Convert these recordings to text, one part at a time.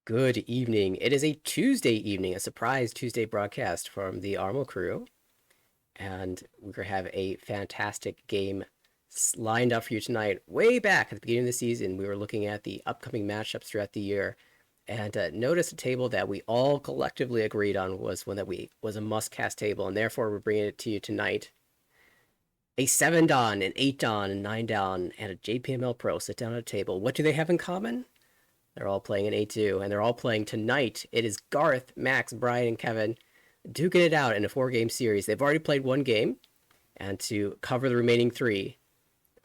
Good evening. It is a Tuesday evening, a surprise Tuesday broadcast from the Armo crew, and we're going to have a fantastic game lined up for you tonight. Way back at the beginning of the season, we were looking at the upcoming matchups throughout the year, and noticed a table that we all collectively agreed on was one that we was a must-cast table, and therefore we're bringing it to you tonight. A 7 Don, an 8 Don, a 9 Don, and a JPML Pro sit down at a table. What do they have in common? They're all playing an A2, and they're all playing tonight. It is Garth, Max, Brian, and Kevin duking it out in a 4-game series. They've already played one game, and to cover the remaining three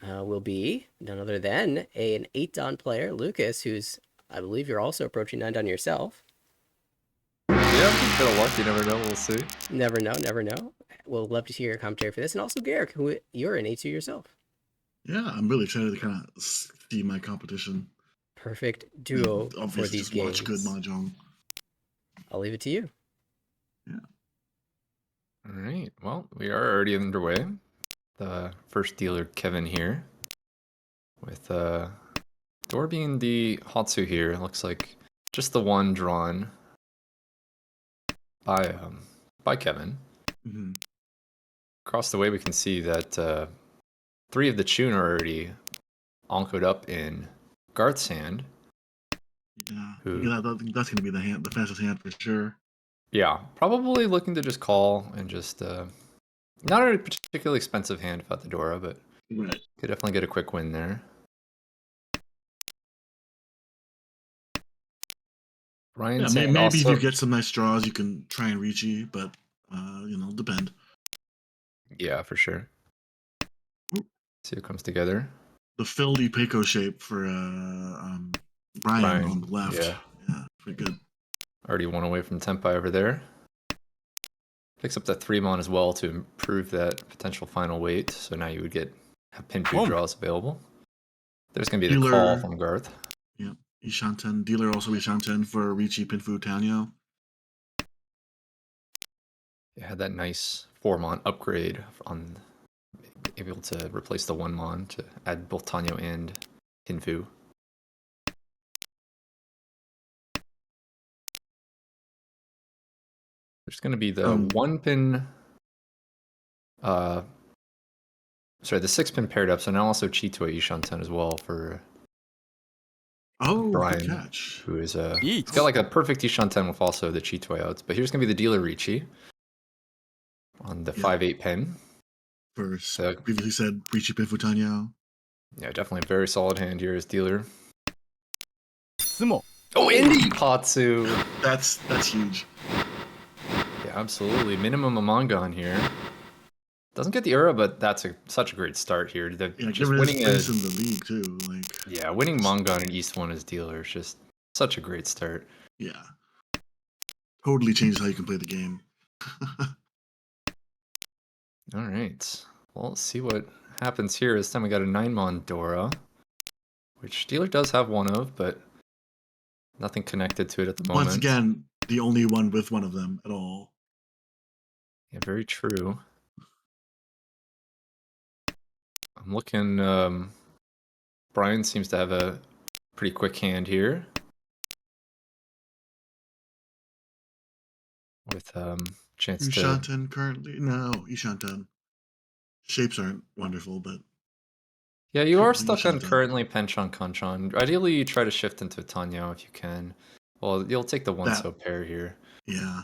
will be none other than an 8-Don player, Lucas, who's, I believe you're also approaching 9-Don yourself. Yeah, I'm kind of lucky. Never know. We'll see. Never know, never know. We'll love to hear your commentary for this. And also Garrick, who you're an A2 yourself. Yeah, I'm really excited to kind of see my competition. Perfect duo for these just games. watch good mahjong. I'll leave it to you. Yeah. All right. Well, we are already underway. The first dealer, Kevin, here, with door being the Hatsu here. It looks like just the one drawn by Kevin. Mm-hmm. Across the way, we can see that 3 of the tune are already oncoed up in Garth's hand. Yeah, Who, I think that's gonna be the fastest hand for sure. yeah, probably looking to just call and just not a particularly expensive hand without the Dora, but Right. could definitely get a quick win there. Ryan's Yeah, hand maybe also, if you get some nice draws, you can try and reach you, but depend. yeah, for sure. See what comes together. The filled Ipeco shape for Brian on the left. Yeah, pretty good. Already one away from Tenpai over there. Picks up that 3-mon as well to improve that potential final weight. So now you would have pin food draws available. There's going to be the call from Garth. Yeah, Ishanten. Dealer also Ishanten for Ricci Pinfu Tanyo. You had that nice 4-mon upgrade on able to replace the 1-mon to add both Tanyo and Pinfu. There's going to be the 1-pin, sorry, the 6-pin paired up. So now also Chitoi Ishanten as well for Brian, good catch. who is he's got like a perfect Ishanten with also the Chitoi outs. But here's going to be the dealer Ricci on the 5-8 pin. First, previously said Ricci Pinfu Tanyo. Yeah, definitely a very solid hand here as dealer. Oh, Indy Patsu! That's huge. Yeah, absolutely. Minimum a manga on here. Doesn't get the Ura, but that's such a great start here. Just winning in the league too. Yeah, winning manga on an East 1 as dealer is just such a great start. Yeah. Totally changes how you can play the game. All right. Well, let's see what happens here. This time we got a 9-mon Dora, which dealer does have one of, but nothing connected to it at the moment. Once again, the only one with one of them at all. Yeah, very true. I'm looking, Brian seems to have a pretty quick hand here. With chance Ishanten currently? No, Ishanten. Shapes aren't wonderful, but... Yeah, you are stuck on currently Penchon Kanchan. Ideally, you try to shift into Tanyo if you can. Well, you'll take the 1-so pair here. Yeah.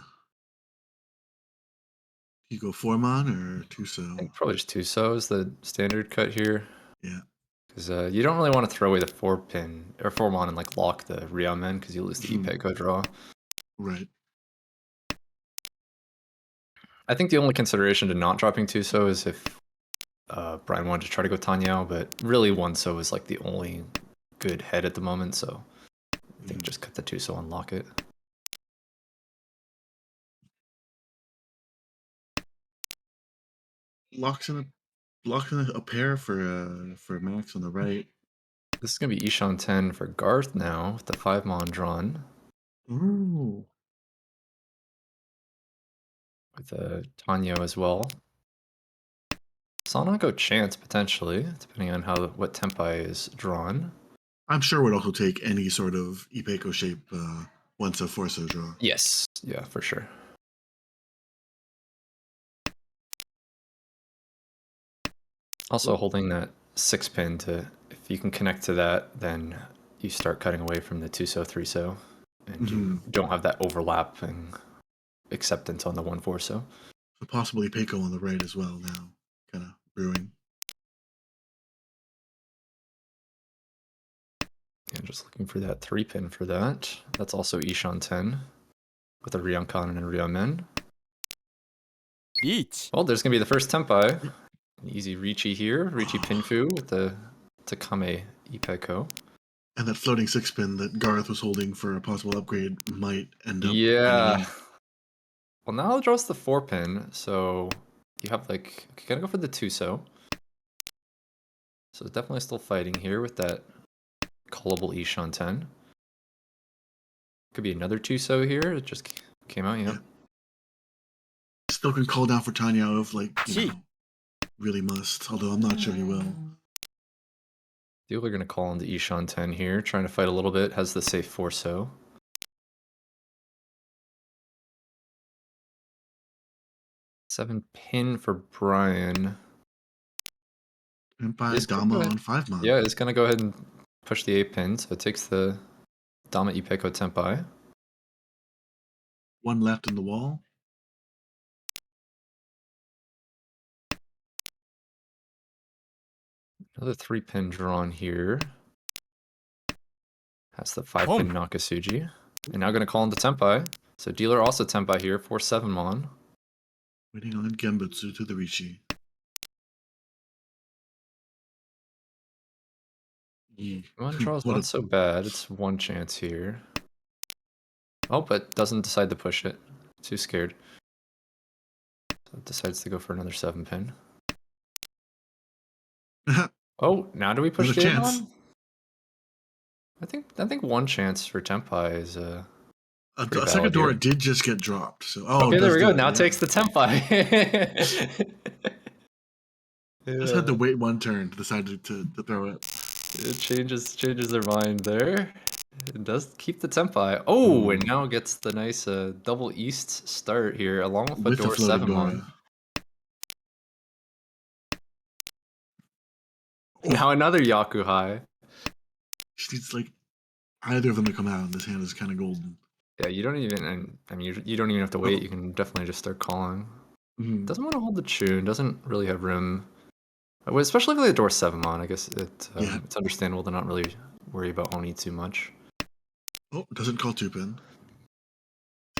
You go 4-mon or 2-so? I think probably just 2-so is the standard cut here. Yeah. Because you don't really want to throw away the 4-pin or 4-mon and like lock the Ryamen because you lose the Ipeco draw. Right. I think the only consideration to not dropping 2-so is if Brian wanted to try to go Tanyo, but really 1-so is like the only good head at the moment, so I think just cut the 2-so and lock it. Locks in a pair for Max on the right. This is gonna be Ishanten for Garth now with the 5-mon drawn. Ooh. With a Tanyo as well. Sanako chance potentially, depending on what Tenpai is drawn. I'm sure would also take any sort of Ipeco shape once a four-so draw. Yes. Yeah, for sure. Also holding that 6-pin to, if you can connect to that, then you start cutting away from the 2-so, 3-so, and you don't have that overlapping acceptance on the 1-4-so. So possibly Peiko on the right as well now, kind of brewing. Yeah, just looking for that 3-pin for that. That's also Ishan 10 with a Ryokan and a Ryomen. Well, there's going to be the first Tenpai. An easy Richi here. Richi Pinfu with the Takame Ipeko. And that floating 6-pin that Garth was holding for a possible upgrade might end up Yeah. being... Well, now it draws the 4-pin, so you have like... Okay, gotta go for the 2-so. So it's definitely still fighting here with that callable Ishan 10. Could be another 2-so here. It just came out, yeah. Still can call down for Tanya if, like, you know, really must, although I'm not sure he will. Dealer gonna call on the Ishan 10 here, trying to fight a little bit, has the safe 4-so. Seven pin for Brian. Tenpai Dama on 5-mon. Yeah, it's gonna go ahead and push the 8-pin, so it takes the Dama Ipeko Tenpai. One left in the wall. Another 3-pin drawn here. Has the 5-pin Nakasuji. And now gonna call into Tenpai. So dealer also Tenpai here, 4-7-mon. Waiting on Genbutsu to the Rishi. One draw's not so bad. It's one chance here. Oh, but doesn't decide to push it. Too scared. So it decides to go for another 7-pin. Oh, now do we push the 8-mon? I think one chance for Tenpai is a second door did just get dropped. So okay, there we go. Now it takes the Tenpai. Just had to wait one turn to decide to throw it. It changes their mind there. It does keep the Tenpai. Oh, and now gets the nice double east start here along with a door 7-mon. Now another Yaku high. Just needs like either of them to come out, and this hand is kind of golden. Yeah, you don't even. I mean, you don't even have to wait. You can definitely just start calling. Doesn't want to hold the tune. Doesn't really have room. Especially with the door 7-mon. I guess it's understandable to not really worry about Oni too much. Oh, doesn't call 2-pin.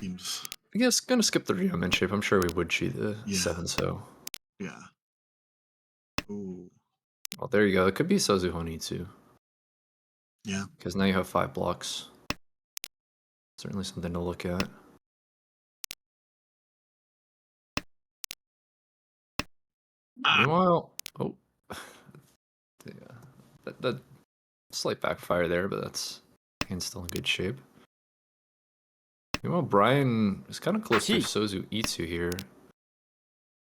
Seems. I guess gonna skip the Ryomen shape. I'm sure we would cheat the 7-so. Yeah. Ooh. Well, there you go. It could be Sozu Honitsu. Yeah. Because now you have 5 blocks. Certainly something to look at. Meanwhile, that slight backfire there, but that's still in good shape. Meanwhile, Brian is kind of close to Sozu Itsu here.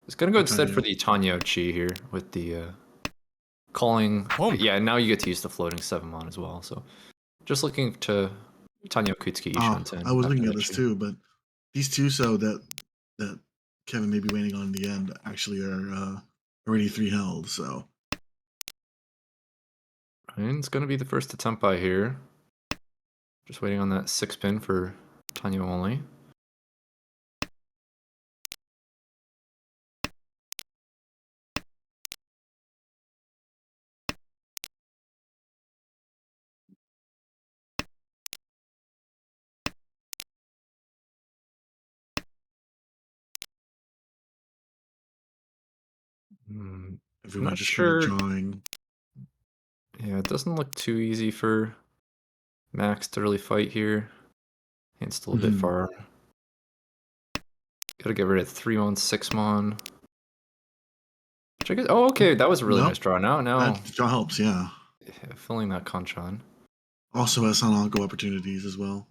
He's gonna go instead for the Tanyo Chi here with the calling. Yeah, now you get to use the floating 7-mon as well. So just looking to Tanyo Kutsuki Ishan 10. I was looking at this too, but these 2-so that Kevin may be waiting on in the end actually are already 3 held, so. Brian's gonna be the first to Tenpai here. Just waiting on that 6-pin for Tanyo only. Everyone not just sure. Drawing. Yeah, it doesn't look too easy for Max to really fight here. Hand's still a bit far. Gotta get rid of 3-mon, 6-mon. Which I guess, oh, okay, that was a really nice draw. Now that draw helps, yeah. Filling that Kanchan. Also has Sananko opportunities as well.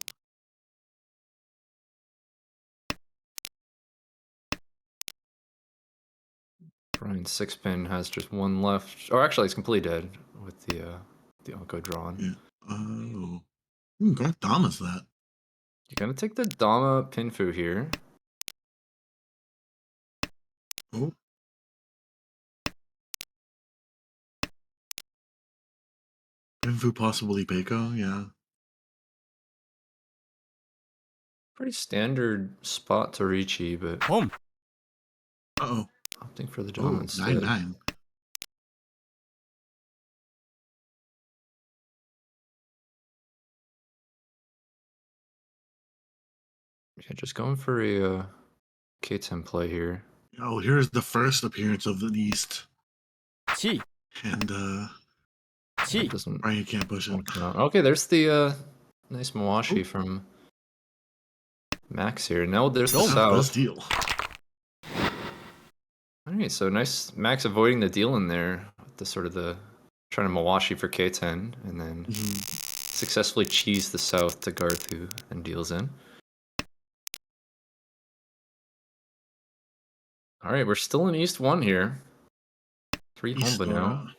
Brian's 6-pin has just one left. Or actually, it's completely dead with the Onko drawn. Yeah. Oh. God, Dama's that. You're gonna take the Dama Pinfu here. Oh. Pinfu, possibly Peiko, yeah. Pretty standard spot to Ricci, but Uh-oh. opting for the Dama Oh, instead. 9-9. Yeah, just going for a K10 play here. Oh, here's the first appearance of the East. And That doesn't Brian can't push it. come out. Okay, there's the nice Mawashi Oh. from Max here. Now there's the South does South. deal. Alright, so nice Max avoiding the deal in there with the sort of the trying to Mawashi for K10 and then successfully cheese the South to Garth who and deals in. Alright, we're still in East 1 here. 3 East Homba now. Dora.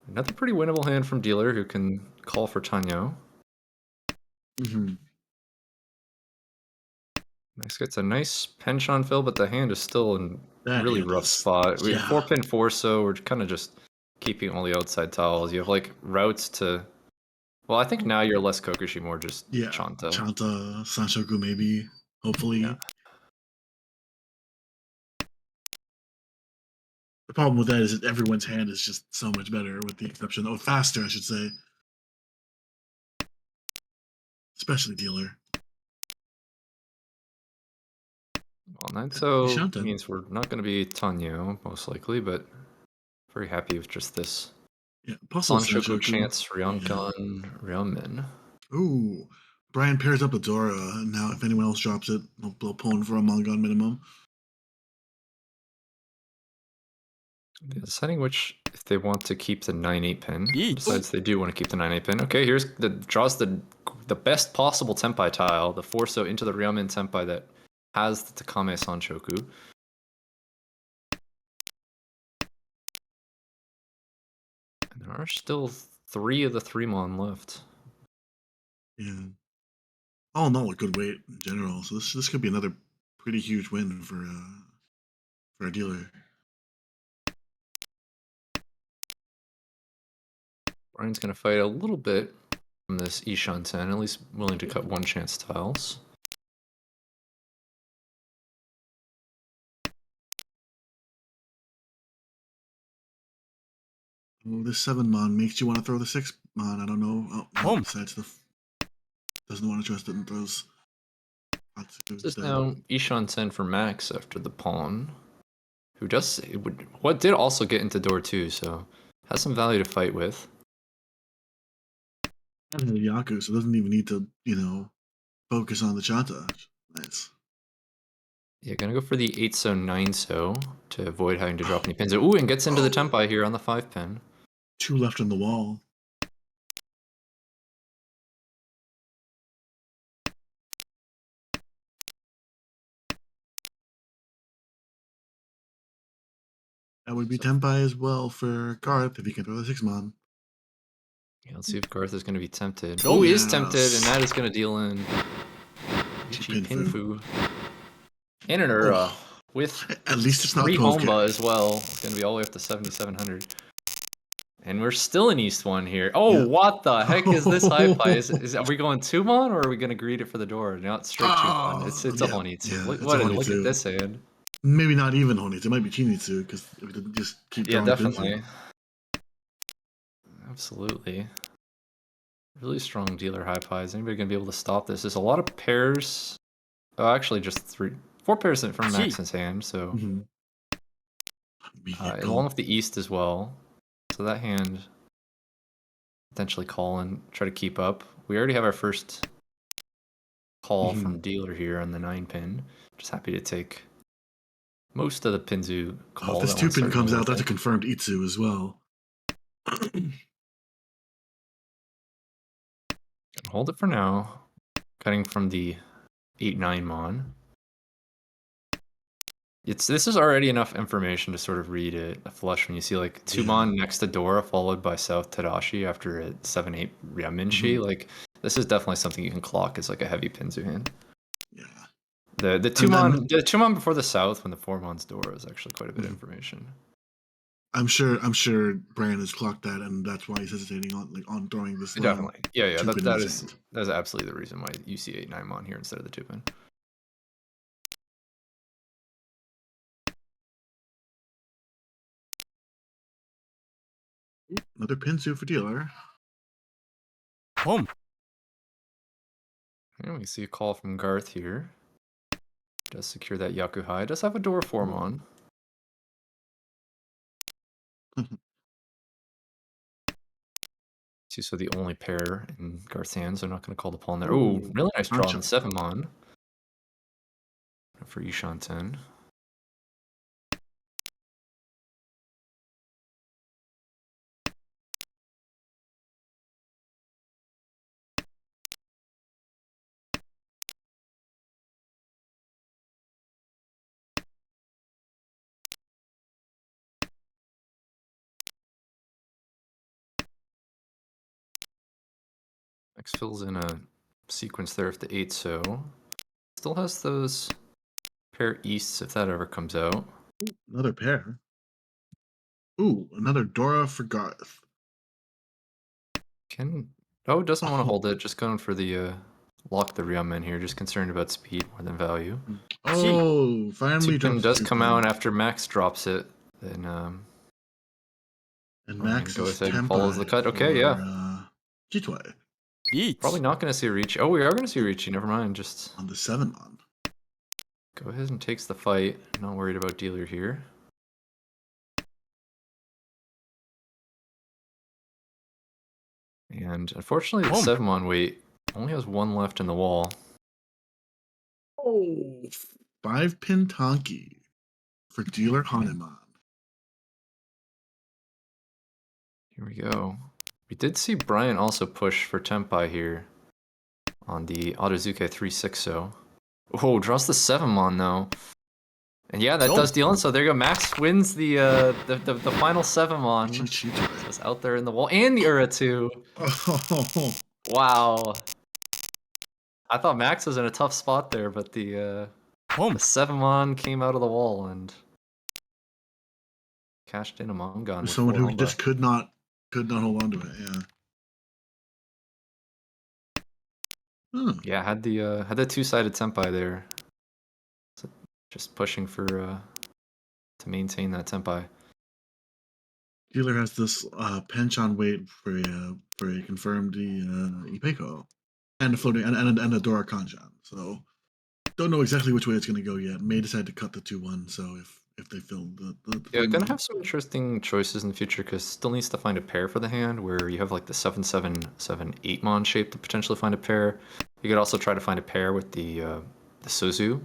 Another pretty winnable hand from Dealer who can call for Tanyo. Max gets a nice penchant fill, but the hand is still in That really hand rough is- spot. We have yeah. 4-pin 4, so we're kind of just keeping all the outside tiles. You have like routes to. Well, I think now you're less Kokushi, more just Yeah, Chanta. Chanta, Sanshoku maybe, hopefully. Yeah. The problem with that is that everyone's hand is just so much better, with the exception, faster, I should say. Especially Dealer. Well, Naito Shanta. means we're not going to be Tanyo, most likely, but very happy with just this. Yeah, possible Sanshoku Sanshoku. Chance, Ryankan, Ryanmin. Ooh, Brian pairs up with Dora. Now, if anyone else drops it, they'll pull in for a Mongon minimum. Yeah, deciding which, if they want to keep the 9-8 pin. Besides, they do want to keep the 9-8 pin. Okay, here's draws the best possible Tenpai tile, the Forso into the Ryamin Tenpai that has the Takame Sanshoku. And there are still 3 of the 3 Mon left. Yeah. All in all, a good weight in general. So this could be another pretty huge win for a Dealer. Brian's going to fight a little bit from this Ishan 10, at least willing to cut 1 chance tiles. Oh, this 7 Mon makes you want to throw the 6 Mon. I don't know. Oh, no, decides doesn't want to trust it and throws Hatsu This is instead. now Ishan 10 for Max after the pawn, who what did also get into door 2, so has some value to fight with. And the Yaku, so doesn't even need to, focus on the Chanta. Nice. Yeah, gonna go for the 8-so, 9-so to avoid having to drop any pins. Ooh, and gets into the Tenpai here on the 5-pin. 2 left on the wall. That would be Tenpai as well for Garth if he can throw the 6 Mon. Yeah, let's see if Garth is gonna be tempted. Oh, he is tempted, and that is gonna deal in Ichi Pinfu. And an Ura with at least it's not 3 12K. Homba as well. It's gonna be all the way up to 7,700. And we're still in East 1 here. Oh, what the heck is this Hi-Fi? Are we going 2 Mon or are we gonna greet it for the door? Not straight 2 Mon. It's a Honitsu. Yeah, Look at this hand. Maybe not even Honitsu. It might be Chinitsu because we could just keep drawing. Yeah, definitely. Absolutely. Really strong dealer high pies. Anybody gonna be able to stop this? There's a lot of pairs. Oh, actually, just 4 pairs from Max's hand. So, along with the East as well. So that hand potentially call and try to keep up. We already have our first call from dealer here on the 9-pin. Just happy to take most of the Pinzu call. If this 2-pin comes out, that's a confirmed Itsu as well. Hold it for now. Cutting from the 8-9 Mon. This is already enough information to sort of read it a flush when you see like 2 Mon next to Dora followed by South Tadashi after a 7-8 Ryaminshi. Like This is definitely something you can clock as like a heavy Pinzu hand. Yeah. The And then Tumon before the South when the 4-mon's door is actually quite a bit of Mhm. information. I'm sure Brian has clocked that, and that's why he's hesitating on throwing this Definitely. Yeah, two pin in that his is hand. absolutely the reason why you see 8-9 mon here instead of the 2-pin. Another pin suit for dealer. Boom. And we see a call from Garth here. Does secure that Yakuhai. Does have a door 4-mon. So the only pair in Garth's hands. They're not going to call the pawn there. Oh, Ooh, really nice draw on the Hancho. 7-mon. For Yishan 10. X fills in a sequence there if the 8 so. Still has those pair easts if that ever comes out. Ooh, another pair. Ooh, another Dora for Garth. Doesn't want to Oh, hold it. Just going for the lock the Ryamen here. Just concerned about speed more than value. oh, finally 2-pin drops the does two come out, pin. and after Max drops it, then And Ryan Max is goes ahead and follows the Tenpai cut. Okay, for yeah. Jitway Probably not going to see a reach. Oh, we are going to see a reach. Never mind. Just on the 7-mon. go ahead and takes the fight. Not worried about dealer here. And unfortunately, the 7-mon weight only has one left in the wall. Oh, 5-pin Tonki for dealer Hanuman. Here we go. We did see Brian also push for Tenpai here on the Otozuke 360. Oh, draws the 7-mon though. And yeah, that does deal in. So there you go. Max wins the final 7-mon. Just out there in the wall. And the Ura too. Oh, Wow. I thought Max was in a tough spot there, but the 7-mon came out of the wall and cashed in a Mongon with someone 4 who Humba. just could not hold on to it. Yeah. Yeah, had the 2-sided Tenpai there. So just pushing for to maintain that Tenpai. Dealer has this penchant weight for a confirmed Ipeco and a floating and a Dora Kanjan. So don't know exactly which way it's going to go yet. May decide to cut the 2-1. So if they fill the Yeah, 3 gonna month. have some interesting choices in the future because still needs to find a pair for the hand where you have like the 7-7-7-8-mon shape to potentially find a pair. You could also try to find a pair with the Suzu,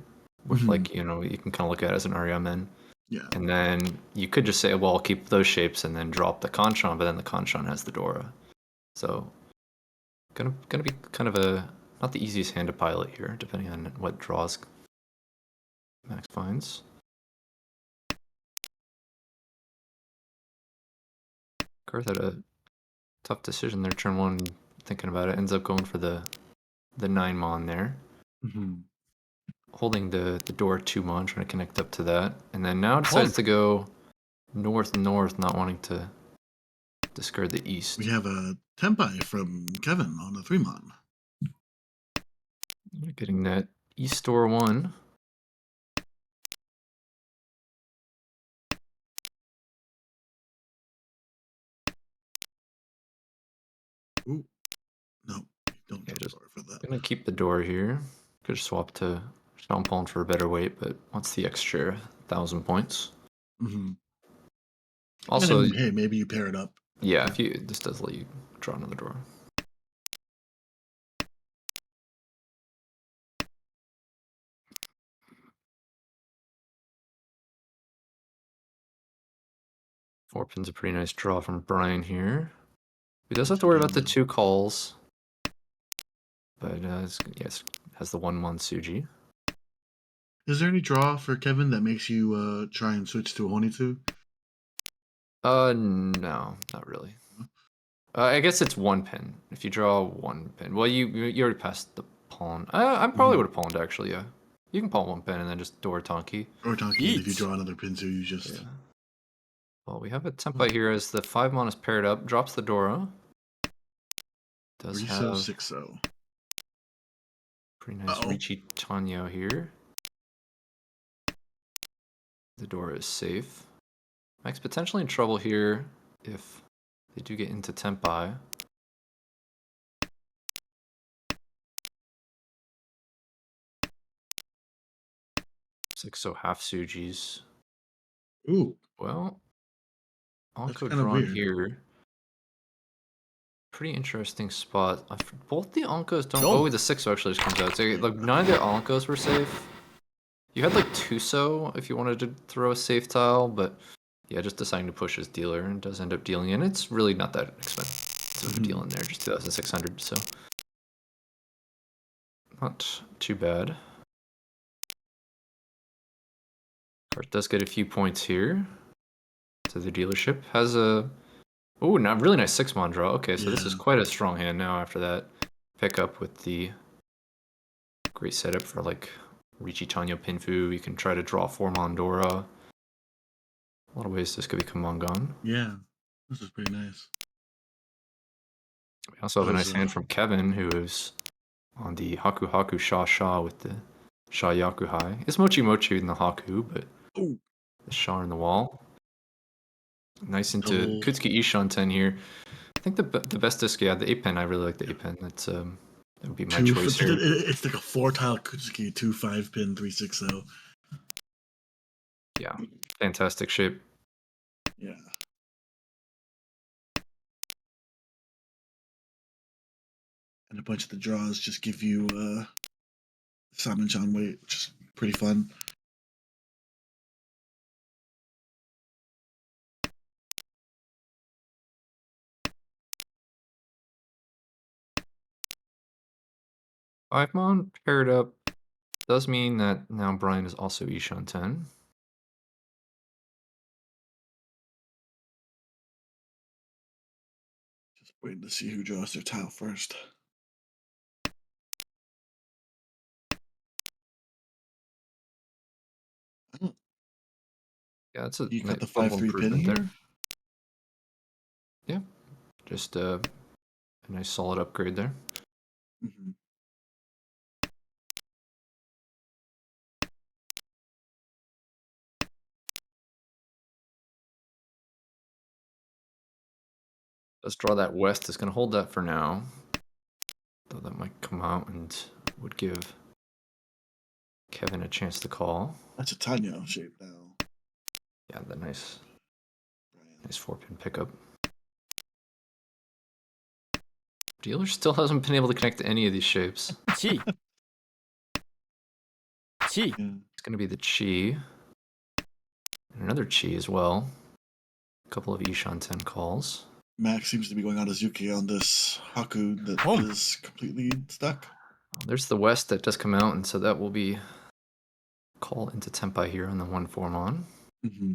with like, you know, you can kind of look at it as an Ariamen. Yeah. And then you could just say, well, I'll keep those shapes and then drop the Kanchan, but then the Kanchan has the Dora. So gonna be kind of a not the easiest hand to pilot here, depending on what draws Max finds. Garth had a tough decision there, turn 1, thinking about it, ends up going for the 9-mon there. Holding the door 2-mon, trying to connect up to that. And then now decides to go north, not wanting to discard the east. We have a Tenpai from Kevin on the 3-mon. Getting that east door 1. Ooh, no, don't Yeah, drop just door for that. gonna keep the door here. Could swap to Sean Pawn for a better weight, but wants the extra 1,000 points. Also, and then, hey, maybe you pair it up. yeah, if you this does let you draw another door. Four pin's a pretty nice draw from Brian here. He does have to worry about the 2 calls, but yes, has the 1-1 Suji. Is there any draw for Kevin that makes you try and switch to a Honitsu? No, not really. I guess it's one pin. If you draw one pin. Well, you already passed the pawn. I Mm-hmm. probably would have pawned, actually, yeah. You can pawn one pin and then just door Tonki. Or donkey, and if you draw another pin too, you just... Yeah. Well, we have a Tenpai here as the 5-mon is paired up, drops the Dora. Does 3-0, have 6-0. pretty nice Ricci Tanyo here. The Dora is safe. Mike's potentially in trouble here if they do get into Tenpai. 6-0 half Sujis. Ooh, Well, that's Anko kind of drawn weird. here. Pretty interesting spot. Both the Ankos don't. Oh, the 6 actually just comes out. So, like, none of the Ankos were safe. You had like 2-so if you wanted to throw a safe tile, but yeah, just deciding to push his dealer and does end up dealing in. It's really not that expensive of a deal in there, just 2,600, so not too bad. Cart does get a few points here to the dealership. Has a not really nice 6-mon draw. Okay, so this is quite a strong hand now after that pick up with the great setup for like Ricci Tanyo Pinfu. You can try to draw 4-mon Dora. A lot of ways this could become Mongon. Yeah, this is pretty nice. We also have a nice hand from Kevin, who is on the Haku Haku Sha Sha with the Sha Yakuhai. It's Mochi Mochi in the Haku, but the Sha in the wall. Nice into Kutsuki Ishan 10 here. I think the best disc, yeah, the 8-pen. I really like the 8-pen. That's that would be my choice here. It's like a 4-tile Kutsuki, 2 5-pin, 3-6-0. Yeah, fantastic shape. Yeah. And a bunch of the draws just give you Simon John weight, which is pretty fun. Five-mon paired up does mean that now Brian is also Ishan 10. Just waiting to see who draws their tile first. Yeah, that's a You got the little 5-3 pin improvement here? there. Yeah, just a nice solid upgrade there. Mm-hmm. Let's draw that west. Is going to hold that for now. Though that might come out and would give Kevin a chance to call. That's a Tanyo shape now. Yeah, the nice 4-pin pickup. Dealer still hasn't been able to connect to any of these shapes. Chi. Yeah. It's going to be the Chi. And another Chi as well. A couple of Ishan 10 calls. Max seems to be going on Azuki on this Haku that is completely stuck. There's the west that does come out, and so that will be call into Tenpai here on the 1-4-mon. Mm-hmm.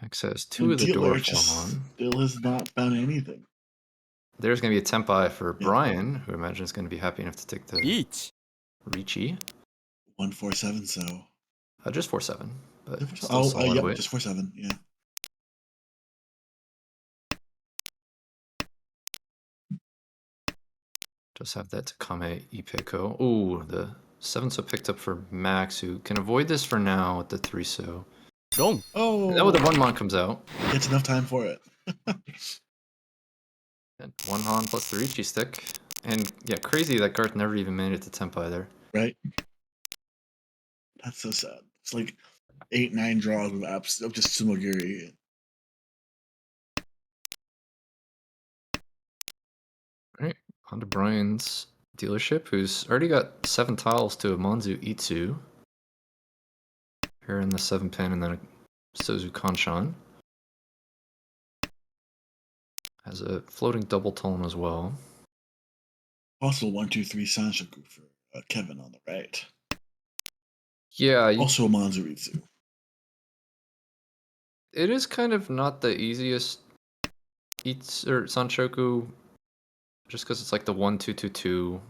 Max has 2 of the door 4-mon. Still has not found anything. There's going to be a Tenpai for Brian, who I imagine is going to be happy enough to take the Ricci. 147, so. Just 4-7, but still solid weight. Just 4-7, yeah. Just have that Takame Ipeko. Ooh, the 7-so picked up for Max, who can avoid this for now with the 3-so. Gong. Oh! Now the 1-mon comes out. Gets enough time for it. And 1-han plus the Ricci stick. And yeah, crazy that Garth never even made it to Tenpai there. Right? That's so sad. It's like 8-9 draws with apps of just Sumogiri. Alright, on to Brian's dealership, who's already got 7 tiles to a Monzu Itsu. Here in the 7-pin, and then a Sozu Kanshan. Has a floating double tone as well. Also 1-2-3 Sanshoku for Kevin on the right. Yeah, also a Manzuritsu. Also a Manzuritsu. it is kind of not the easiest eats or Sanchoku, just because it's like the 1-2-2-2.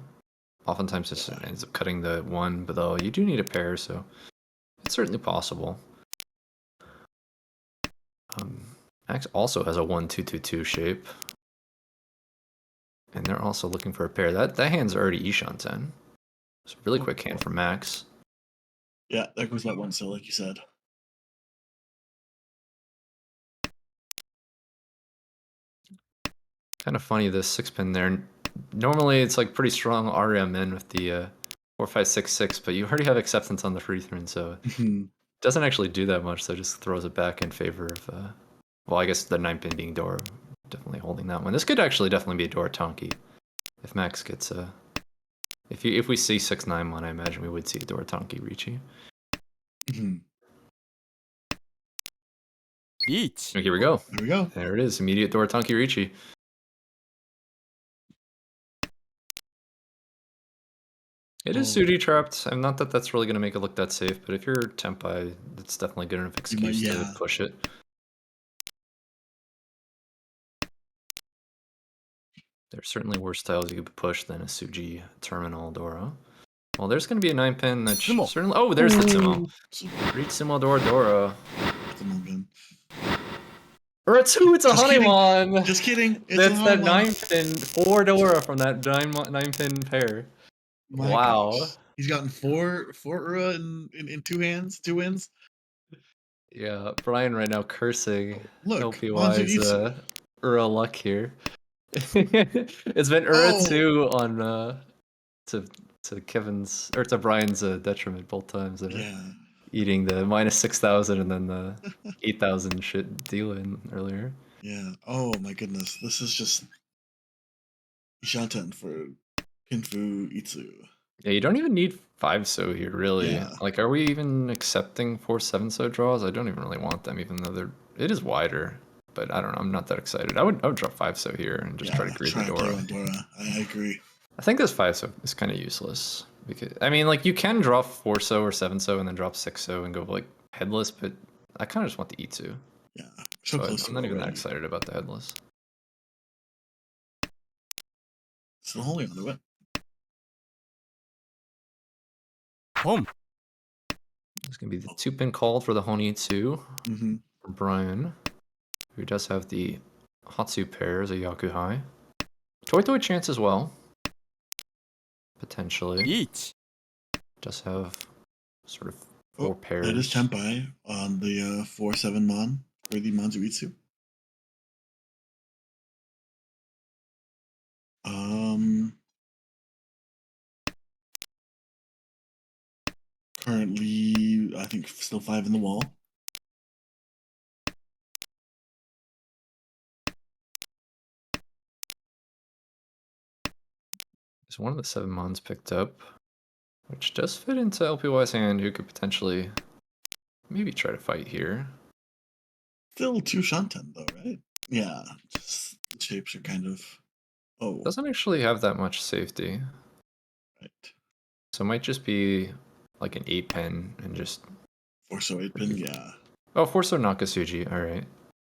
Oftentimes this ends up cutting the 1, but though you do need a pair, so it's certainly possible. Max also has a 1-2-2-2 shape. And they're also looking for a pair. That hand's already Ishanten. It's a really quick hand for Max. Yeah, there goes that one, so like you said. Kind of funny, the 6-pin there. Normally it's like pretty strong RM in with the 4-5-6-6, but you already have acceptance on the free throw, so it doesn't actually do that much, so it just throws it back in favor of, well, I guess the 9-pin being Dora. Definitely holding that one. This could actually definitely be a Dora Tonki. If Max gets a... If we see 6-9-1, I imagine we would see a Dora Tonki Ricci. Each. Here we go. There we go. There it is. Immediate Dora Tonki Ricci. It is Sudi trapped. I'm not that that's really going to make it look that safe, but if you're Tenpai, it's definitely good enough excuse to push it. There's certainly worse styles you could push than a Suji Terminal Dora. Well, there's going to be a 9-pin that certainly... Oh, there's the Tsumo. Reach Tsumo Dora. Or a 2, it's a Hanemon! Just kidding. That's that 9-pin 4 Dora from that 9-pin pair. Wow. Gosh. He's gotten four Ura in 2 hands, 2 wins. Yeah, Brian right now cursing Look, LPY's Ura luck here. It's been Ura 2 on to Kevin's or to Brian's detriment both times. Eating the minus 6,000 and then the 8,000 shit deal in earlier. Yeah. Oh my goodness. This is just Ishanten for Pinfu Itsu. Yeah, you don't even need 5-so here, really. Yeah. Like, are we even accepting 4-7-so draws? I don't even really want them, even though it is wider. But I don't know, I'm not that excited. I would drop 5-so here and just try to greet the Dora. I agree. I think this 5-so is kind of useless. Because I mean, like, you can draw 4-so or 7-so and then drop 6-so and go, like, headless, but I kind of just want the E2. Yeah, so I'm not even that excited about the headless. Still holding onto it. Home. It's going to be the 2-pin called for the Honi 2 for Brian, who does have the Hatsu pair as a Yakuhai. Toy chance as well. Potentially. Each. Does have sort of 4 pairs. That is Tenpai on the 4-7 Mon for the Manzuitsu. Currently, I think still 5 in the wall. There's one of the 7 Mons picked up, which does fit into LPY's hand, who could potentially maybe try to fight here. Still 2 Shanten though, right? Yeah, just the shapes are kind of... Oh. Doesn't actually have that much safety. Right. So it might just be like an 8-pin and just... 4-so 8-pin, yeah. Oh, 4-so Nakasuji, alright.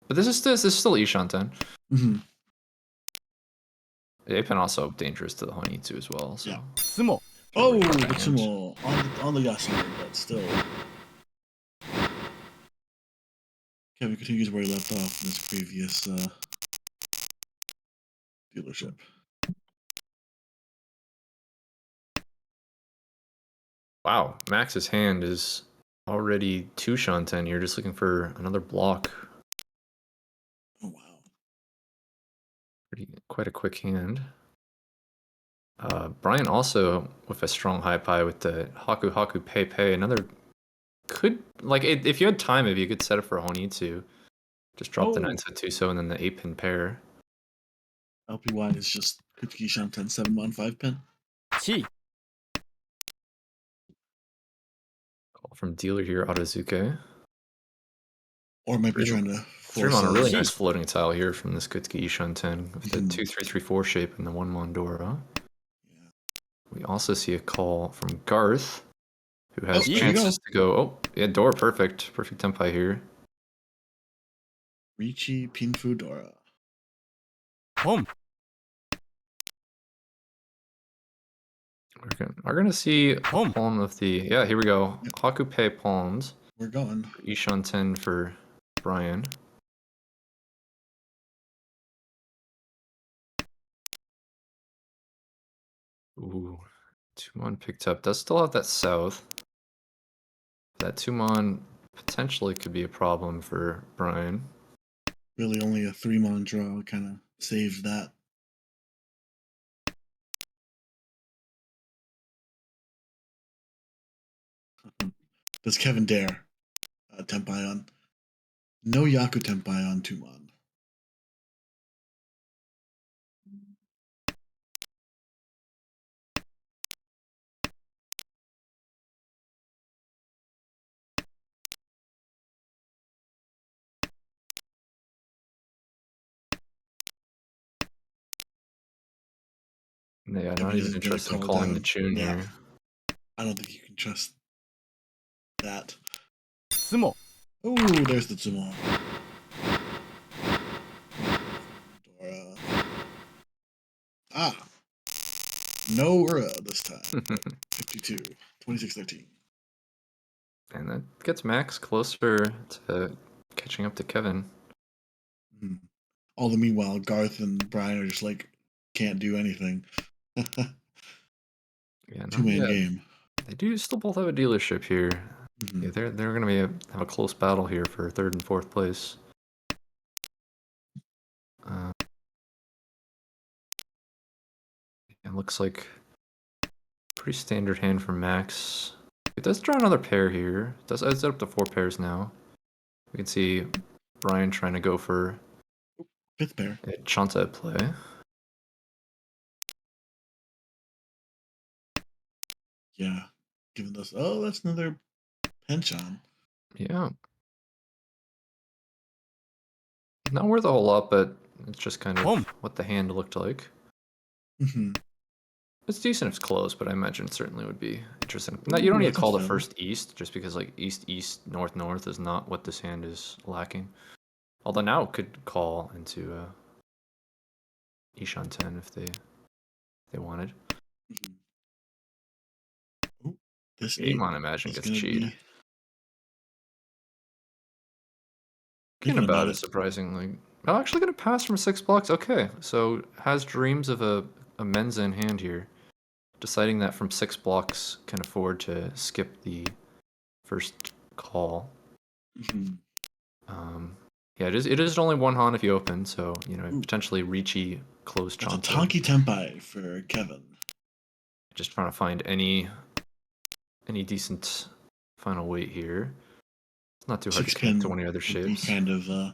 But this is still Ishanten. Mm-hmm. 8-pin also dangerous to the Honitsu as well, so... Yeah. Sumo. Oh, the Sumo on the Yasuo, but still. Kevin continues where he left off in his previous dealership. Wow, Max's hand is already 2 Shanten. You're just looking for another block. Oh, wow. Quite a quick hand. Brian also with a strong high pie with the Haku Pei Pei. Another could, like, if you had time, maybe you could set it for Honitsu. Just drop the 9-so and then the 8-pin pair. LPY is just Kutuki Shanten 7-Mon 5-pin. Chi. Call from dealer here, Arazuke. Or might be trying to force on a really nice floating tile here from this Kutuki Shanten with the 2-3-3-4 shape and the 1 Mondora. Yeah. We also see a call from Garth, who has chances to go. Oh, yeah, Dora, perfect Tenpai here. Richi Pinfu Dora. ポン We're gonna see a Palm. palm of the here we go. Yep. Hakupe palms. We're going. Ishan 10 for Brian. Ooh, Tumon picked up. Does still have that south. That Tumon potentially could be a problem for Brian. Really, only a 3-mon draw kind of saves that. Does Kevin dare Tenpai on? No Yaku Tenpai on 2-mon. Yeah, Kevin not even isn't gonna interested in call calling the down. tune Yeah. here. I don't think you can trust that. スモ Oh, there's the Tsumon. Dora. Ah. No Ura this time. 52. 26-13. And that gets Max closer to catching up to Kevin. Mhm. All the meanwhile, Garth and Brian are just like, can't do anything. Yeah, not 2-man yet. game. They do still both have a dealership here. Mhm. Yeah, they're gonna have a close battle here for third and fourth place. It looks like pretty standard hand for Max. It does draw another pair here. It's up to 4 pairs now. We can see Brian trying to go for 5th pair. a Chanta at play. Yeah. Giving us, oh, that's another penchant. Yeah. Not worth a whole lot, but it's just kind of Boom. what the hand looked like. Mm-hmm. It's decent if it's close, but I imagine it certainly would be interesting. No, you Ooh, don't need to that's a call the feather. first east, just because like east, east, north, north is not what this hand is lacking. Although now it could call into Ishan 10 if they wanted. Mm-hmm. Ooh, this 8 Amon, I imagine, is gets going to cheated. be Getting thinking about about it, it. surprisingly. Oh, actually gonna pass from 6 blocks. Okay, so has dreams of a Menza in hand here. Deciding that from 6 blocks can afford to skip the first call. Mm-hmm. Yeah, it is only 1 Han if you open, so you know Ooh. potentially Ricci close That's a Chanta. Tonki Tenpai for Kevin. Just trying to find any decent final weight here. It's not too hard to 6 connect to pin one of the other would be shapes. kind of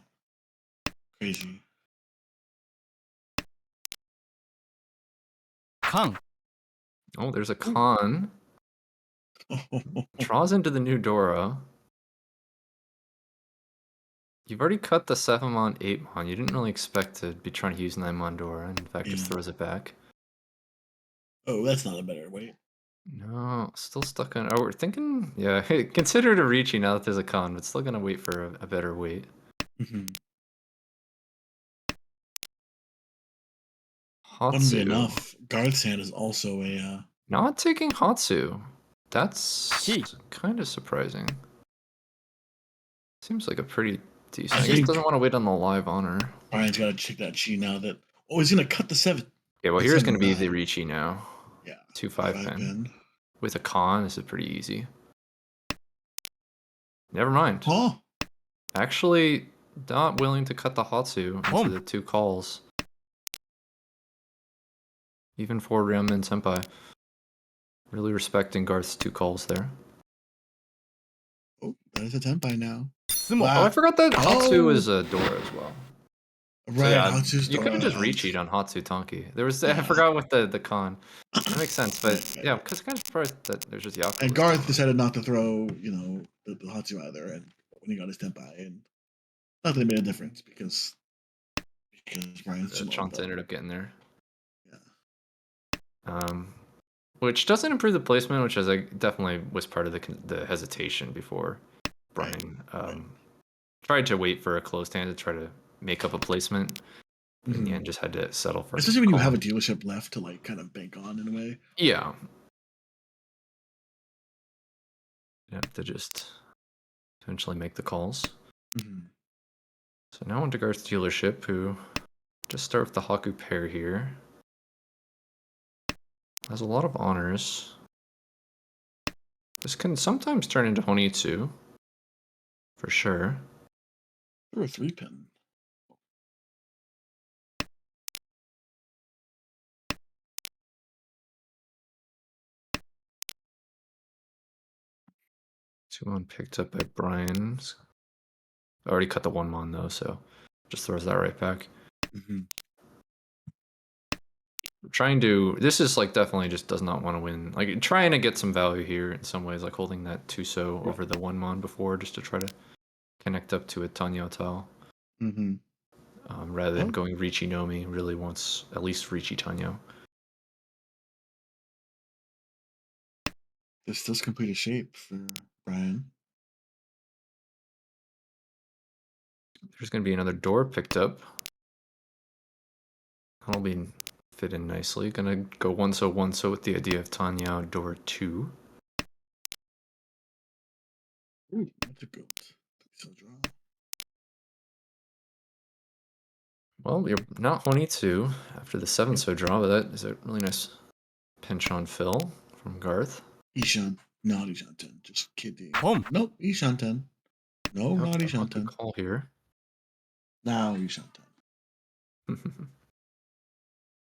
crazy. カン Oh, there's a Khan. Draws into the new Dora. You've already cut the 7-mon, 8-mon. You didn't really expect to be trying to use 9-mon Dora, and in fact just Yeah. throws it back. Oh, that's not a better weight. No, still stuck on. Oh, we're thinking. Yeah, hey, consider it a Ricci now that there's a Khan, but still gonna wait for a better weight. Mm-hmm. Funnily Hatsu. enough, Garth's hand is also a Not taking Hatsu. That's Gee. kind of surprising. Seems like a pretty decent. I I guess think- doesn't want to wait on the live honor. Brian's got to check that chi now that. Oh, he's going to cut the 7. Yeah, well, the here's 7 gonna be the 9. Ricci now. Yeah. 2-5 pin. pin. With a Khan, this is pretty easy. Never mind. Oh, Actually, not willing to cut the Hatsu into Boom. the 2 calls. Even for Ryamen and Tenpai. Really respecting Garth's 2 calls there. oh, that is a Tenpai now. スモ Wow. Oh, I forgot that Hatsu Oh. is a Dora as well. So Right, yeah, Hatsu's you could have Dora just and- Recheat on Hatsu Tonki. There was I Yeah. forgot with the con. That makes sense, but Right, yeah, right. because kind of surprised that there's just Yaku. And listed Garth on it. decided not to throw, the Hatsu either, and when he got his Tenpai, and not that it made a difference because Brian's Jamal. Chanta ended up getting there. Yeah. Which doesn't improve the placement, which is definitely was part of the hesitation before Brian tried to wait for a closed hand to try to make up a placement. But in the end, just had to settle for Especially when you have a calling. dealership left to like kind of bank on in a way. Yeah. You have to just eventually make the calls. So now on to Garth's dealership, who just start with the Haku pair here. Has a lot of honors. This can sometimes turn into Honitsu, for sure. Or a 3-pin. Two on picked up by Brian. Already cut the 1-mon though, so just throws that right back. Trying to, this is like definitely just does not want to win. Like trying to get some value here in some ways, like holding that 2-so over the 1-mon before just to try to connect up to a Tanyo Tao. Rather than going Richi Nomi, really wants at least Richi Tanyo. This does complete a shape for Brian. There's going to be another door picked up. That'll be fit in nicely. Gonna go 1-so 1-so with the idea of Tanya door 2. Ooh, that's a good. So draw. Well, you're not Honitsu after the 7-so draw, but that is a really nice pinch on fill from Garth. Ishan, not Ishanten. Just kidding. Boom. Nope, Ishanten. No, Now not it's a Ishanten. call here. Now Ishanten.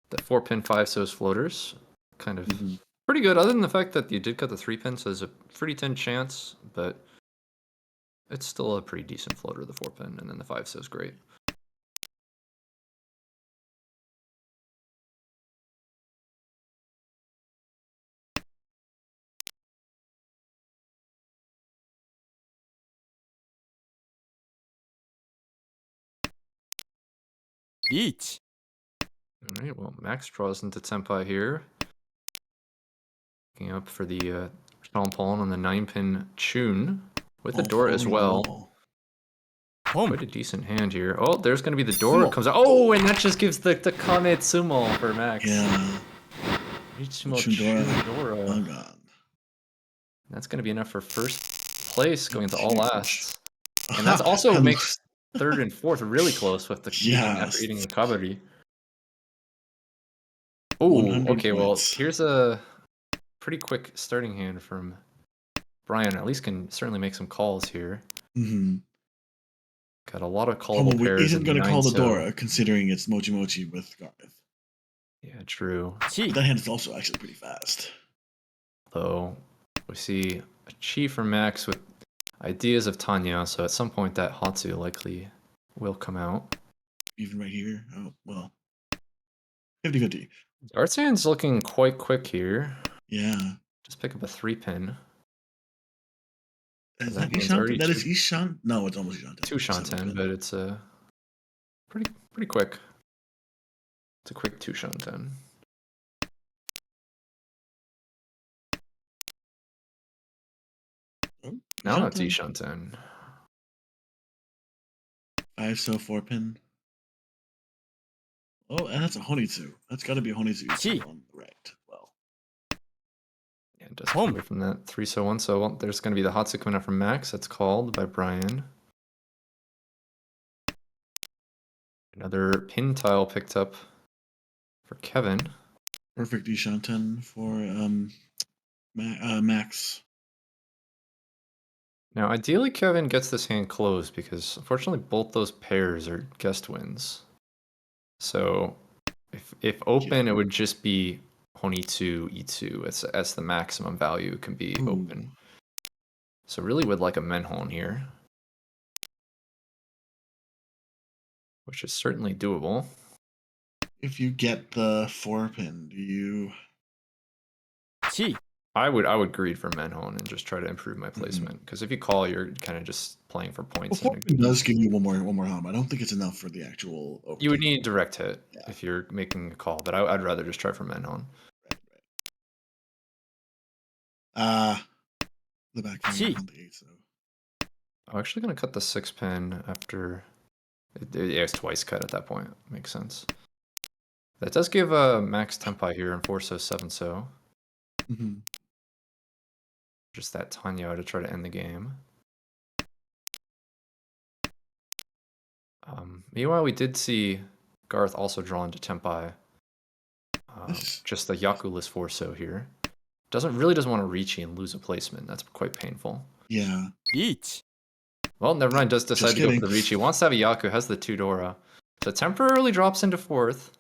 The 4-pin 5-so's floaters, kind of pretty good, other than the fact that you did cut the 3-pin, so there's a pretty thin chance, but it's still a pretty decent floater, the 4-pin, and then the 5-so's great. Beach. All right, well, Max draws into Tenpai here. Looking up for the Champon on the 9-pin Chun with a door as well. Quite a decent hand here. Oh, there's going to be the door. It comes out. Oh, and that just gives the Kame Tsumo for Max. Yeah. Ichimo Chundora. Chundora. Oh god. That's going to be enough for first place going to all last. And Aha, that's also and- makes third and fourth really close with the eating after Yes. eating the kabari. Oh, 100 okay, well, points. here's a pretty quick starting hand from Brian. At least can certainly make some calls here. Got a lot of callable Probably pairs isn't in the going to call the 9-so. Dora, considering it's Mochi Mochi with Garth. Yeah, true. But that hand is also actually pretty fast. Though we see a Chi from Max with ideas of Tanya, so at some point that Hatsu likely will come out. Even right here. Oh, well. 50-50. Artsan's looking quite quick here. Yeah. Just pick up a 3-pin. Is That that hand's Ishan? already That is Ishan? No, it's almost Ishan. 2 Shanten, but it's a pretty quick. It's a quick 2 Shanten. Now it's Ishanten. 5-so 4-pin. Oh, and that's a Honitsu. That's got to be a Honitsu. Chi. Right. Well. Yeah, just away from that 3-so 1-so. Well, there's going to be the Hatsu coming out from Max. That's called by Brian. Another pin tile picked up for Kevin. Perfect Ishanten for Max. Now, ideally, Kevin gets this hand closed because unfortunately both those pairs are guest wins. So if open, it would just be Honitsu, Itsu. That's the maximum value it can be open. So really would like a Menhon here, which is certainly doable. If you get the 4-pin, do you... Chi. I would greed for Menhon and just try to improve my placement because if you call, you're kind of just playing for points. Well, 4-pin does give you one more home. I don't think it's enough for the actual overtake. You would need direct hit if you're making a call, but I'd rather just try for Menhon. Right. The back Chi. on the 8, so. I'm actually gonna cut the 6 pin after. Yeah, it's twice cut at that point. Makes sense. That does give max Tenpai here and 4-7. Mhm. Just that Tanya to try to end the game. Meanwhile, we did see Garth also draw into Tenpai. This- Just the Yaku-less Forso here. Really doesn't want to reach and lose a placement. That's quite painful. Yeah. リーチ Well, never mind. Does decide to go for kidding. the reach. He wants to have a Yaku. Has the 2 Dora. So temporarily drops into 4th.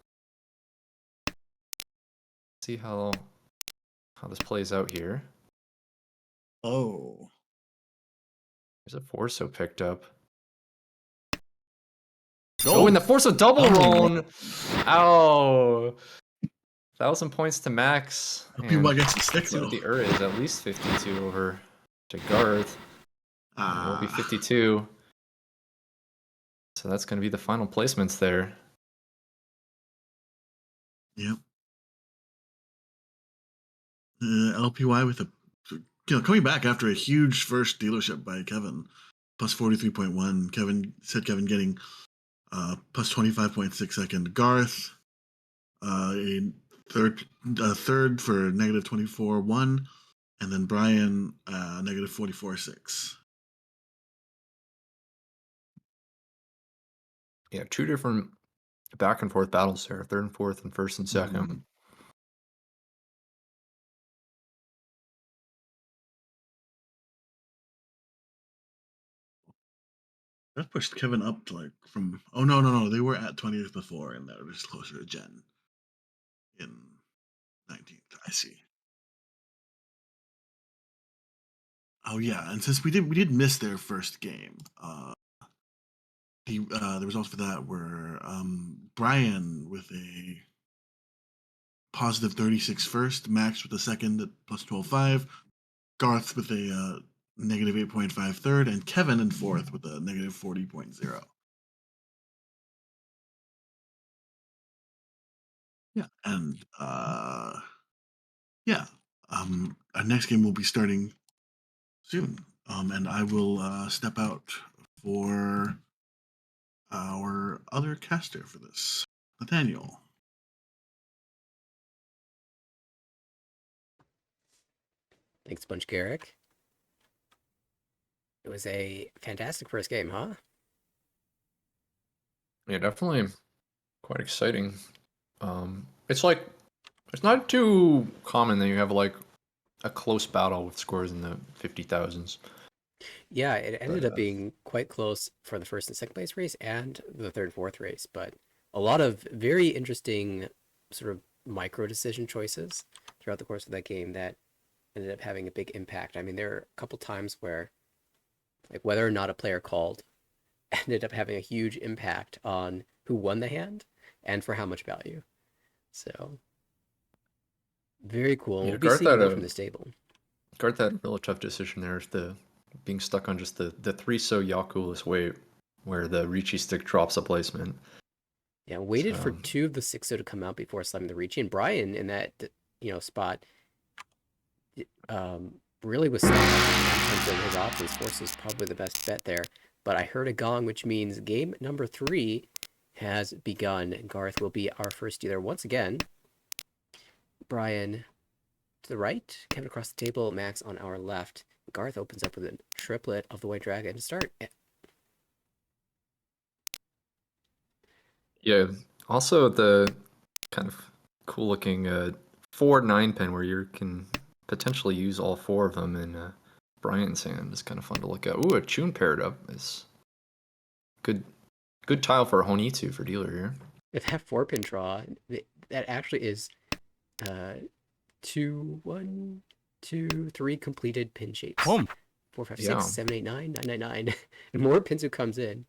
See how this plays out here. Oh. There's a Forso picked up. ロ Oh, ー and the Forso double Double roll. Ow. 1,000 points to Max. LPY And gets the stick let's see what though. the is. At least 52 over to Garth. And it will be 52. So that's going to be the final placements there. Yep. LPY with coming back after a huge first dealership by Kevin, plus 43.1. Kevin getting plus 25.6 second. Garth, a third for negative 24.1, and then Brian negative 44.6. Yeah, 2 different back and forth battles there. 3rd and 4th and 1st and 2nd. Mhm. That pushed Kevin up to like from. Oh no! They were at 20th before, and they're just closer to Jen in 19th. I see. Oh yeah, and since we did miss their first game, the results for that were Brian with a positive 36 first, Max with a second at plus 12.5, Garth with a negative 8.5 third, and Kevin in fourth with a negative 40.0. Yeah, and yeah, our next game will be starting soon, and I will step out for our other caster for this, Nathaniel. Thanks a bunch, Garrick. It was a fantastic first game, huh? Yeah, definitely quite exciting. It's like, it's not too common that you have like a close battle with scores in the 50,000s. Yeah, it ended But, up being quite close for the first and second place race and the third and fourth race, but a lot of very interesting sort of micro decision choices throughout the course of that game that ended up having a big impact. I mean, there are a couple times where, like, whether or not a player called ended up having a huge impact on who won the hand and for how much value. So, very cool. yeah, We'll be seeing more from this table. Garth had a really tough decision there. Being stuck on just the 3 Yaku-less weight, where the Ricci stick drops a placement. Yeah, waited for So, 2 of the 6 to come out before slamming the Ricci, and Brian in that spot really was stuck in terms of his options. Force is probably the best bet there, but I heard a gong, which means game number 3 has begun. Garth will be our first dealer once again. Brian to the right, Kevin across the table, Max on our left. Garth opens up with a triplet of the White Dragon to start. yeah. Also, the kind of cool looking 4-9 pin where you can potentially use all 4 of them in Brian's hand is kind of fun to look at. Ooh, a Chun paired up is good. Good tile for Honitsu for dealer here. If that 4-pin draw, that actually is 2, 1, 2, 3 completed pin shapes. ポン 4, 5, 6, Yeah. 7, 8, 9, 9, 9, 9. And more pins who comes in.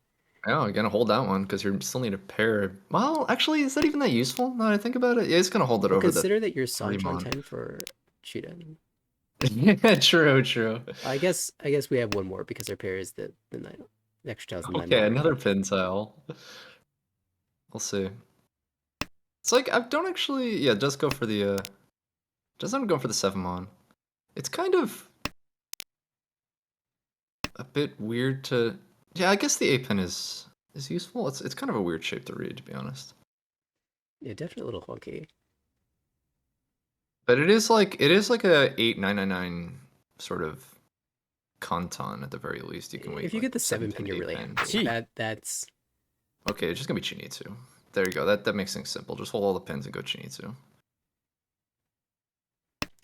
Yeah, you're gonna hold that one because you still need a pair. Well, actually, is that even that useful? Now that I think about it, yeah, it's gonna hold it Well, over the consider that you're 3 Sancho on mon. 10 for Cheetah. Yeah, true. I guess we have one more because our pair is the 9. The extra tiles the 9. Okay, another pin tile. We'll see. It's like I don't actually. Yeah, it does go for the. Doesn't go for the 7 mon. It's kind of. a bit weird to. Yeah, I guess the 8-pin is useful. It's kind of a weird shape to read, to be honest. Yeah, definitely a little funky. But it is like a 8999 sort of kanton at the very least. You can wait If you like get the 7 7-pin pin, to you're really 8-pin. happy. Gee. That's Okay, it's just gonna be Chinitsu. There you go. That makes things simple. Just hold all the pins and go Chinitsu.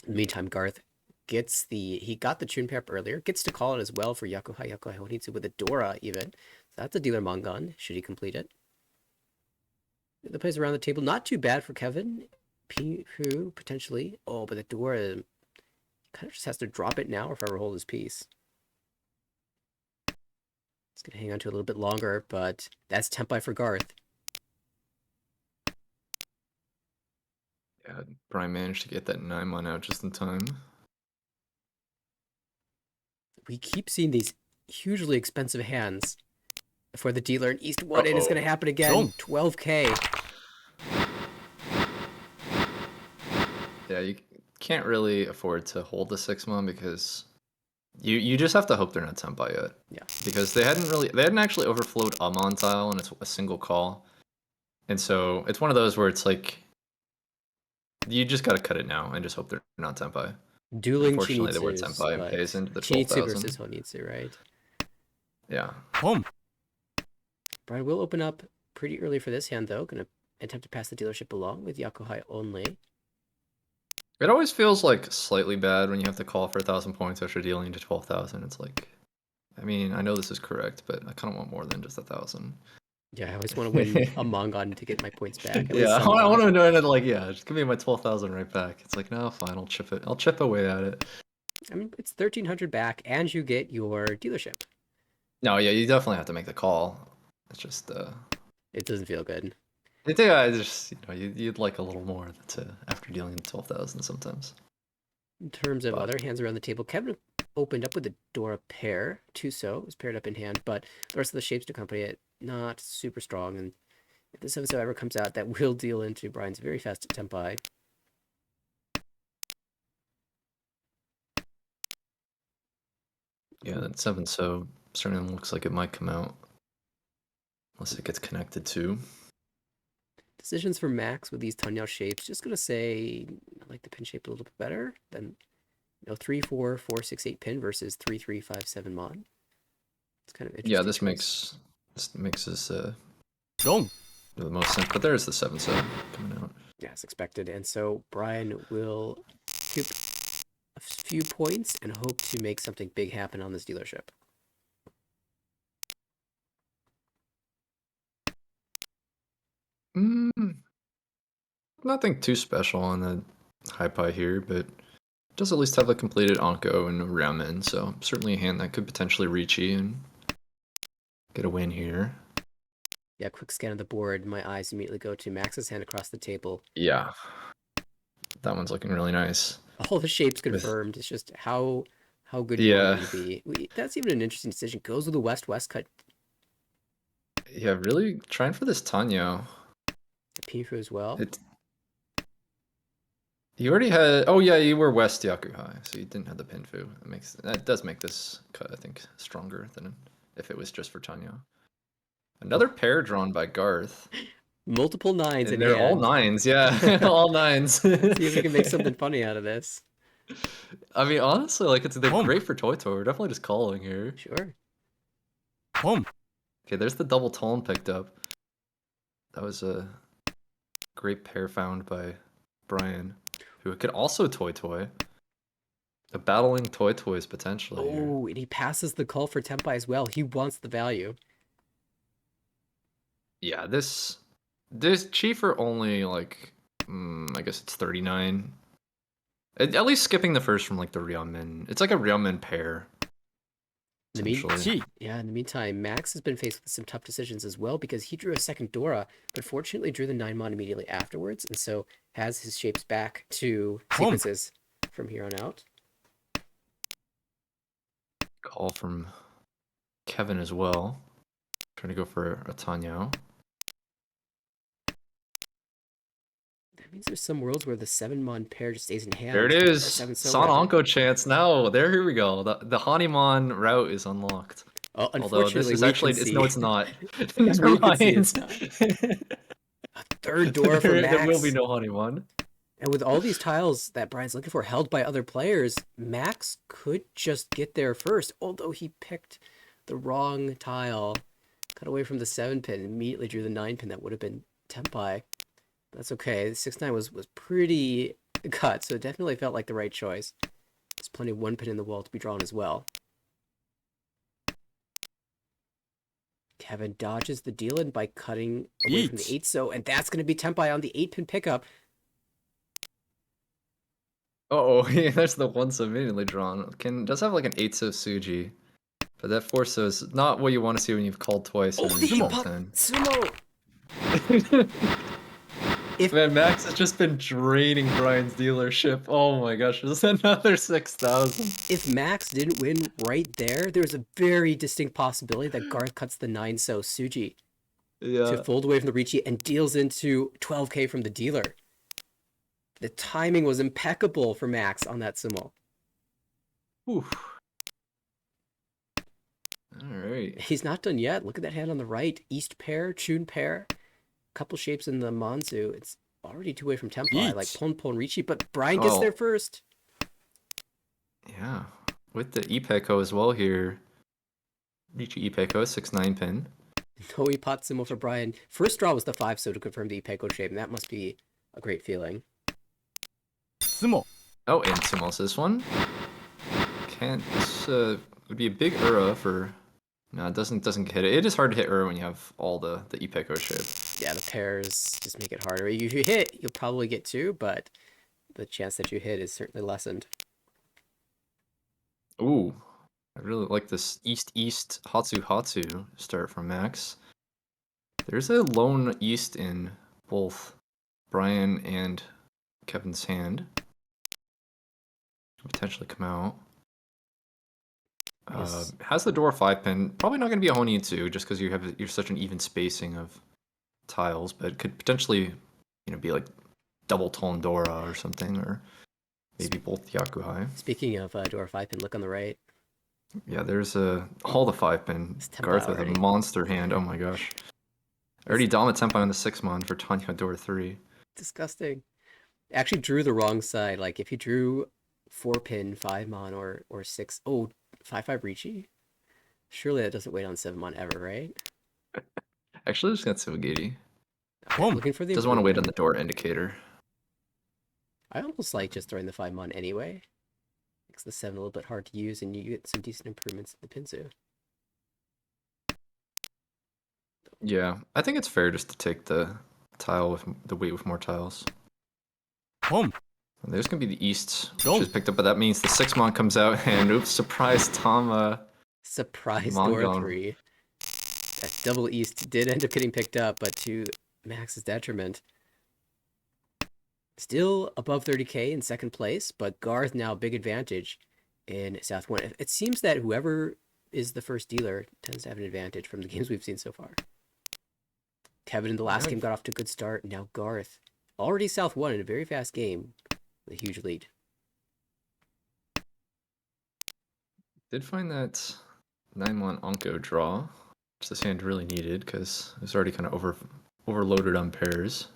in the meantime, Garth he got the Chun Pep earlier, gets to call it as well for Yakuhai Honitsu with a Dora even. So that's a dealer Mangan, should he complete it. The plays around the table, not too bad for Kevin. Who potentially. Oh, but the Dora kind of just has to drop it now or forever hold his piece. It's gonna hang on to it a little bit longer, but that's Tenpai for Garth. Yeah, Brian managed to get that 9-mon out just in time. We keep seeing these hugely expensive hands for the dealer in East 1, and it's going to happen again. 12K. Yeah, you can't really afford to hold the 6-mon because you just have to hope they're not Tenpai yet. Yeah. Because they hadn't actually overflowed a Mon tile and it's a single call. And so it's one of those where it's like you just gotta cut it now and just hope they're not Tenpai. Dueling Unfortunately, they were Chinitsus, Tenpai and but pays into the Chinitsu 12,000. versus Honitsu, right? Yeah. Home. Brian will open up pretty early for this hand, though. Going to attempt to pass the dealership along with Yakuhai only. It always feels like slightly bad when you have to call for 1,000 points after dealing to 12,000. It's like, I mean, I know this is correct, but I kind of want more than just 1,000. Yeah, I always want to win a Mangan to get my points back. At Yeah, least I want somewhat. to know it like, yeah, just give me my 12,000 right back. It's like, no, fine, I'll chip it. I'll chip away at it. I mean, it's 1,300 back, and you get your dealership. No, yeah, you definitely have to make the call. It's just, It doesn't feel good. I think I just, you'd like a little more after dealing 12,000 sometimes. In terms of But other hands around the table, Kevin opened up with a Dora pair. Tuso was paired up in hand, but the rest of the shapes to accompany it, not super strong. And if the 7-7 ever comes out, that will deal into Brian's very fast Tenpai. yeah, that 7 so certainly looks like it might come out. Unless it gets connected to. Decisions for Max with these Tanyao shapes. Just gonna say I like the pin shape a little bit better than 3, 4, 4, 6, 8 pin versus 3, 3, 5, 7 mod. It's kind of interesting. Yeah, this choice. makes this Wrong. the most sense. But there is the 7-7 coming out. Yeah, as expected. And so Brian will coop a few points and hope to make something big happen on this dealership. Nothing too special on the high pie here, but does at least have a completed Anko and a Ramen, so certainly a hand that could potentially reach you and get a win here. Yeah, quick scan of the board. My eyes immediately go to Max's hand across the table. Yeah, that one's looking really nice. All the shapes confirmed. It's just how good do you want them to be? That's even an interesting decision. Goes with the West-West cut. Yeah, really trying for this Tanyo. Pifu as well. You already had. Oh yeah, you were West Yakuhai, so you didn't have the Pinfu. That does make this cut, I think, stronger than if it was just for Tanyo. Another pair drawn by Garth. Multiple nines And in they're all hand. 9s, yeah, all 9s. See if we can make something funny out of this. I mean, honestly, like they're great for Toy Toy. We're definitely just calling here. Sure. Home. Okay, there's the double tone picked up. That was a great pair found by Brian, who could also Toy Toy. A battling Toy Toys potentially. Oh, and he passes the call for Tenpai as well. He wants the value. Yeah, this Chief only like I guess it's 39. At least skipping the first from like the Ryeonmin. It's like a Ryeonmin pair. In the Essentially. in the meantime, Max has been faced with some tough decisions as well because he drew a second Dora, but fortunately drew the 9-mon immediately afterwards, and so has his shapes back to sequences from here on out. Call from Kevin as well. Trying to go for a Tanyao. That means there's some worlds where the 7-mon pair just stays in hand. There it Or is. 7-so Son rather. Onko chance now. Here we go. The Hanimon route is unlocked. Oh, Although this unfortunately, is we actually can it's see. no, it's not. Never We can see mind. it's not. Third door for There will be Max. no Hanimon. And with all these tiles that Brian's looking for held by other players, Max could just get there first, although he picked the wrong tile. Cut away from the 7-pin, immediately drew the 9-pin that would have been Tenpai. That's okay. The 6-9 was pretty cut, so it definitely felt like the right choice. There's plenty of 1-pin in the wall to be drawn as well. Kevin dodges the deal-in by cutting away from the Yeet. 8-so, and that's going to be Tenpai on the 8-pin pickup. Oh, yeah, there's the one so immediately drawn. Does have like an 8-so Suji, but that 4-so is not what you want to see when you've called twice Oh, and the reached pop 10. sumo! If Man, Max has just been draining Brian's dealership. Oh my gosh, there's another 6,000. if Max didn't win right there, there's a very distinct possibility that Garth cuts the 9-so Suji Yeah. to fold away from the Ricci and deals into 12k from the dealer. The timing was impeccable for Max on that sumo. Oof. Alright. He's not done yet. Look at that hand on the right. East pair, Chun pair. Couple shapes in the Manzu. It's already 2 away from Tenpai, like Eat. Pon Pon Ricci, but Brian gets Well, there first. Yeah. With the Ipeko as well here. Richi Ipeko, 6-9 pin. No Ipot sumo for Brian. First draw was the 5-so to confirm the Ipeko shape, and that must be a great feeling. Sumo. Oh, and Sumos this one. Can't, would be a big Ura for, no, it doesn't hit it. It is hard to hit Ura when you have all the Ipeko shape. Yeah, the pairs just make it harder. If you hit, you'll probably get 2, but the chance that you hit is certainly lessened. Ooh, I really like this East Hatsu start from Max. There's a lone East in both Brian and Kevin's hand. Could potentially come out. Yes. Has the door 5-pin. Probably not going to be a Honitsu just because you're such an even spacing of tiles, but could potentially, be like double tone Dora or something, or maybe both Yakuhai. Speaking of door 5-pin, look on the right. Yeah, there's all the 5-pin. It's Tenpai Garth with already. a monster hand. Oh my gosh. I already dominate Tenpai on the 6-mon for Tanya door 3. Disgusting. Actually drew the wrong side. Like if you drew 4-pin 5-mon or 6, 5-5 Ricci. Surely that doesn't wait on 7-mon ever, right? Actually, just got Sivagiri. Boom. Looking for the Doesn't want to wait on improvement. the door indicator. I almost like just throwing the 5-mon anyway. Makes the 7 a little bit hard to use, and you get some decent improvements in the Pinsu. Yeah, I think it's fair just to take the tile with the weight with more tiles. Boom. And there's gonna be the East, which Go. is picked up, but that means the 6-mon comes out, and oops, surprise, Tom. Surprise Mon door gone. 3. That double East did end up getting picked up, but to Max's detriment. Still above 30k in second place, but Garth now big advantage in South 1. It seems that whoever is the first dealer tends to have an advantage from the games we've seen so far. Kevin in the last game got off to a good start. Now Garth, already South 1 in a very fast game with a huge lead. Did find that 9-mon Onko draw, which this hand really needed because it was already kind of overloaded on pairs.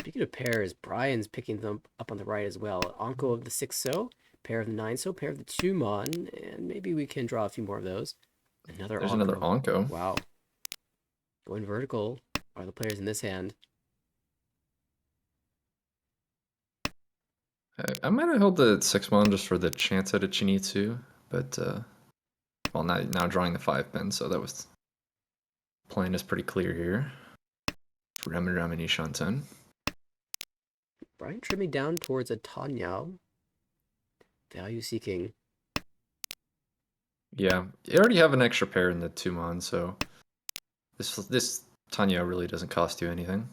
Speaking of pairs, Brian's picking them up on the right as well. Onko of the 6-so, pair of the 9-so, pair of the 2-mon, and maybe we can draw a few more of those. There's another Onko. Wow. Going vertical are the players in this hand. I might have held the 6-mon just for the chance at a Chinitsu, but well, now drawing the 5-pin, so that was plan is pretty clear here. Ramen Shanten. Brian trimming down towards a Tanyao. Value seeking. Yeah, you already have an extra pair in the 2-mon, so this Tanya really doesn't cost you anything.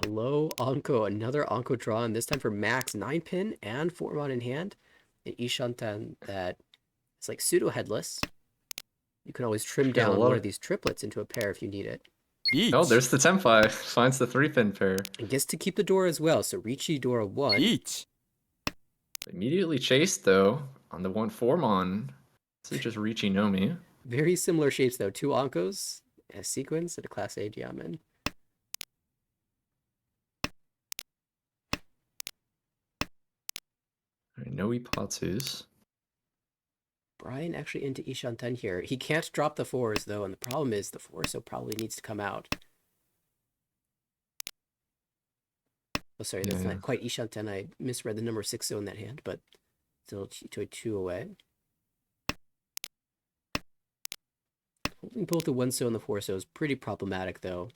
Hello, Onko. Another Onko draw, and this time for Max. 9-pin and 4-mon in hand. An Ishantan that is like pseudo-headless. You can always trim Got a down lot one of- of these triplets into a pair if you need it. Oh, 1 there's the Tenpai. Finds the 3-pin pair. And gets to keep the Dora as well. So Ricci, Dora 1. 1 Immediately chased, though, on the 1-4mon. This is just Ricci Nomi. Very similar shapes, though. 2 Ankos, a sequence, and a Class A Diamond. Alright, no Ipatsus. Brian actually into Ishanten here. He can't drop the 4s, though, and the problem is the 4 so probably needs to come out. Oh, sorry, that's Yeah. not quite Ishanten. I misread the number 6 in that hand, but still to a 2 away. Holding both the 1 and the 4 is pretty problematic, though.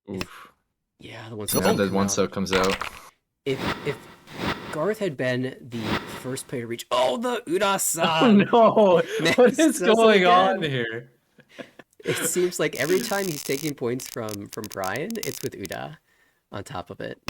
Oof. Yeah, the 1 Now the 1-so comes out. If Garth had been the first player to reach, oh, the Oh Ura-san! no! Max What is does it going on again. here? It seems like every time he's taking points from Brian, it's with Uda on top of it.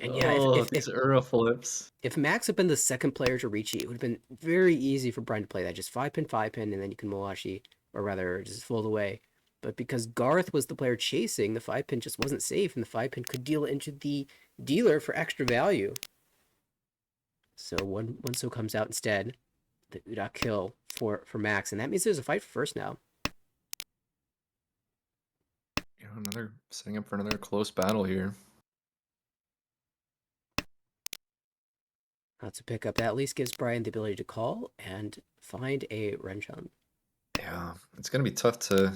And yeah, Oh, these Ura flips. if Max had been the second player to reach it, it would have been very easy for Brian to play that. Just 5-pin, and then you can Moashi, or rather, just fold away. But because Garth was the player chasing, the 5-pin just wasn't safe, and the 5-pin could deal into the dealer for extra value. So one so comes out instead. The Uda kill for Max, and that means there's a fight for first now. Another setting up for another close battle here. To pick up, that at least gives Brian the ability to call and find a Renchan. Yeah, it's gonna be tough to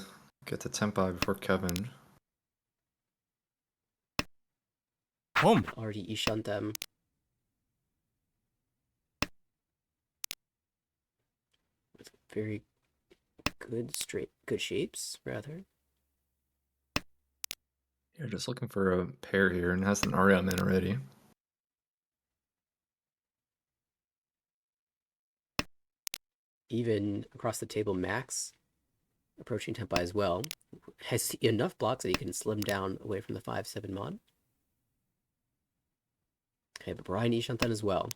get to Tenpai before Kevin. ポン Already Ishant them. With very good shapes, rather. You're just looking for a pair here and has an Ariam in already. Even across the table, Max approaching Tenpai as well. Has enough blocks that he can slim down away from the 5-7 mod. Okay, but Brian Ishantan as well.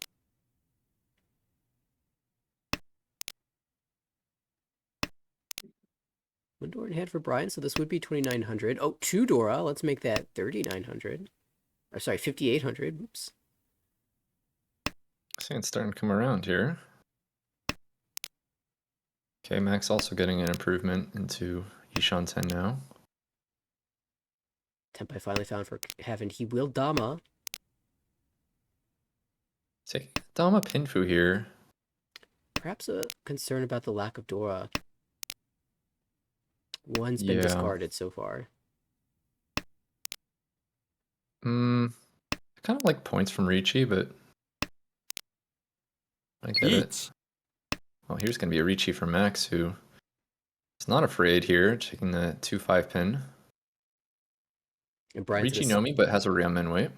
One Dora in hand for Brian, so this would be 2,900. Oh, 2 Dora. Let's make that 3,900. Or sorry, 5,800. Oops. I think it's starting to come around here. Okay, Max also getting an improvement into Ishan 10 now. Tenpai finally found for Heaven. He will Dama. Taking Dama Pinfu here. Perhaps a concern about the lack of Dora. One's been discarded so far. I kind of like points from Ricci, but I get it. Well, here's going to be a Ricci for Max, who is not afraid here, taking the 2-5 pin. And Brian's Ricci Nomi, but has a Ryomen weight.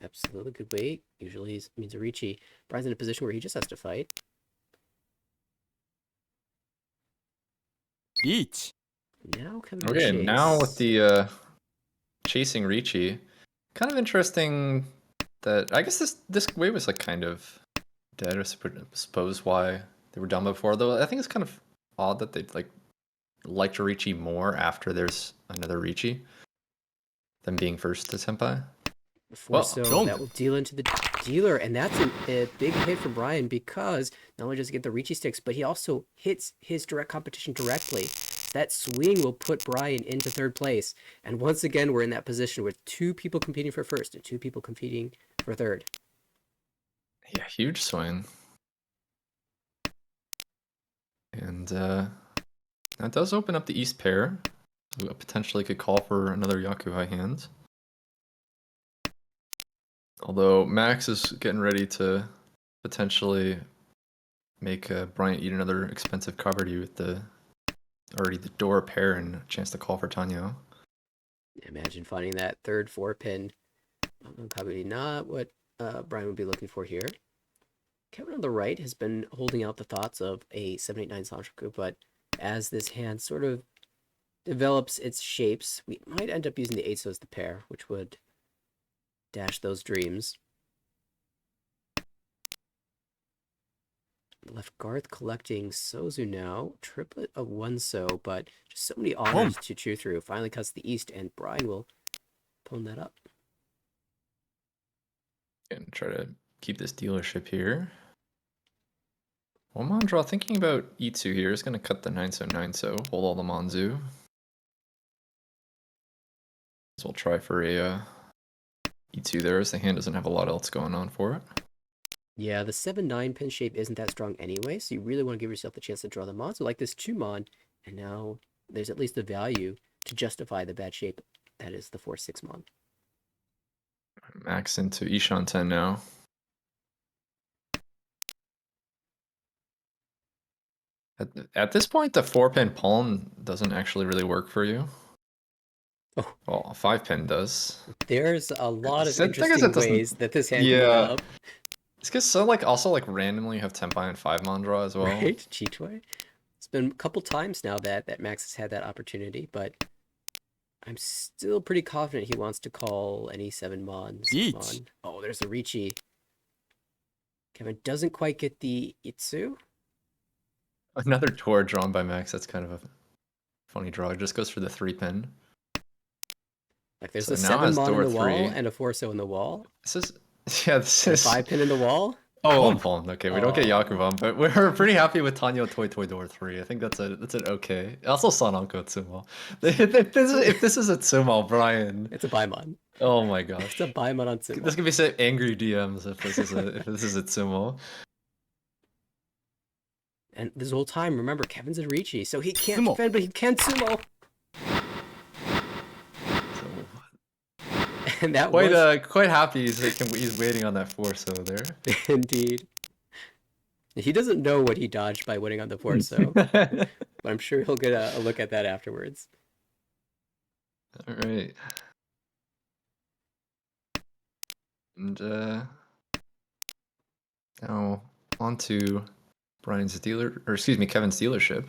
Absolutely good weight. Usually means a Ricci. Brian's in a position where he just has to fight. Now Kevin can Okay, chase. now with the chasing Ricci, kind of interesting that I guess this wave was like kind of dead. I suppose why they were done before, though. I think it's kind of odd that they'd liked Ricci more after there's another Ricci than being first to Tenpai. Before that will deal into the dealer, and that's a big hit for Brian because not only does he get the Ricci sticks, but he also hits his direct competition directly. That swing will put Brian into third place, and once again we're in that position with 2 people competing for first and 2 people competing for third. Yeah, huge swing. And that does open up the East pair, so potentially could call for another Yakuhai hand. Although Max is getting ready to potentially make Bryant eat another expensive coverty with already the Dora pair and a chance to call for Tanyo. Imagine finding that third 4-pin. Probably not what Brian would be looking for here. Kevin on the right has been holding out the thoughts of a 7-8-9 Sanchoku, but as this hand sort of develops its shapes. We might end up using the 8 so as the pair, which would dash those dreams. Left Garth collecting Sozu now. Triplet of 1 so, but just so many honors to chew through. Finally cuts the east, and Brian will pwn that up. And try to keep this dealership here. Well, Mandra, thinking about Itsu here, is going to cut the 9 so, hold all the Manzu. So we'll try for a Itsu there, as the hand doesn't have a lot else going on for it. Yeah, the 7-9 pin shape isn't that strong anyway, so you really want to give yourself the chance to draw the mon. So like this 2 mon, and now there's at least the value to justify the bad shape that is the 4-6 mon. Max into Ishan 10 now. At this point, the 4-pin palm doesn't actually really work for you. Oh. Well, a 5-pin does. There's a lot of So I guess it interesting doesn't- ways that this hand can Yeah. develop. It's because so also randomly you have Tenpai and 5 Mandra as well. Right, Chitoi. It's been a couple times now that Max has had that opportunity, but I'm still pretty confident he wants to call any 7 mons. Yeet. Oh, there's a Ricci. Kevin doesn't quite get the Itsu. Another tour drawn by Max. That's kind of a funny draw. It just goes for the 3-pin. Like there's So a now 7 has mon in door the wall 3. and a 4-so in the wall. This is this And a is 5-pin in the wall. Oh, I'm palmed. Okay, we don't get Oh. Yakuban, but we're pretty happy with Tanyo Toy Toy Door 3. I think that's an okay. Also Sananko Tsumo. If this is a Tsumo, Brian. It's a Baimon. Oh my gosh. It's a Baimon on This Tsumo. could be some angry DMs if this is a Tsumo. And this whole time, remember, Kevin's a Ricci, so he can't Sumo. defend, but he can Sumo. So And that was quite happy he's waiting on that 4-so there. indeed. He doesn't know what he dodged by winning on the 4-so, but I'm sure he'll get a look at that afterwards. All right. And now on to Kevin's dealership.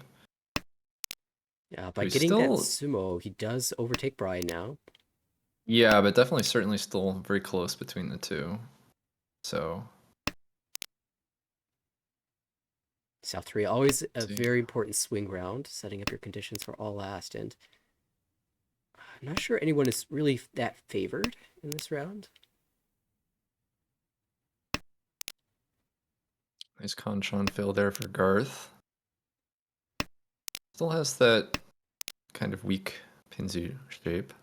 Yeah, by He's getting that still- Sumo, he does overtake Brian now. Yeah, but certainly still very close between the two. So South 3, always a See. very important swing round, setting up your conditions for all last, and I'm not sure anyone is really that favored in this round. nice Kanchan fill there for Garth. Still has that kind of weak Pinzu shape.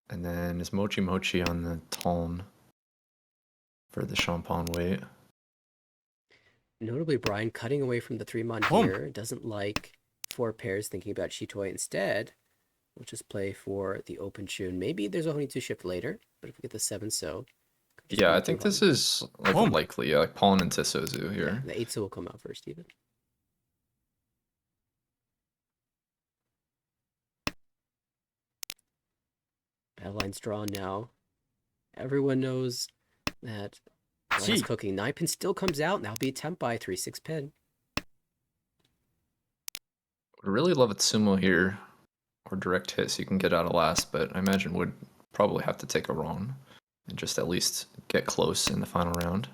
And then is Mochi Mochi on the tone for the Champagne weight. Notably, Brian cutting away from the 3-mon Boom. here, doesn't like 4 pairs, thinking about Chitoi instead. We'll just play for the open tune. Maybe there's a Honitsu shift later, but if we get the 7-so. Yeah, I think this is like Boom. likely, like pawn into Sozu here. The 8-so will come out first, even. Battle line's drawn now. Everyone knows that Brian's Gee. cooking. 9-pin still comes out, and that'll be a Tenpai 3-6 pin. Would really love a Tsumo here, or direct hit so you can get out of last, but I imagine would probably have to take a Ron and just at least get close in the final round.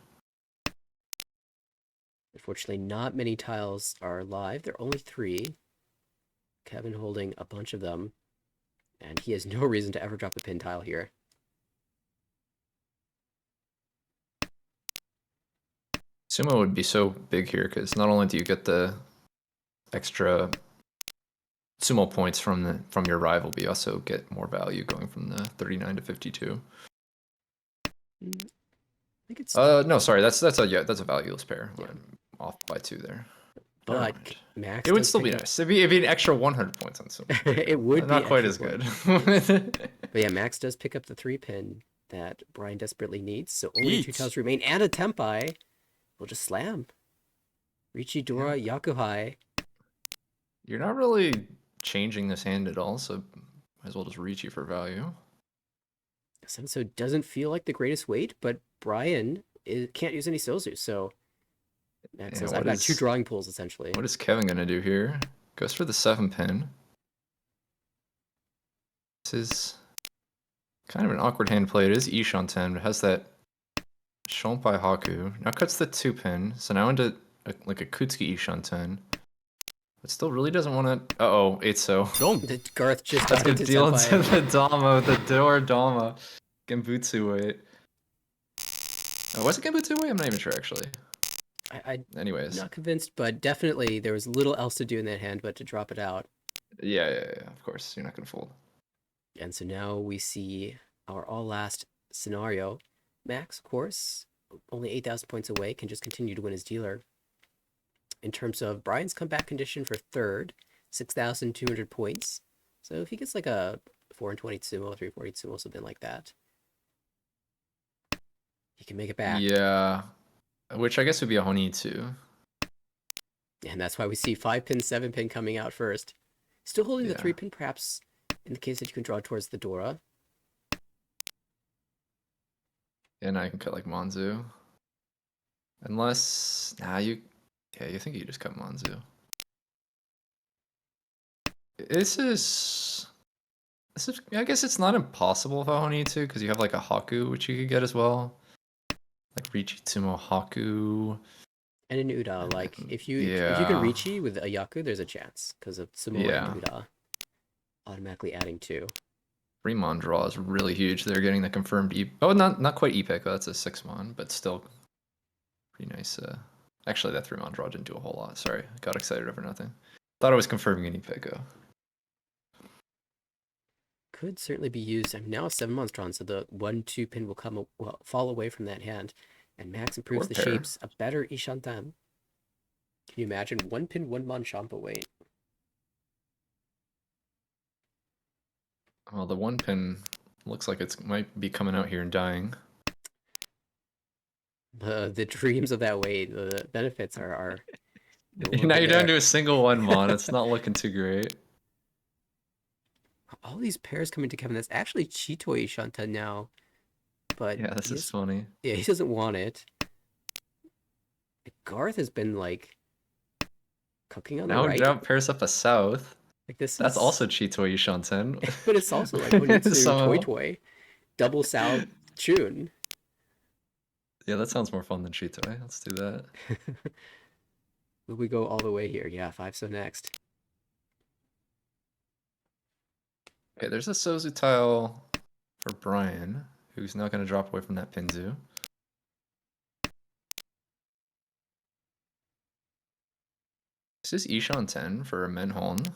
Unfortunately, not many tiles are live. There are only 3. Kevin holding a bunch of them, and he has no reason to ever drop a pin tile here. Sumo would be so big here because not only do you get the extra Sumo points from your rival, but you also get more value going from the 39 to 52. I think it's No, sorry, that's a valueless pair. Yeah. I'm off by 2 there. but Never mind. Max It would does still be pick up- nice. It'd be an extra 100 points on Sumo. It would Not be quite extra as points. good. But yeah, Max does pick up the 3-pin that Brian desperately needs, so only 2 Yeet. tiles remain, and a Tenpai will just slam. Richi, Dora, Yakuhai. You're not really changing this hand at all, so might as well just reach you for value. So doesn't feel like the greatest weight, but Brian can't use any Sozu, so Max Yeah, says, what I've got is- 2 drawing pools, essentially. What is Kevin gonna do here? Goes for the 7-pin. This is kind of an awkward hand play. It is Ishanten, but it has that Tenpai Haku. Now cuts the 2-pin, so now into like a Kutsuki Ishanten. But still really doesn't want to... Uh-oh, 8-so. The Garth just That's got gonna into deal into Tenpai. the Dama, the door Dama. Genbutsu wait. Oh, was it Genbutsu wait? I'm not even sure, actually. I'm Anyways. not convinced, but definitely there was little else to do in that hand but to drop it out. Yeah, of course. You're not gonna fold. And so now we see our all last scenario. Max, of course, only 8,000 points away, can just continue to win his dealer. In terms of Brian's comeback condition for third, 6,200 points. So if he gets like a 420 Tsumo, 340 Tsumo, something like that, he can make it back. Yeah. Which I guess would be a Honi too. And that's why we see 5-pin, 7-pin coming out first. Still holding the Yeah. 3-pin, perhaps, in the case that you can draw towards the Dora. And I can cut like Monzu. Unless... Nah, you... Yeah, you think you just cut Monzu. This is... I guess it's not impossible if I Honi to, because you have like a Haku, which you could get as well. Like Richi Tsumo Haku. And an Uda, like, if you can Yeah. Richi with a Yaku, there's a chance, because of Tsumo Yeah. and Uda automatically adding 2. Fremon draw is really huge. They're getting the confirmed Oh, not quite Epic. That's a 6-mon, but still pretty nice. Actually, that 3-mon draw didn't do a whole lot. Sorry, got excited over nothing. Thought I was confirming an Epico. Could certainly be used. I'm now 7 months drawn, so the 1-2 pin will fall away from that hand, and Max improves Or the pair. shapes. A better Ishantan. Can you imagine 1 pin, 1-mon Champa weight? Well, the 1-pin looks like it might be coming out here and dying. The dreams of that weight, the benefits are no Now longer you're down there. to a single 1-mon. It's not looking too great. All these pairs coming to Kevin. That's actually Chitoi Ishantan now, but Yeah, this is funny. yeah, he doesn't want it. Garth has been like cooking on the Now right. Drought pairs up a South. Like this That's is... also Chitoi Shanten. but it's also like Onitsu Somehow. Toy Toy, double South Chun. Yeah, that sounds more fun than Chitoi. Let's do that. Will we go all the way here? Yeah, 5-so next. Okay, there's a Sozu tile for Brian, who's not going to drop away from that Pinzu. This is Ishan 10 for a Menhon.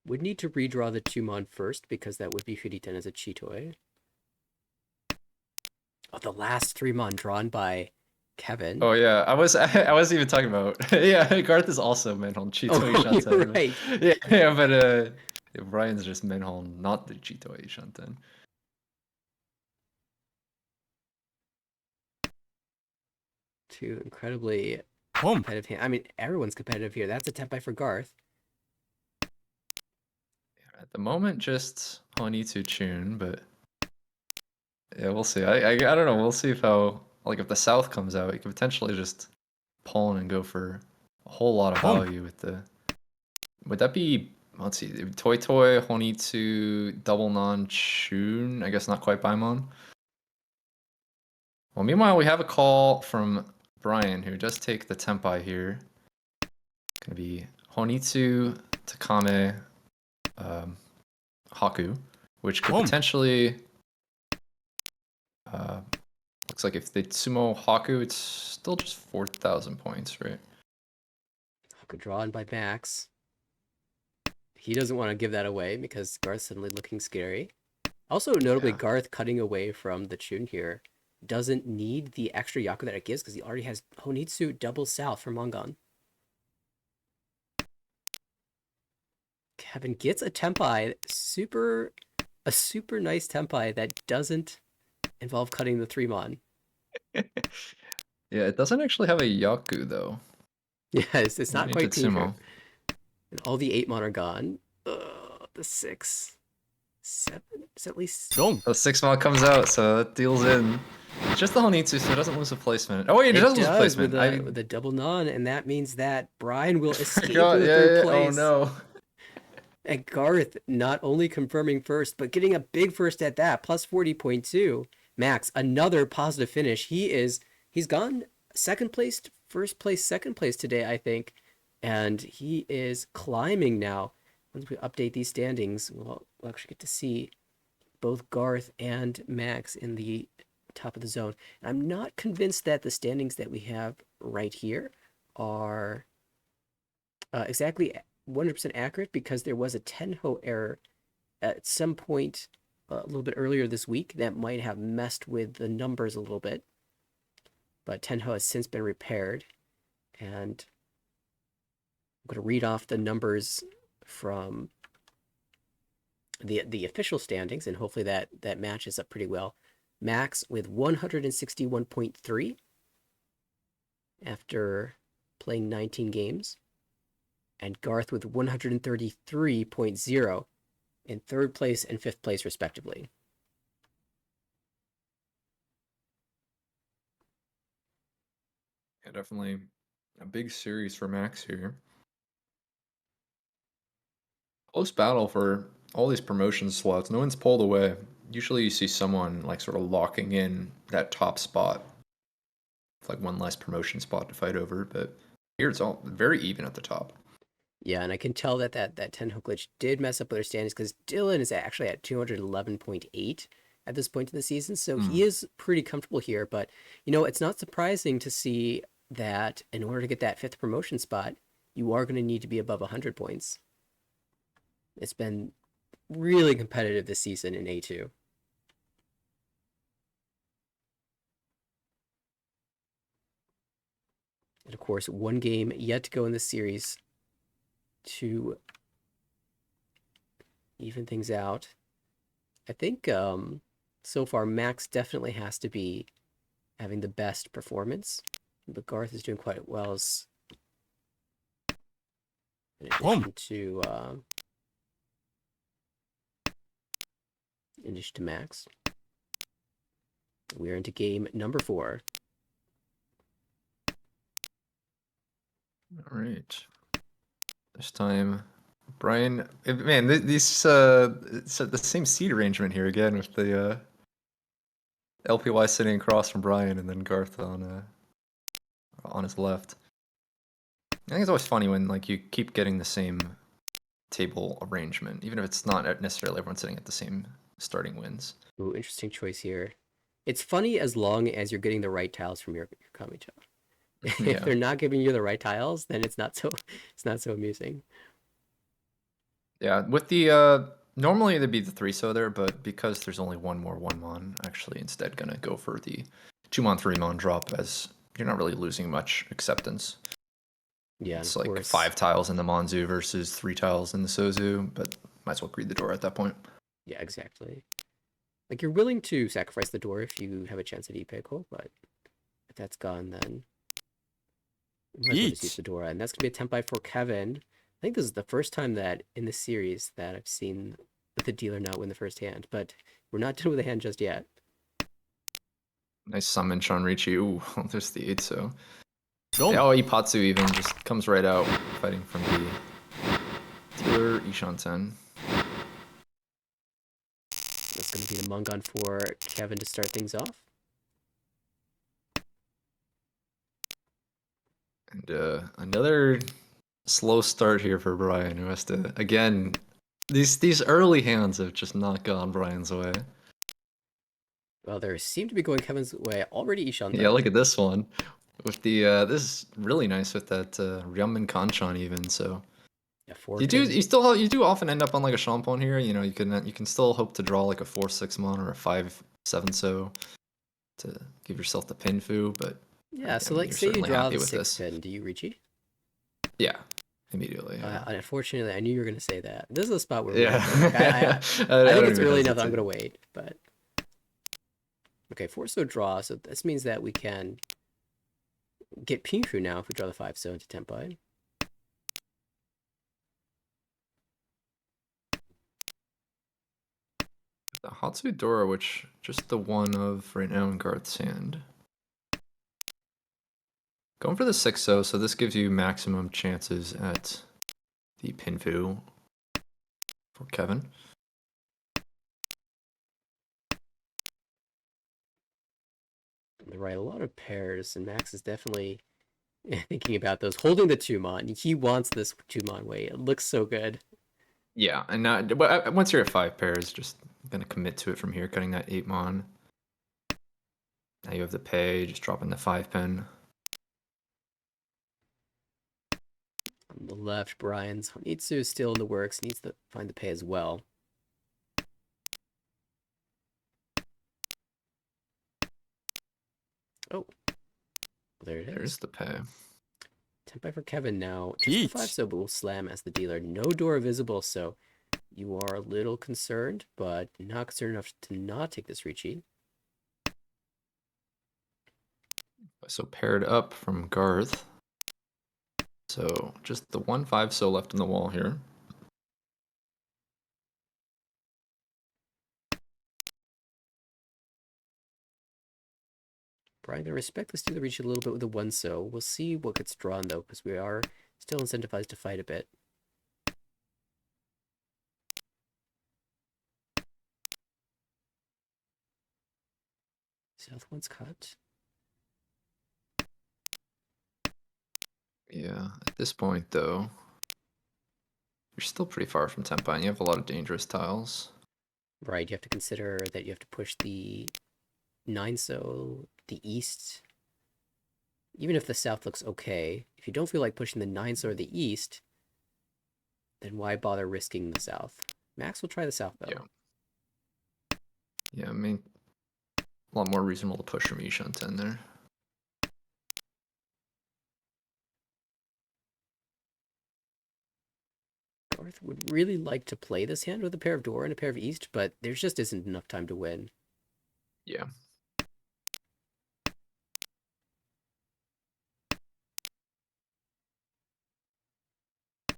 Would need to redraw the 2-mon first, because that would be Furiten as a Chitoi. Oh, the last 3-mon drawn by Kevin. Oh yeah, I wasn't even talking about. Yeah, Garth is also Menhon. Chitoi Oh, Ishan you're 10. right. Yeah, but yeah, Brian's just Menhon, not the Chitoi Ishan 10. Two incredibly competitive hand. I mean, everyone's competitive here. That's a Tenpai for Garth. At the moment, just Honitu Chun, but yeah, we'll see. I don't know. We'll see if if the South comes out, you could potentially just pawn and go for a whole lot of value with the. Would that be? Let's see. Toy Toy Honitu double non Chun. I guess not quite Baimon. Well, meanwhile, we have a call from Brian, who does take the Tenpai here. Gonna be Honitsu Takame Haku, which could potentially looks like if they sumo Haku, it's still just 4,000 points, right? Haku drawn by Max. He doesn't want to give that away because Garth's suddenly looking scary. Also, notably, Yeah. Garth cutting away from the Chun here doesn't need the extra Yaku that it gives because he already has Honitsu double South from Mongon. Kevin gets a Tenpai, a super nice Tenpai that doesn't involve cutting the 3-mon. Yeah, it doesn't actually have a Yaku though. Yeah, it's not Need quite to team sumo. And all the 8-mon are gone. The 6, 7 is at least... The 6-mon comes out, so that deals in. It's just the Honitsu, so it doesn't lose a placement. Oh wait, it does lose a placement. With the double non, and that means that Brian will escape God, with third yeah. place. Oh no. And Garth not only confirming first, but getting a big first at that, plus 40.2. Max, another positive finish. He's gone second place, first place, second place today, I think. And he is climbing now. Once we update these standings, we'll actually get to see both Garth and Max in the top of the zone. And I'm not convinced that the standings that we have right here are exactly 100% accurate, because there was a Tenho error at some point a little bit earlier this week that might have messed with the numbers a little bit. But Tenho has since been repaired, and I'm going to read off the numbers from the official standings, and hopefully that matches up pretty well. Max with 161.3 after playing 19 games, and Garth with 133.0 in third place and fifth place, respectively. Yeah, definitely a big series for Max here. Close battle for all these promotion slots. No one's pulled away. Usually you see someone like sort of locking in that top spot. It's like one less promotion spot to fight over, but here it's all very even at the top. Yeah, and I can tell that Tenho glitch did mess up with their standings, because Dylan is actually at 211.8 at this point in the season, so he is pretty comfortable here. But, it's not surprising to see that in order to get that fifth promotion spot, you are going to need to be above 100 points. It's been really competitive this season in A2. And of course, one game yet to go in this series to even things out. I think so far Max definitely has to be having the best performance, but Garth is doing quite well in addition to Max. We're into game number 4. All right. This time, Brian, man, these it's the same seat arrangement here again, with the LPY sitting across from Brian and then Garth on his left. I think it's always funny when like you keep getting the same table arrangement, even if it's not necessarily everyone sitting at the same starting wins. Ooh, interesting choice here. It's funny as long as you're getting the right tiles from your Kamicha. If Yeah. they're not giving you the right tiles, then it's not so amusing. Yeah, with the normally there'd be the 3-so there, but because there's only one more 1-mon, actually instead gonna go for the 2-mon 3-mon drop, as you're not really losing much acceptance. Yeah, It's of like course. 5 tiles in the Monzu versus 3 tiles in the Sozu, but might as well greed the door at that point. Yeah, exactly. Like, you're willing to sacrifice the door if you have a chance at Ipeko, but if that's gone, then you might as well just use the door. And that's going to be a Tenpai for Kevin. I think this is the first time that in this series that I've seen the dealer not win the first hand, but we're not done with the hand just yet. Nice summon Shonrichi. Ooh, there's the 8-so. Go. Yeah, oh, Ipatsu even just comes right out fighting from the dealer Ishanten. That's going to be the Mungon for Kevin to start things off. And another slow start here for Brian, who has to, again, these early hands have just not gone Brian's way. Well, there seem to be going Kevin's way already, Ishan. Yeah, look at this one. With the this is really nice with that Ryumin Kanchan even. So Yeah, 4 you do often end up on like a Shampon here. You know, you can still hope to draw like a 4-6 mon or a 5-7 so to give yourself the pin fu, but yeah. So, mean, like, you're say you certainly draw happy the with 6 this. pin, do you Richi? Yeah, immediately. Yeah. Unfortunately, I knew you were going to say that. This is a spot where Yeah. I think it's early enough that I'm going to wait, but okay, 4-so draw. So this means that we can get Pinshu now if we draw the 5-so into Tenpai. The Hatsudora, which just the one of right now in Garth's hand. Going for the 6-so, so this gives you maximum chances at the Pinfu. for Kevin. Right, a lot of pairs, and Max is definitely thinking about those. Holding the Tumon. He wants this Tumon weight. It looks so good. Yeah, and now once you're at 5 pairs, just gonna commit to it from here, cutting that 8 mon. Now you have the pay, just dropping the 5 pin. On the left, Brian's Honitsu is still in the works. Needs to find the pay as well. Oh, there it There's is. the pay. Tenpai for Kevin now. Just the Eat. 5 so, but will slam as the dealer. No door visible, so you are a little concerned, but not concerned enough to not take this Ricci. So paired up from Garth. So just the 1-5 so left in the wall here. Brian gonna respect the stealer Ricci a little bit with the 1 so. We'll see what gets drawn though, because we are still incentivized to fight a bit. South one's cut. Yeah, at this point though, you're still pretty far from Tenpai, and you have a lot of dangerous tiles. Right, you have to consider that you have to push the 9 so, the east. Even if the south looks okay, if you don't feel like pushing the 9 so or the east, then why bother risking the south? Max will try the south though. Yeah, I mean, a lot more reasonable to push from Ishan 10 there. Garth would really like to play this hand with a pair of door and a pair of east, but there just isn't enough time to win. Yeah.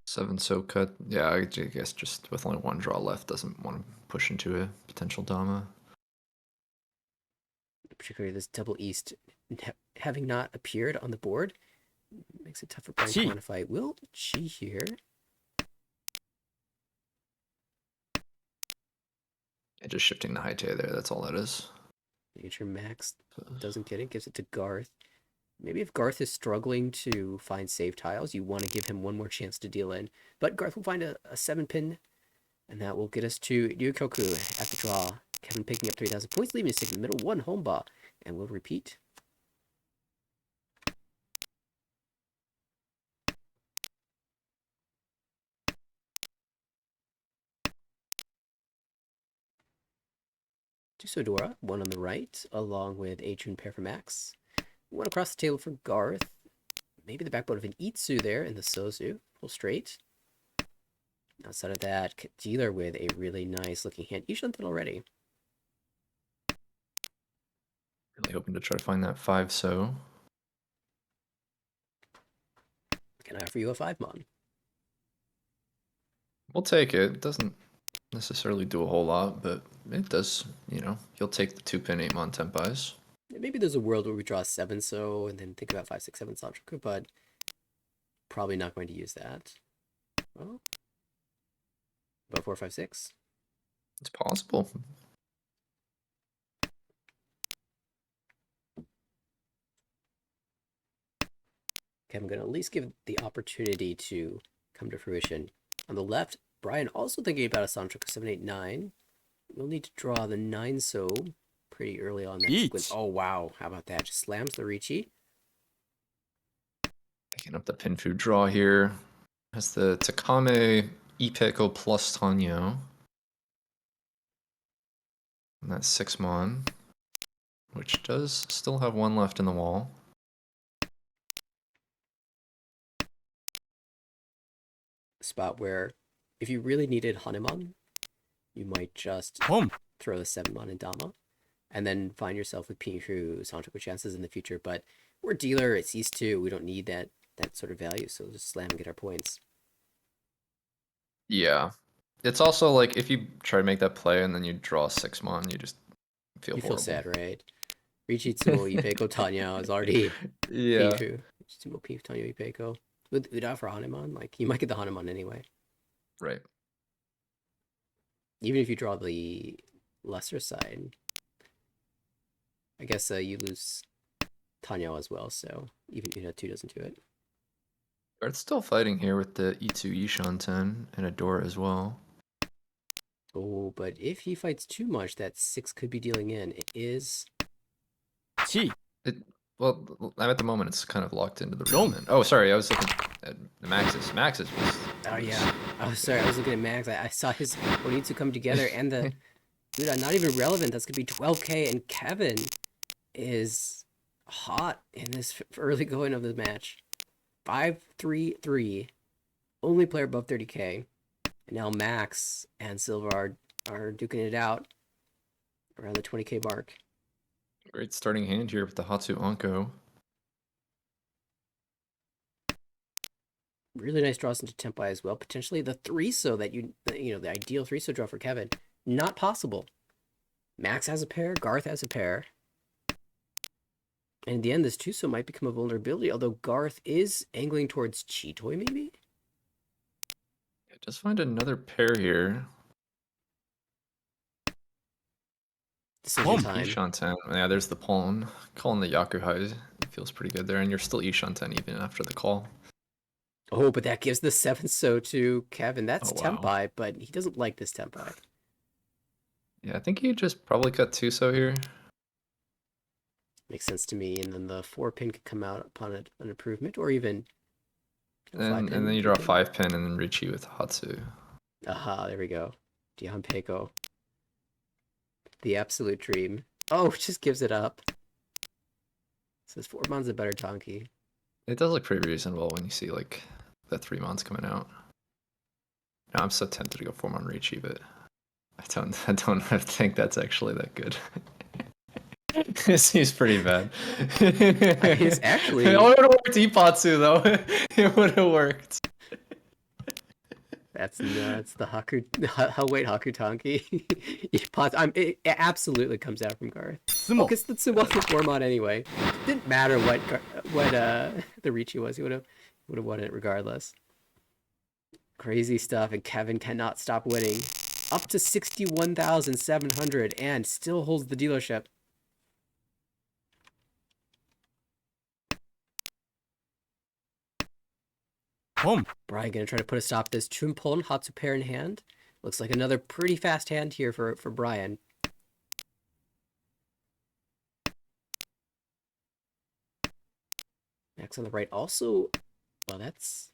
Seven so cut. Yeah, I guess just with only 1 draw left, doesn't want to push into a potential Dama. Particularly this double east having not appeared on the board makes it tough for Brian to Gee. quantify. Will she here? Yeah, just shifting the high tay there, that's all that is. Making sure Max doesn't get it, gives it to Garth. Maybe if Garth is struggling to find save tiles, you want to give him one more chance to deal in. But Garth will find a 7 pin, and that will get us to Ryukoku at the draw. Kevin picking up 3,000 points, leaving us sick in the middle, 1 Homba, and we'll repeat. Dusodora, 1 on the right, along with a June pair for Max. 1 across the table for Garth. Maybe the backbone of an Itsu there in the Sozu. Pull straight. Outside of that, dealer with a really nice looking hand. You shouldn't already. Really hoping to try to find that 5 so. Can I offer you a 5 mon? We'll take it. It doesn't necessarily do a whole lot, but it does, you'll take the 2 pin 8 mon Tenpais. Maybe there's a world where we draw 7 so and then think about 5, 6, 7 Sanchoku, but probably not going to use that. Well, about 4, 5, 6. It's possible. Okay, I'm going to at least give the opportunity to come to fruition. On the left, Brian also thinking about a Sanchoku 7, 8, 9. We'll need to draw the 9 so pretty early on that sequence. Oh, wow. How about that? Just slams the Ricci. Picking up the pin food draw here. Has the Takame Ipeko plus Tanyo. And that's 6 mon, which does still have 1 left in the wall. Spot where if you really needed Hanuman, you might just Home. throw the 7 mon in Dama and then find yourself with Pinshu Sanchoku chances in the future. But we're dealer, it's East 2. We don't need that sort of value, so we'll just slam and get our points. Yeah. It's also like if you try to make that play and then you draw 6 mon, you just feel You horrible. feel sad, right? Richitsumo Ipeko Tanya is already Yeah. Pinshu. Richitsumo Pinshu Tanya Ipeko. With Uda for Hanuman, like you might get the Hanuman anyway. Right. Even if you draw the lesser side, I guess you lose Tanya as well. So even 2 doesn't do it. Garth's still fighting here with the E2 Ishanten and a door as well. Oh, but if he fights too much, that 6 could be dealing in. It is. Well, at the moment it's kind of locked into the Don't. room. Oh, sorry, I was looking at Max's. Max's was. Oh yeah. Oh, sorry. I was looking at Max. I saw his Onitsu come together, and the dude, not even relevant. That's gonna be 12K, and Kevin is hot in this early going of the match. 5-3-3, only player above 30K, and now Max and Silva are duking it out around the 20K mark. Great starting hand here with the Hatsu Anko. Really nice draws into Tenpai as well. Potentially the 3-so that the ideal 3-so draw for Kevin. Not possible. Max has a pair, Garth has a pair. And in the end, this 2-so might become a vulnerability, although Garth is angling towards Chitoy, maybe? Just find another pair here. Decision time. Ishanten. Yeah, there's the pawn. Calling the Yakuhai feels pretty good there, and you're still Ishanten even after the call. Oh, but that gives the 7-so to Kevin. That's Oh, wow. Tenpai, but he doesn't like this Tenpai. Yeah, I think he just probably cut 2-so here. Makes sense to me. And then the 4-pin could come out upon an improvement, or even And then you draw 5-pin and then Ricci with Hatsu. Aha, there we go. Dion Peiko. The absolute dream. Oh, just gives it up. Says 4-mon's a better donkey. It does look pretty reasonable when you see like the 3-months coming out. Now I'm so tempted to go 4-mon Ricci, but I don't think that's actually that good. It seems pretty bad. It's actually. It would have worked Ipatsu though. It would have worked. That's nuts. The Haku. Wait, Haku Tanki. It absolutely comes out from Garth. Because the Tsu wasn't 4-mon anyway. Didn't matter what the Ricci was. He would have won it regardless. Crazy stuff, and Kevin cannot stop winning. Up to 61,700 and still holds the dealership. Brian gonna try to put a stop to this. Chumpon, Hatsu pair in hand. Looks like another pretty fast hand here for Brian. Max on the right also, well, that's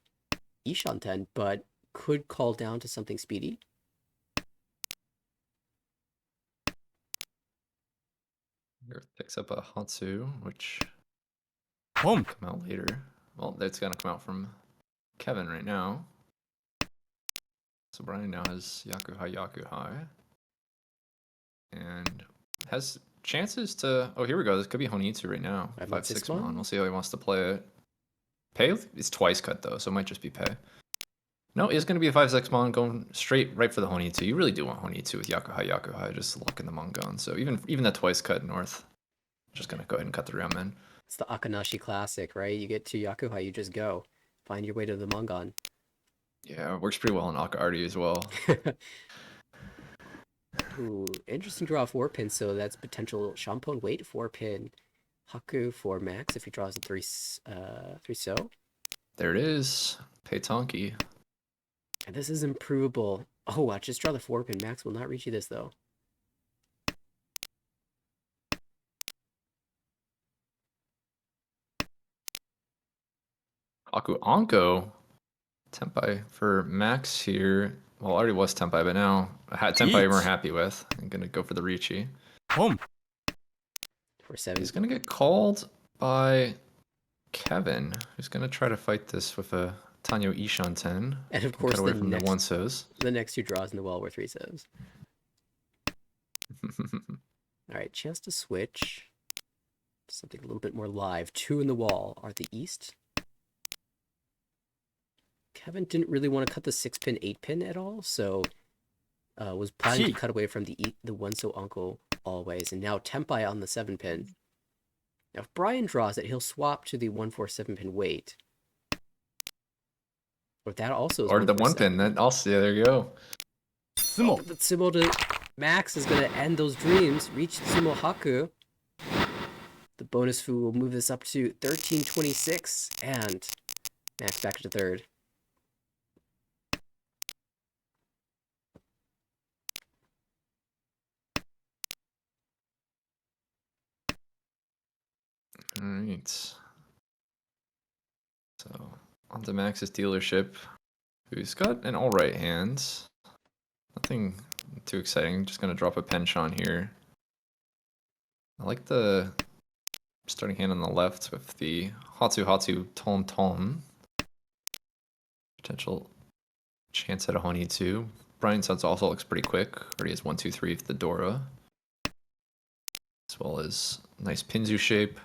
Ishanten, but could call down to something speedy. Picks up a Hatsu, which will come out later. Well, that's gonna come out from Kevin right now. So Brian now has Yakuhai. And has chances to... Oh, here we go. This could be Honitsu right now. 5-6-mon. We'll see how he wants to play it. Pay is twice cut, though, so it might just be pay. No, it's going to be a 5-6-mon going straight right for the Honitsu. You really do want Honitsu with Yakuhai, just lock in the Mongon. So even that twice cut north, just going to go ahead and cut the Ramen. It's the Akanashi classic, right? You get to Yakuhai, you just go. Find your way to the Mongon. Yeah, it works pretty well in Aka-Arty as well. Ooh, interesting draw 4-pin, so that's potential Shampon wait 4-pin. Haku for Max if he draws a 3-so. There it is. Peitonki. And this is improvable. Oh, watch, just draw the 4-pin. Max will not reach you this, though. Haku Anko. Tenpai for Max here. Well, already was Tenpai, but now Tenpai we're happy with. I'm going to go for the Ricci. For 7. He's going to get called by Kevin, who's going to try to fight this with a Tanyo Ishanten. And of course, cut away from the 1-sos. The next 2 draws in the well were 3-sos. Alright, chance to switch. Something a little bit more live. 2 in the wall are the east. Kevin didn't really want to cut the 6-pin, 8-pin at all, so was planning to cut away from the 1-so uncle always. And now Tenpai on the 7-pin. Now if Brian draws it, he'll swap to the 1-4-7-pin wait. Or that also is or the 1-pin. Then also, yeah, there you go. Sumo. The Sumo to Max is going to end those dreams. Reach Sumo Haku. The bonus foo will move this up to 1326. And Max back to third. All right. So on to Max's dealership, who's got an all right hand. Nothing too exciting. Just gonna drop a penchant here. I like the starting hand on the left with the Hatsu Hatsu Tom Tom. Potential chance at a Honitsu. Brian's sense also looks pretty quick. Already has 1, 2, 3 with the Dora. As well as nice Pinzu shape.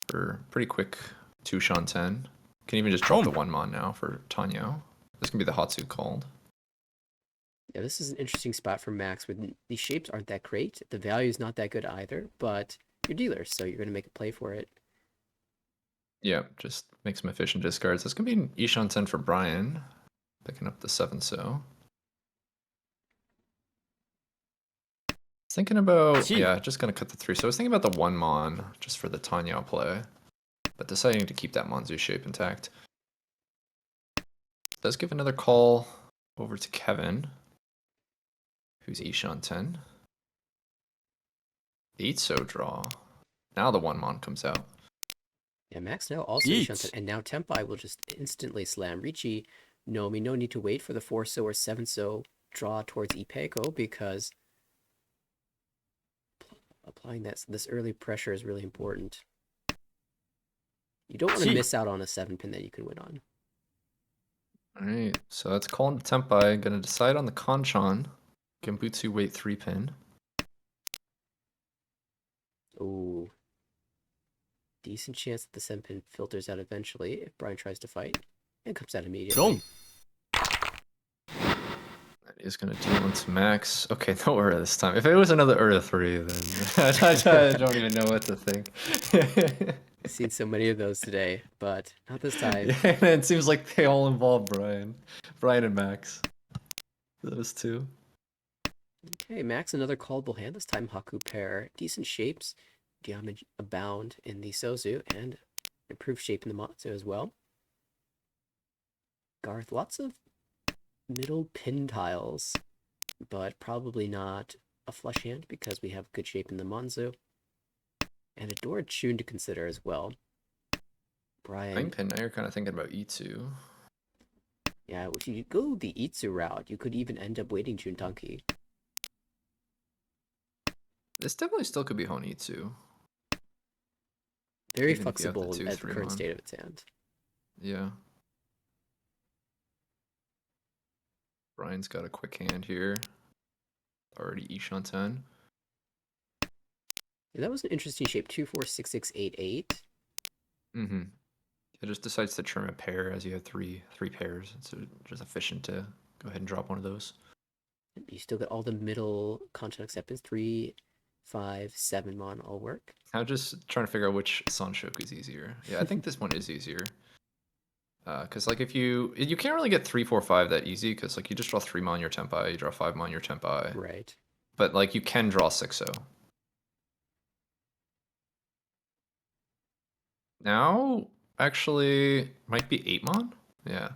For pretty quick 2 Shanten. Can even just drop the 1 Mon now for Tanyo. This can be the Hatsu called. Yeah, this is an interesting spot for Max. With these shapes aren't that great. The value is not that good either, but you're dealers, so you're going to make a play for it. Yeah, just make some efficient discards. This can be an Ishanten for Brian. Picking up the 7-so. Thinking about, Gee. yeah, just gonna cut the 3. So I was thinking about the 1 Mon, just for the Tanyao play. But deciding to keep that Monzu shape intact. Does give another call over to Kevin, who's Ishanten. 8-so draw. Now the 1 Mon comes out. Yeah, Max now also Yeet. Shunted, and now Tenpai will just instantly slam Ricci. Nomi, no need to wait for the 4-so or 7-so draw towards Ipeko because applying this early pressure is really important. You don't want to Gee. miss out on a 7-pin that you can win on. Alright, so that's calling Tenpai. Gonna decide on the Kanchan. Genbutsu weight 3-pin. Ooh. Decent chance that the 7-pin filters out eventually if Brian tries to fight. And comes out immediately. Wrong. That is gonna deal into Max. Okay, no Ura this time. If it was another Ura 3, then I don't even know what to think. I've seen so many of those today, but not this time. Yeah, it seems like they all involve Brian. Brian and Max. Those two. Okay, Max, another callable hand, this time Haku pair. Decent shapes. Damage abound in the Sozu, and improved shape in the Matsu as well. Garth, lots of middle pin tiles, but probably not a flush hand because we have good shape in the Monzu. And a Dora Chun to consider as well. Brian. 9-pin, now you're kind of thinking about Itsu. Yeah, if you go the Itsu route, you could even end up waiting Juntanki. This definitely still could be Honitsu. Very Even if you have the flexible 2, at the 3 current mon. state of its hand. Yeah. Brian's got a quick hand here. Already Ishanten. Yeah, that was an interesting shape. 2, 4, 6, 6, 8, 8. Mm-hmm. It just decides to trim a pair as you have three pairs. It's just efficient to go ahead and drop one of those. You still get all the middle content acceptance. 3, 5, 7 mon all work. I'm just trying to figure out which Sanshoku is easier. Yeah, I think this one is easier. Because like if you can't really get 3, 4, 5 that easy because like you just draw 3 mon your Tenpai, you draw 5 mon your Tenpai. Right. But like you can draw 6-0. Now actually might be 8 mon. Yeah.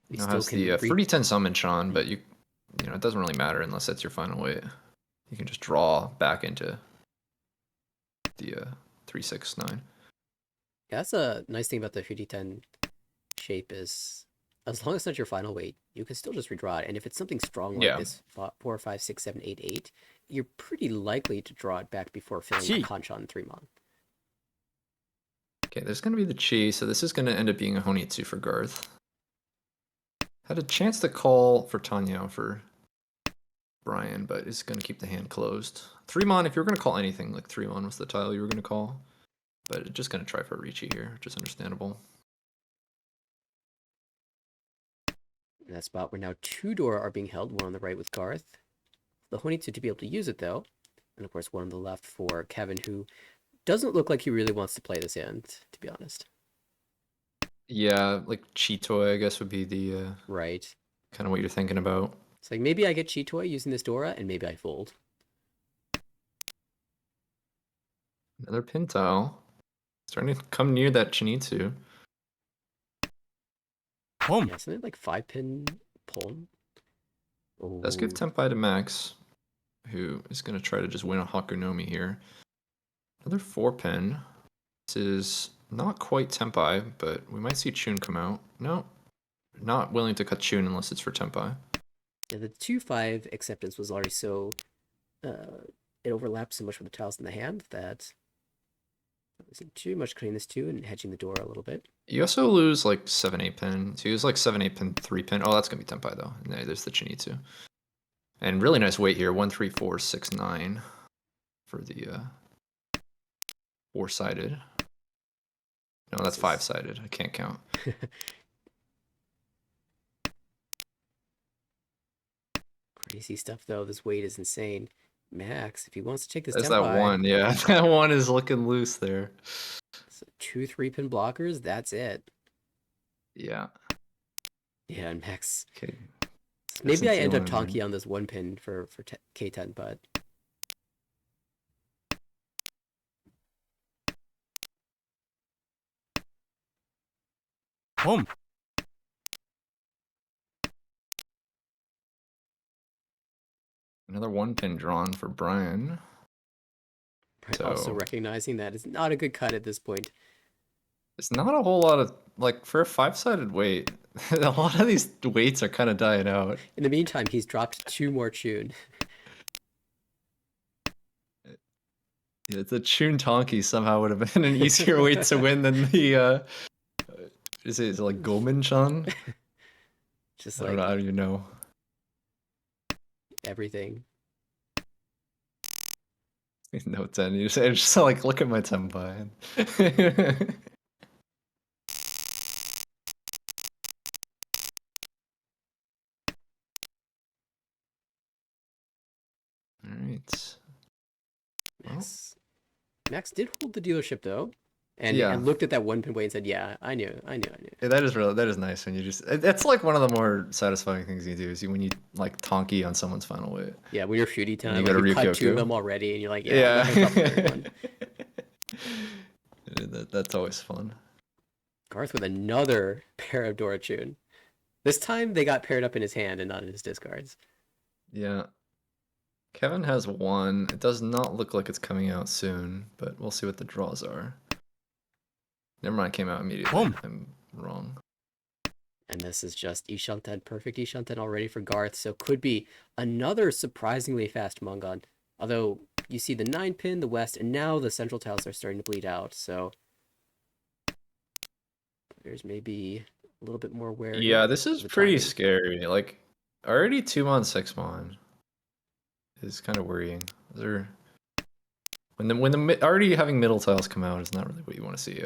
We Now still has can the re- 30-10 summon Chan, but you know it doesn't really matter unless that's your final weight. You can just draw back into the 369. Yeah, that's a nice thing about the 50-10 shape is as long as it's not your final weight, you can still just redraw it. And if it's something strong like Yeah. this 4, 5, 6, 7, 8, 8, you're pretty likely to draw it back before filling Gee. the Kanchan 3 mon. Okay, there's going to be the Chi, so this is going to end up being a Honitsu for Garth. Had a chance to call for Tanya for Brian, but it's going to keep the hand closed. 3 mon, if you were going to call anything, like 3 mon was the tile you were going to call. But just going to try for Ricci here, which is understandable. In that spot where now 2 Dora are being held, one on the right with Garth. The Honitsu to be able to use it though. And of course one on the left for Kevin, who doesn't look like he really wants to play this hand, to be honest. Yeah, like Chitoy, I guess, would be the Right. kind of what you're thinking about. It's like maybe I get Chitoy using this Dora, and maybe I fold. Another pin tile. Starting to come near that Chinitsu. Yeah, isn't it like 5-pin pull? Let's give Tenpai to Max, who is going to try to just win a Hakunomi here. Another 4-pin. This is not quite Tenpai, but we might see Chun come out. No, not willing to cut Chun unless it's for Tenpai. Yeah, the 2-5 acceptance was already so... it overlapped so much with the tiles in the hand that I wasn't too much cutting this 2 and hedging the Dora a little bit. You also lose like 7-8 pin. So you lose like 7-8 pin, 3-pin. Oh, that's going to be Tenpai though. And there's the Chinitsu. And really nice weight here. 1, 3, 4, 6, 9 for the 4-sided. No, that's 5-sided. I can't count. Crazy stuff though. This weight is insane. Max, if he wants to take this There's Tenpai, that 1, yeah. That 1 is looking loose there. so 2 3-pin blockers, that's it. Yeah. Yeah, and Max. Okay. Maybe I end up Dealing, Tonki on this 1-pin for K10, but Home. Another 1-pin drawn for Brian. also So recognizing that it's not a good cut at this point. it's not a whole lot of, like, for a 5-sided weight, a lot of these weights are kind of dying out. In the meantime, he's dropped 2 more Chun. Yeah, the Chun Tonki somehow would have been an easier weight to win than the, is it like Gomen-chan? Just I like don't know, I don't even know. everything. No 10, you just like, look at my Tenpai. Alright. Well, Max did hold the dealership though, and Yeah. looked at that 1-pin weight and said, "Yeah, I knew." yeah, that is real. That is nice when you just. That's like one of the more satisfying things you do is when you like Tonki on someone's final weight. Yeah, when you're shooty time, you like go to you cut 2 of Ryukyoku. them already, and you're like, "Yeah, I'm not gonna drop the third one." That's always fun. Garth with another pair of Dora Chun. This time they got paired up in his hand and not in his discards. Yeah. Kevin has 1. It does not look like it's coming out soon, but we'll see what the draws are. Never mind, it came out immediately. Boom. I'm wrong. And this is just Ishanten, perfect Ishanten already for Garth, so could be another surprisingly fast Mungon. Although you see the 9-pin, the west, and now the central tiles are starting to bleed out, so there's maybe a little bit more wear. Yeah, this is the pretty timing. scary. Like, already 2-mon, 6-mon is kind of worrying. They're already having middle tiles come out is not really what you want to see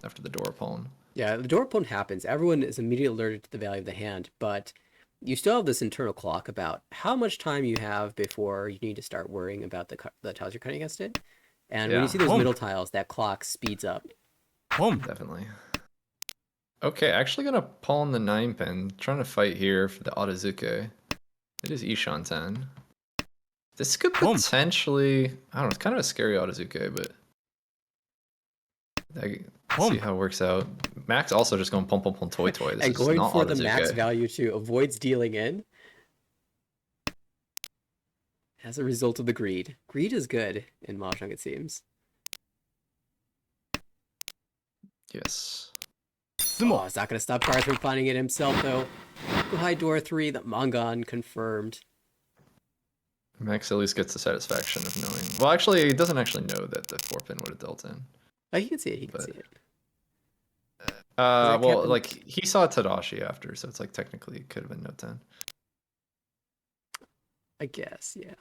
after the door pawn. Yeah, the door pawn happens. Everyone is immediately alerted to the value of the hand, but you still have this internal clock about how much time you have before you need to start worrying about the tiles you're cutting against it. And when Yeah. you see those Boom. middle tiles, that clock speeds up. Home. Definitely. Okay, actually gonna pawn the 9-pin. Trying to fight here for the Otozuke. It is Ishanten. This could Boom. potentially... I don't know, it's kind of a scary Otozuke, but... Boom. See how it works out. Max also just going pump pump pump toy toy. This And is going not for the Otozuke. max value too avoids dealing in. As a result of the greed. Greed is good in Mahjong, it seems. Yes. Oh, it's not going to stop Garth from finding it himself, though. Go high door 3, the Mongon confirmed. Max at least gets the satisfaction of knowing. Well, actually, he doesn't actually know that the 4-pin would have dealt in. Oh, he can see it, he can But- see it. Well, happened- like, he saw Tadashi after, so it's like technically it could have been no 10. I guess, yeah.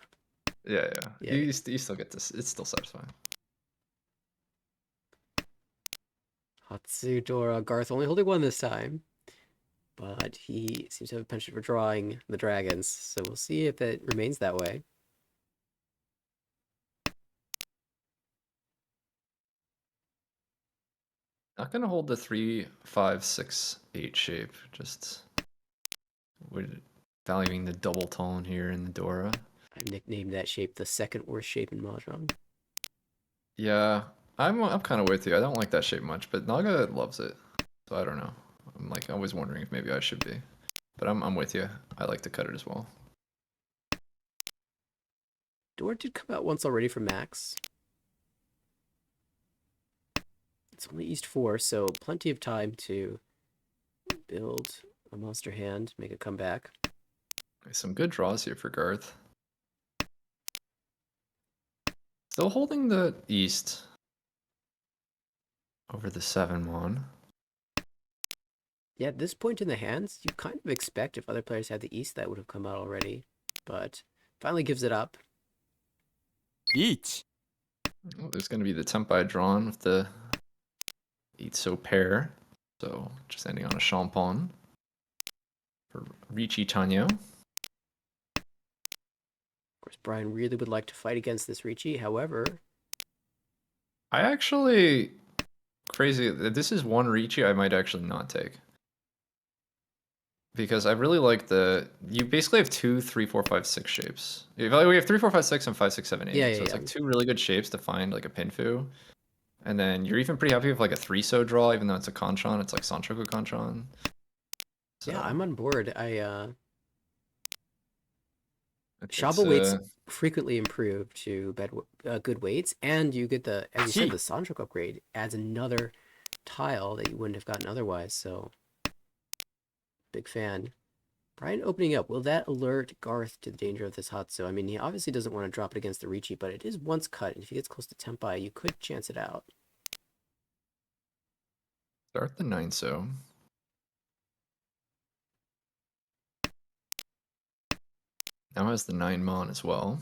Yeah. Yeah. You still get this. It's still satisfying. Hatsudora, Garth only holding 1 this time. But he seems to have a penchant for drawing the dragons, so we'll see if it remains that way. Not gonna hold the 3, 5, 6, 8 shape. Just would valuing the double tone here in the Dora. I nicknamed that shape the second worst shape in Mahjong. Yeah, I'm kind of with you. I don't like that shape much, but Naga loves it. So I don't know. I'm like always wondering if maybe I should be. But I'm with you. I like to cut it as well. Door did come out once already for Max. It's only East 4, so plenty of time to build a monster hand, make a comeback. Some good draws here for Garth. Still holding the East over the 7-1. Yeah, at this point in the hands, you kind of expect if other players had the East, that would have come out already. But finally gives it up. Each. Oh, there's going to be the Tenpai drawn with the Itso pair. So just ending on a Champon for Ricci Tanyo. Of course, Brian really would like to fight against this Ricci. However, I actually, crazy, this is one Ricci I might actually not take. Because I really like you basically have 2, 3, 4, 5, 6 shapes. We have 3, 4, 5, 6, and 5, 6, 7, 8. Yeah, so it's yeah. like 2 really good shapes to find like a Pinfu. And then you're even pretty happy with like a 3-so draw, even though it's a Conchon. It's like Sanchoku Conchon. So, yeah, I'm on board. it's, Shaba weights frequently improve to good weights, and you get as you said, the Sanchoku upgrade adds another tile that you wouldn't have gotten otherwise, so big fan. Brian opening up, will that alert Garth to the danger of this Hatsu? I mean, he obviously doesn't want to drop it against the Ricci, but it is once cut, and if he gets close to Tenpai, you could chance it out. Start the 9-so. Now has the 9-mon as well.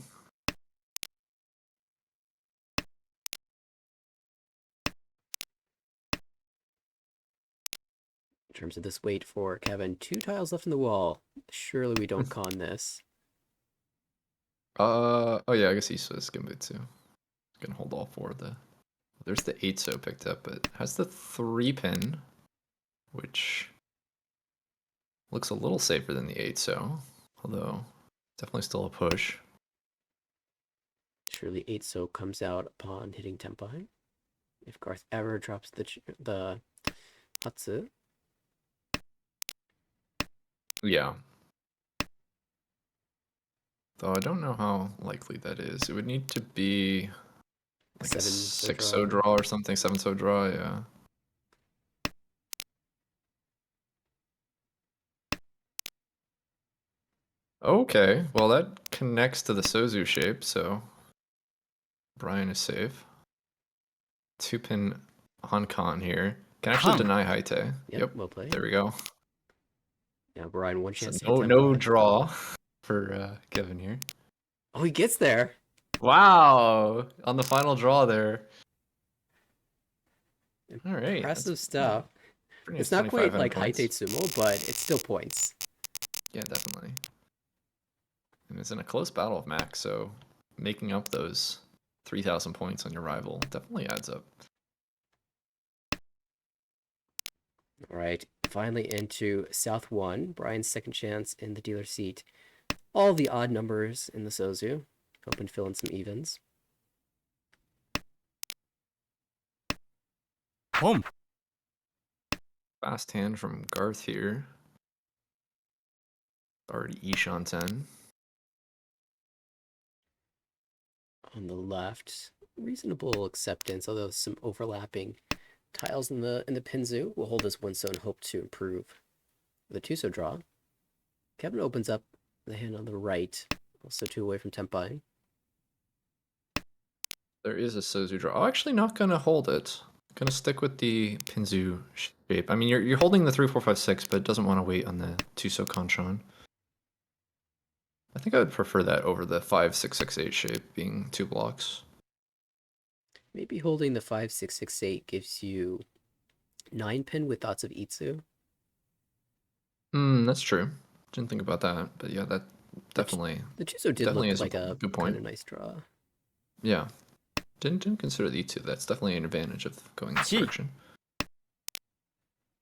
In terms of this weight for Kevin, 2 tiles left in the wall. Surely we don't con this. Oh yeah, I guess he says Gambitsu. Gonna hold all 4 of the. There's the 8-so picked up, but has the 3-pin, which looks a little safer than the 8-so, although definitely still a push. Surely 8-so comes out upon hitting Tenpai. If Garth ever drops the Hatsu. Yeah. Though I don't know how likely that is. It would need to be like a 6-so draw or something, 7-so draw, yeah. Okay, well that connects to the Sozu shape, so Brian is safe. 2-pin Hankon here. Can actually deny Haite. Yep, well played. There we go. Now Brian, one chance So to hit no Tenpai. draw for Kevin here. Oh, he gets there. Wow, on the final draw there. All right, Impressive stuff. Pretty It's nice not quite 25 like endpoints. Haite Sumo, but it's still points. Yeah, definitely. And it's in a close battle with Max, so making up those 3,000 points on your rival definitely adds up. All right, finally into South 1. Brian's second chance in the dealer seat. All the odd numbers in the Sozu. Hoping to fill in some evens. Home. Fast hand from Garth here. Already Ishanten. On the left, reasonable acceptance, although some overlapping tiles in the Pinzu. We'll hold this 1-so and hope to improve the 2-so draw. Kevin opens up the hand on the right, also 2 away from Tenpai. There is a Sozu draw. I'm actually not gonna hold it. Gonna stick with the Pinzu shape. I mean, you're holding the 3, 4, 5, 6, but doesn't want to wait on the 2-so Conchon. I think I would prefer that over the 5, 6, 6, 8 shape being 2 blocks. Maybe holding the 5, 6, 6, 8 gives you 9-pin with thoughts of Itsu. That's true. Didn't think about that, but yeah, that definitely. The 2-so did definitely look is like a good point. kind of nice draw. Yeah. Didn't consider the 2. That's definitely an advantage of going this direction.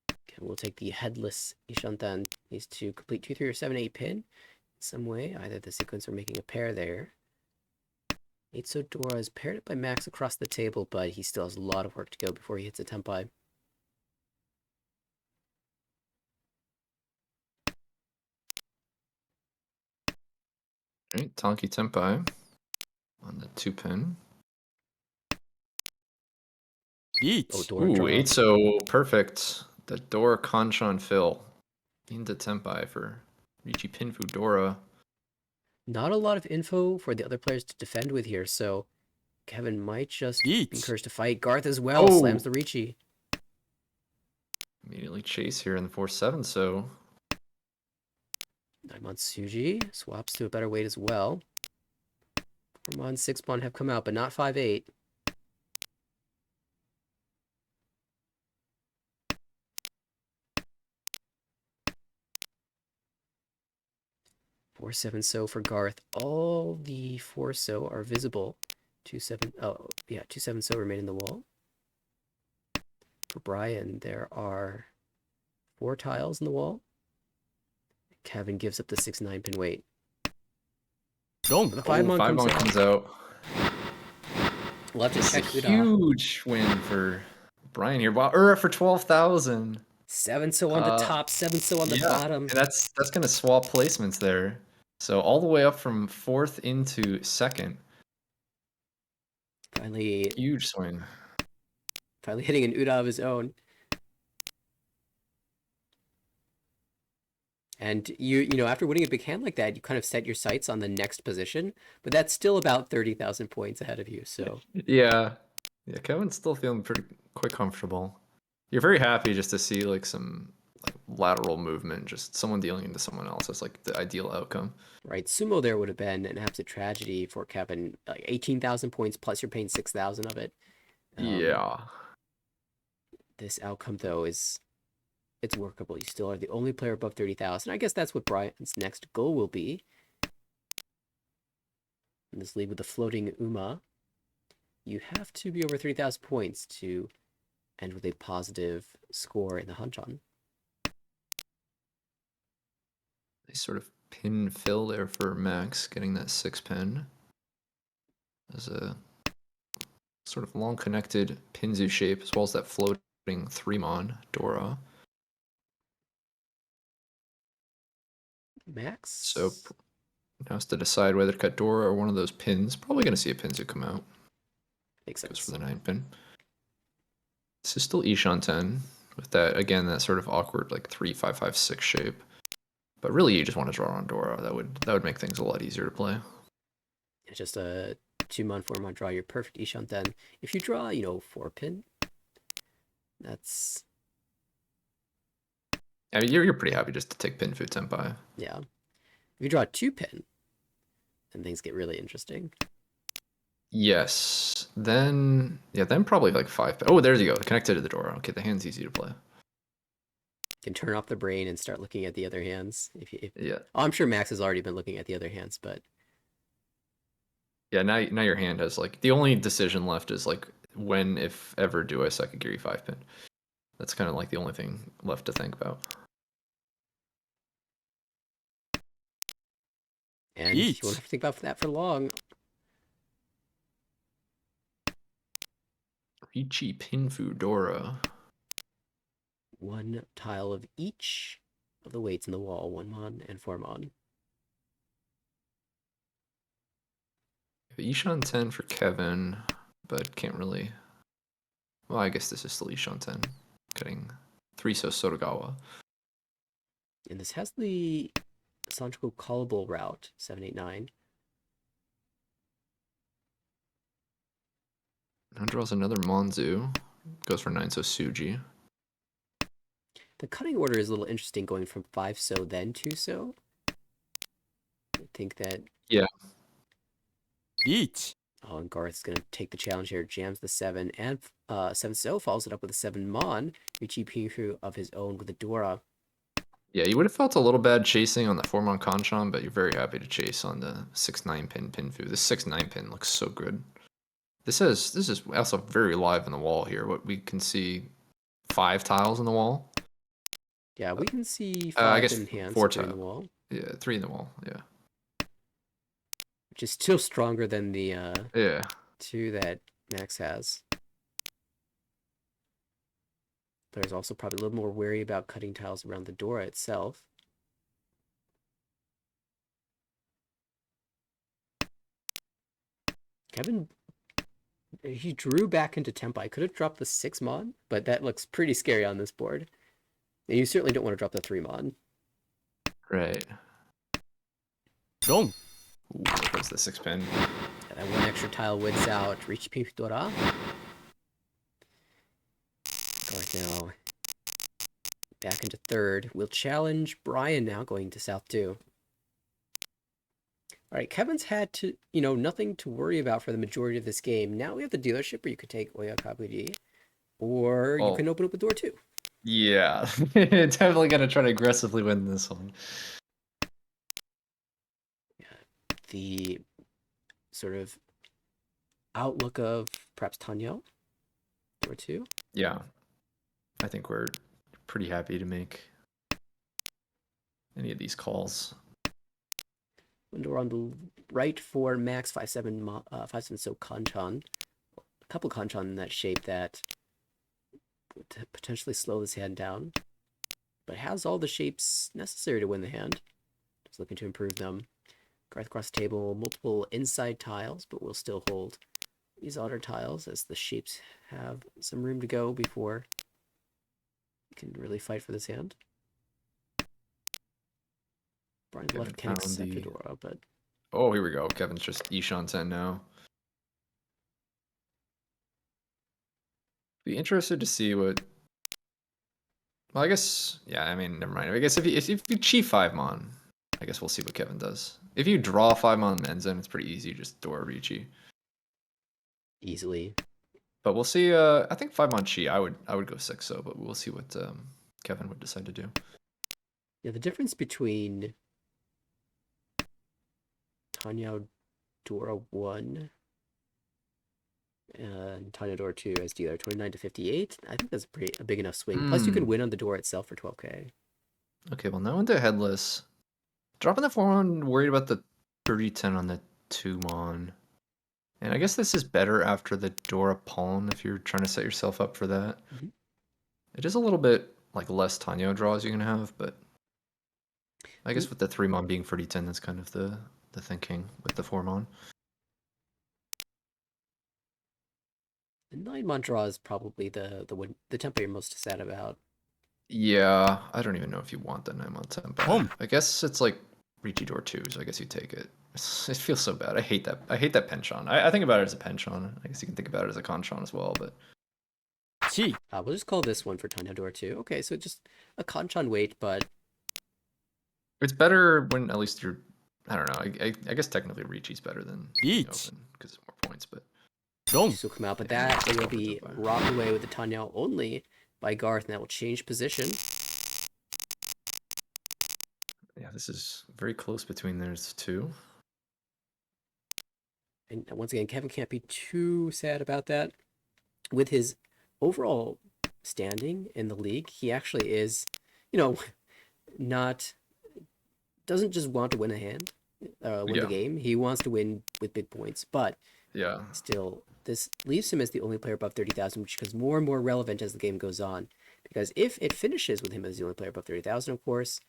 Okay, we'll take the headless Ishantan. Needs to complete 2, 3, or 7, 8 pin. some way. Either the sequence or making a pair there. 8 so Dora is paired up by Max across the table, but he still has a lot of work to go before he hits a Tenpai. Alright, Tonki Tenpai on the 2-pin. Oh, 1 Dora Ooh, draw. 8 so perfect. The Dora Kanchan fill into Tenpai for Richi Pinfu Dora. Not a lot of info for the other players to defend with here, so Kevin might just be 1 encouraged to fight. Garth as well slams the Ricci. Immediately chase here in the 4-7 so. 9-mon Suji swaps to a better weight as well. 4-mon, 6-mon have come out, but not 5-8. Four seven so for Garth. All the 4 so are visible. 2-7. Oh yeah, 2-7 so remain in the wall. For Brian, there are 4 tiles in the wall. Kevin gives up the 6-9 pin weight. ロン The 5-mon 5-mon comes out. We'll have to This check is a Uda. huge win for Brian here. Wow, for 12,000. 7 so on the top, 7 so on the bottom. And that's gonna swap placements there. So all the way up from 4th into 2nd. Finally Huge swing. hitting an Uda of his own. And you know, after winning a big hand like that, you kind of set your sights on the next position, but that's still about 30,000 points ahead of you. So Yeah. Yeah, Kevin's still feeling quite comfortable. You're very happy just to see like some lateral movement, just someone dealing into someone else. That's like the ideal outcome. right, sumo there would have been an absolute tragedy for Kevin. Like 18,000 points plus you're paying 6,000 of it. Yeah. This outcome though it's workable. You still are the only player above 30,000. I guess that's what Brian's next goal will be. In this league with the floating Uma, you have to be over 3,000 points to end with a positive score in the Hanchan. They sort of pin fill there for Max, getting that 6-pin. As a sort of long connected Pinzu shape, as well as that floating 3-mon Dora. Max? So now has to decide whether to cut Dora or one of those pins. Probably going to see a Pinzu come out. Makes Goes sense. for the 9-pin. This is still Ishan 10 with that, again, that sort of awkward like 3-5-5-6 shape. But really, you just want to draw on Dora. That would make things a lot easier to play. It's just a 2-mon, 4-mon draw. Your perfect Ishan then. If you draw, you know, 4-pin, that's... I mean, you're pretty happy just to take pin food Tenpai. Yeah. If you draw a 2-pin, then things get really interesting. Yes. Then probably like 5-pin. Oh, there you go. Connected to the Dora. Okay, the hand's easy to play. You can turn off the brain and start looking at the other hands. Yeah. Oh, I'm sure Max has already been looking at the other hands, but... Yeah, now your hand has like... The only decision left is like, when, if ever, do I Sekigiri 5-pin? That's kind of like the only thing left to think about. And you won't have to think about that for long. Richi Pinfu Dora. 1 tile of each of the weights in the wall. 1-mon and 4-mon. Ishan 10 for Kevin, but can't really... Well, I guess this is still Ishan 10. Getting 3-so Sotogawa. And this has the Sancho callable route, 789. Now draws another Monzu. Goes for 9-so Suji. The cutting order is a little interesting, going from 5-so then 2-so. I think that... Yeah. 1 Oh, and Garth's going to take the challenge here. Jams the 7 and 7-so, follows it up with a 7-mon. Richi Pinfu of his own with a Dora. Yeah, you would have felt a little bad chasing on the 4-mon Kanchan, but you're very happy to chase on the 6-9 pin Pinfu. This 6-9 pin looks so good. This is also very live in the wall here. What we can see 5 tiles in the wall. Yeah, we can see 5 I guess in hands 4 in the tiles. wall. Yeah, 3 in the wall. Yeah. which is still stronger than the Yeah. 2 that Max has. Player's also probably a little more wary about cutting tiles around the Dora itself. Kevin, he drew back into Tenpai. Could have dropped the 6 mon, but that looks pretty scary on this board. And you certainly don't want to drop the 3 mon. Right. 4 Ooh, there goes the 6-pin. Yeah, that 1 extra tile wins out. Reach Dora. Garth now back into 3rd. We'll challenge Brian now going to South 2. All right, Kevin's had to, nothing to worry about for the majority of this game. Now we have the dealership where you could take Oya Kabuji, or you Oh. can open up a door too. Yeah. Definitely gonna try to aggressively win this one. Yeah. The sort of outlook of perhaps Tanya, door 2. Yeah. I think we're pretty happy to make any of these calls. Window on the right for Max 5-7 so Kanchan. A couple Kanchan in that shape that would potentially slow this hand down, but has all the shapes necessary to win the hand. Just looking to improve them. Garth across the table, multiple inside tiles, but will still hold these outer tiles as the shapes have some room to go before you can really fight for this hand. Brian's Kevin left can found accept the- Adora, but Oh, here we go. Kevin's just Ishan 10 now. Be interested to see what. Well, I guess. Yeah, I mean, never mind. I guess if you chi 5 mon, I guess we'll see what Kevin does. If you draw 5 mon Menzen, it's pretty easy. Just Dora Ricci. easily. But we'll see. I think 5 mon chi. I would go 6 so, but we'll see what Kevin would decide to do. Yeah, the difference between Tanya Dora 1 and Tanya Dora 2 as dealer, 29 to 58. I think that's a big enough swing. Plus, you can win on the door itself for 12k. Okay, well, now into headless. Dropping the 4 mon, worried about the 30-10 on the 2 mon. And I guess this is better after the Dora Pawn if you're trying to set yourself up for that. Mhm. It is a little bit like less Tanyo draws you can have, but I guess with the 3 mon being 30-10, that's kind of the thinking with the 4 mon. The 9 mon draw is probably the tempo you're most sad about. Yeah, I don't even know if you want the 9 mon tempo. Home. I guess it's like Ricci Door 2, so I guess you take it. It feels so bad. I hate that. I hate that penchant. I think about it as a penchant. I guess you can think about it as a conchon as well, but 4 We'll just call this one for Tanya Dora 2. Okay, so just a Kanchan weight, but it's better when at least you're. I don't know. I guess technically Ricci's better than Each. open because it's more points, but 4 this will come out. But Yeah, that it's will over be Tenpai. rocked away with the Tanya only by Garth, and that will change position. yeah, this is very close between those two. And once again, Kevin can't be too sad about that. With his overall standing in the league, he actually is, doesn't just want to win a hand, win Yeah. the game. He wants to win with big points, but Yeah, still, this leaves him as the only player above 30,000, which becomes more and more relevant as the game goes on. Because if it finishes with him as the only player above 30,000, of course,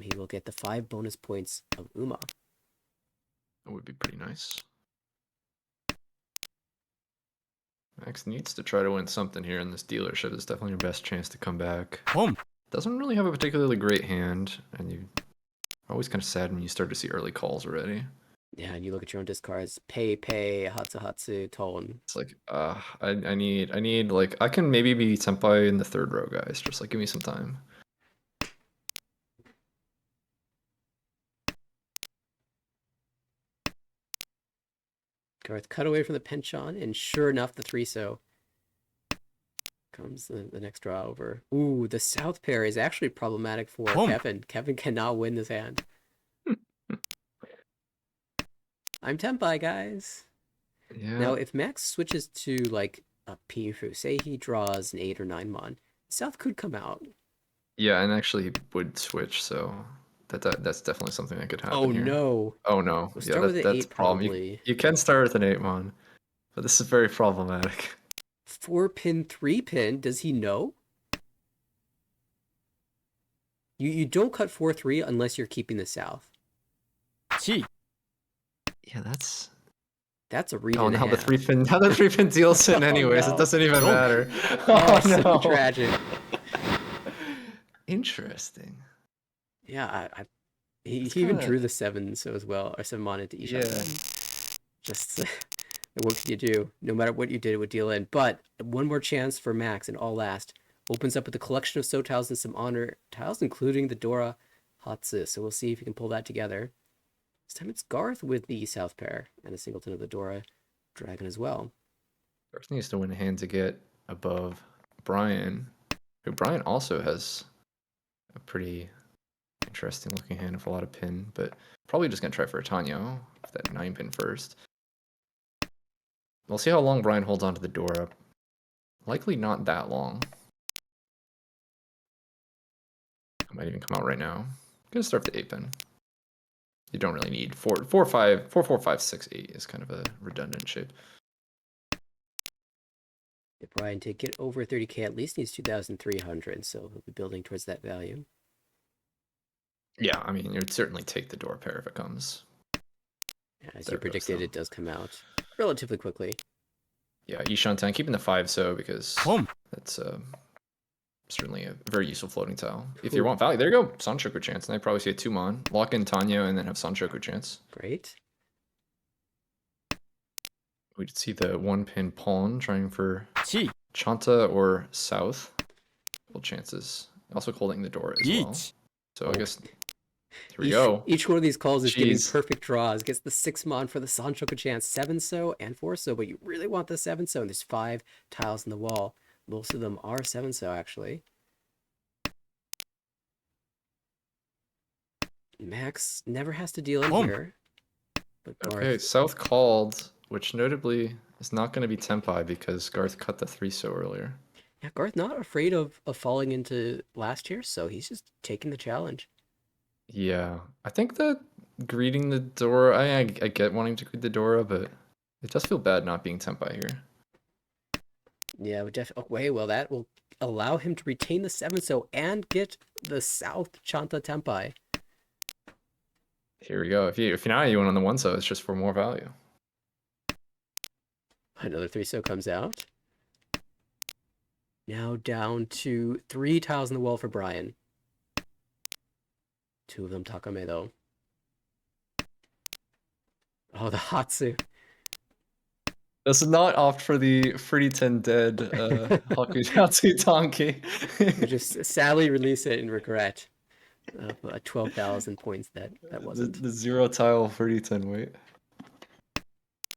he will get the 5 bonus points of Uma. that would be pretty nice. Max needs to try to win something here in this dealership. It's definitely your best chance to come back. Home. Doesn't really have a particularly great hand, and you are always kind of sad when you start to see early calls already. Yeah, and you look at your own discards, Pei, Hatsu, Ton. It's like, I need like I can maybe be Tenpai in the 3rd row, guys. Just like give me some time. Garth cut away from the penchant, and sure enough, the 3-so comes the next draw over. Ooh, the south pair is actually problematic for Home. Kevin. Kevin cannot win this hand. I'm Tenpai, guys. Yeah. Now, if Max switches to like a Pifu, say he draws an 8 or 9 mon, South could come out. Yeah, and actually he would switch, so That's definitely something that could happen Oh here. no. Oh no. We'll Yeah, start with an that's 8 a problem. probably. You can start with an 8 mon, but this is very problematic. 4-pin, 3-pin. Does he know? You don't cut 4-3 unless you're keeping the south. 7、Yeah, that's. That's a read Oh, and a now the half. 3-pin. Now the 3-pin deals in Oh, anyways. no. It doesn't even Don't. matter. Oh, Oh so no. tragic. Interesting. Yeah, he It's even kind drew of. the 7 so as well, or 7 mon into Yeah. Just what can you do? No matter what you did, it would deal in. But one more chance for Max and all last. Opens up with a collection of so tiles and some honor tiles, including the Dora Hatsu. So we'll see if he can pull that together. This time it's Garth with the South pair and a singleton of the Dora Dragon as well. Garth needs to win a hand to get above Brian, who Brian also has a pretty interesting looking hand with a lot of pin, but probably just gonna try for a Tanyo with that 9-pin first. We'll see how long Brian holds on to the Dora. Likely not that long. It might even come out right now. Gonna start with the 8-pin. You don't really need 4, 4, 5, 4, 4, 5, 6, 8 is kind of a redundant shape. If Brian to get over 30k at least needs 2,300, so he'll be building towards that value. Yeah, I mean, it would certainly take the Dora pair if it comes. Yeah, as There you it goes, predicted, though. it does come out relatively quickly. Yeah, Ishantan keeping the 5 so because Boom. that's certainly a very useful floating tile. If you Cool. want value, there you go. Sanshoku chance. And I probably see a 2-mon. Lock in Tanya and then have Sanshoku chance. Great. We'd see the 1-pin pawn trying for 7、Chanta or South. Full chances. Also holding the door as well. 1、So Oh. I guess here we go. Each one of these calls is giving Jeez. perfect draws. Gets the 6 mon for the Sanshoku chance, 7 so and 4 so, but you really want the 7 so, and there's 5 tiles in the wall. Most of them are 7 so actually. Max never has to deal in Boom. here. But Garth, Okay, South called, which notably is not going to be Tenpai because Garth cut the 3 so earlier. yeah, Garth not afraid of falling into last tier, so he's just taking the challenge. Yeah, I think that greeting the Dora, I get wanting to greet the Dora, but it does feel bad not being Tenpai here. Yeah, but okay, well that will allow him to retain the 7 so and get the South Chanta Tenpai. Here we go. If now you went on the 1 so, it's just for more value. Another 3 so comes out. Now down to 3 tiles in the wall for Brian. 2 of them Takame though. Oh, the Hatsu. Does not opt for the Pretty 10 dead Hakutatsu Tanki. We just sadly release it in regret of 12,000 points that wasn't. the 0 tile Pretty 10 wait.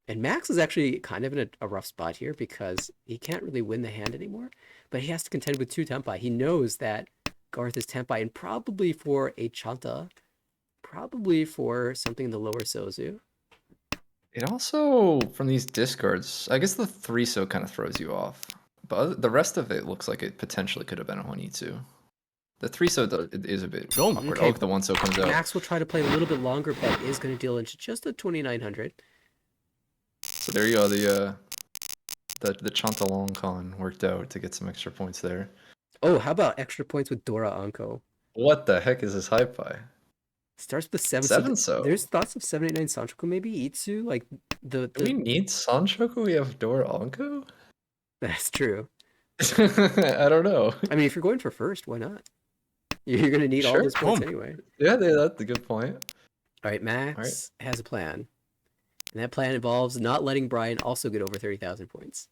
And Max is actually kind of in a rough spot here because he can't really win the hand anymore, but he has to contend with 2 Tenpai. He knows that Garth is Tenpai, and probably for a Chanta, probably for something in the lower Sozu. It also, from these discards, I guess the 3 so kind of throws you off. But the rest of it looks like it potentially could have been a Honitsu. The 3 so it is a bit awkward. Okay. Oh, the 1 so comes out. Max will try to play a little bit longer, but is going to deal into just a 2,900. So there you go. The Chanta Long Con worked out to get some extra points there. Oh, how about extra points with Dora Anko? What the heck is this hype by? Starts with 7 7 so. There's thoughts of 789 Sanchoku, maybe Itsu, like Do we need Sanshoku? We have Dora Anko? That's true. I don't know. I mean, if you're going for first, why not? You're going to need all Sure. those points Boom. anyway. Yeah, that's a good point. All right, Max has a plan. And that plan involves not letting Brian also get over 30,000 points.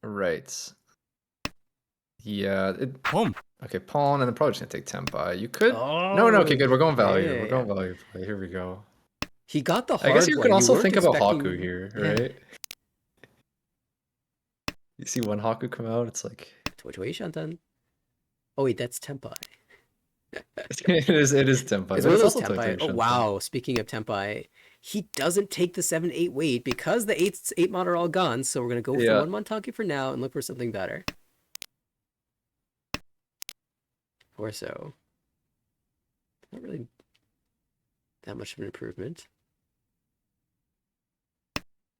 Right. Yeah. Boom. Okay, pawn, and then probably just gonna take Tenpai. You could. No, okay, good. We're going value. yeah, We're going value play. Here we go. He got the hard I guess you one. can also weren't think about expecting- Haku here, Yeah. right? You see one Haku come out, it's like Which way, Shantan? Oh, wait, that's Tenpai. it is Tenpai. It's but one of those also Tenpai. technically Oh, Shinten. wow. Speaking of Tenpai, he doesn't take the 7-8 weight because the 8 mod are all gone. So we're going to go Yeah. for 1 Montanki for now and look for something better. Or so. Not really that much of an improvement.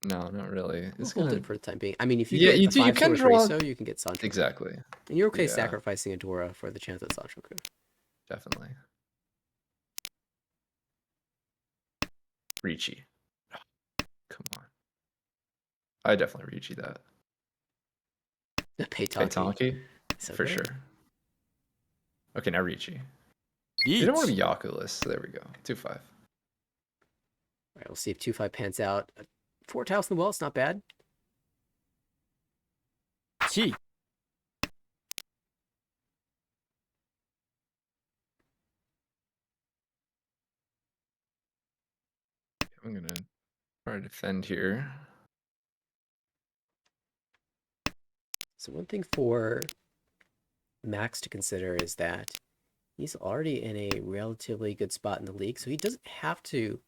No, not really. We'll It's hold gonna. it for the time being. I mean, if you Yeah, get you the do. You 5 can sort of draw. so you can get Sancho. Exactly. And you're okay Yeah. sacrificing a Dora for the chance at Sancho coup. Definitely. Ricci. Come on. I definitely Ricci that. The Peitanki. Peitanki? So For good. sure. Okay, now Ricci. You don't want to be 1 Yakuless, so there we go. 2-5. All right, we'll see if 2-5 pans out. 4 tiles in the well, it's not bad. 1 I'm gonna try to defend here. So one thing for Max to consider is that he's already in a relatively good spot in the league, so he doesn't have to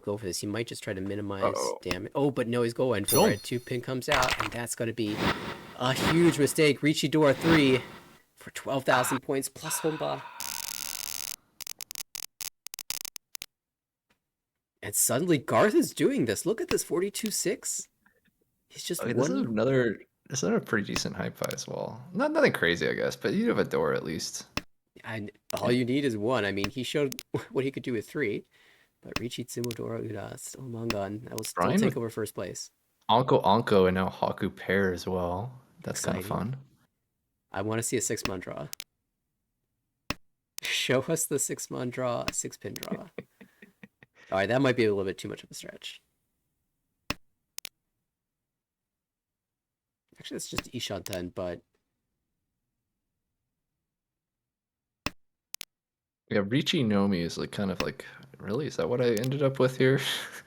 go for this. He might just try to minimize damage. Oh, but no, he's going for it. 2 pin comes out, and that's going to be a huge mistake. Ricci Dora 3 for 12,000 points plus Homba. And suddenly Garth is doing this. Look at this 42-6. He's just Okay, one. This is another pretty decent hype pie as well. Nothing crazy, I guess, but you have a door at least. And all you need is 1. I mean, he showed what he could do with 3. But Ricci, Tsumo, Dora, Uda, still Mangan. That will still Brian take with over first place. Anko and now Haku pair as well. That's kind of Exciting. fun. I want to see a 6-mon draw. Show us the 6-mon draw, 6-pin draw. All right, that might be a little bit too much of a stretch. Actually, it's just Ishan 10, but Yeah, Ricci Nomi is like kind of like, really? Is that what I ended up with here?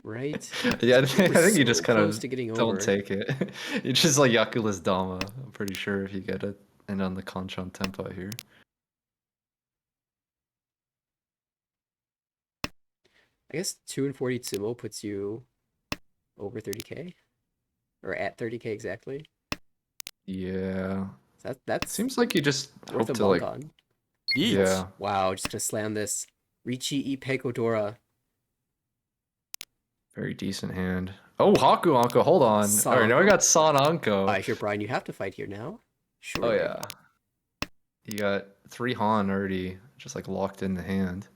right? Yeah, I We're think you so just kind close of to getting don't over. take it. You just like Yakula's Dama. I'm pretty sure if you get it. And on the Kanchan Tenpai here. I guess 2 and 40 Tsumo puts you over 30k, or at 30k exactly. Yeah. That's Seems like you just worth hope a to like. Mangan. Yeah. Wow, just gonna slam this. Ricci, Ipeco, Dora. Very decent hand. Oh, Haku Anko, hold on. San All right, now I Anko? got San Anko. I hear Brian, you have to fight here now. Oh Surely. yeah. You got 3 Han already just like locked in the hand.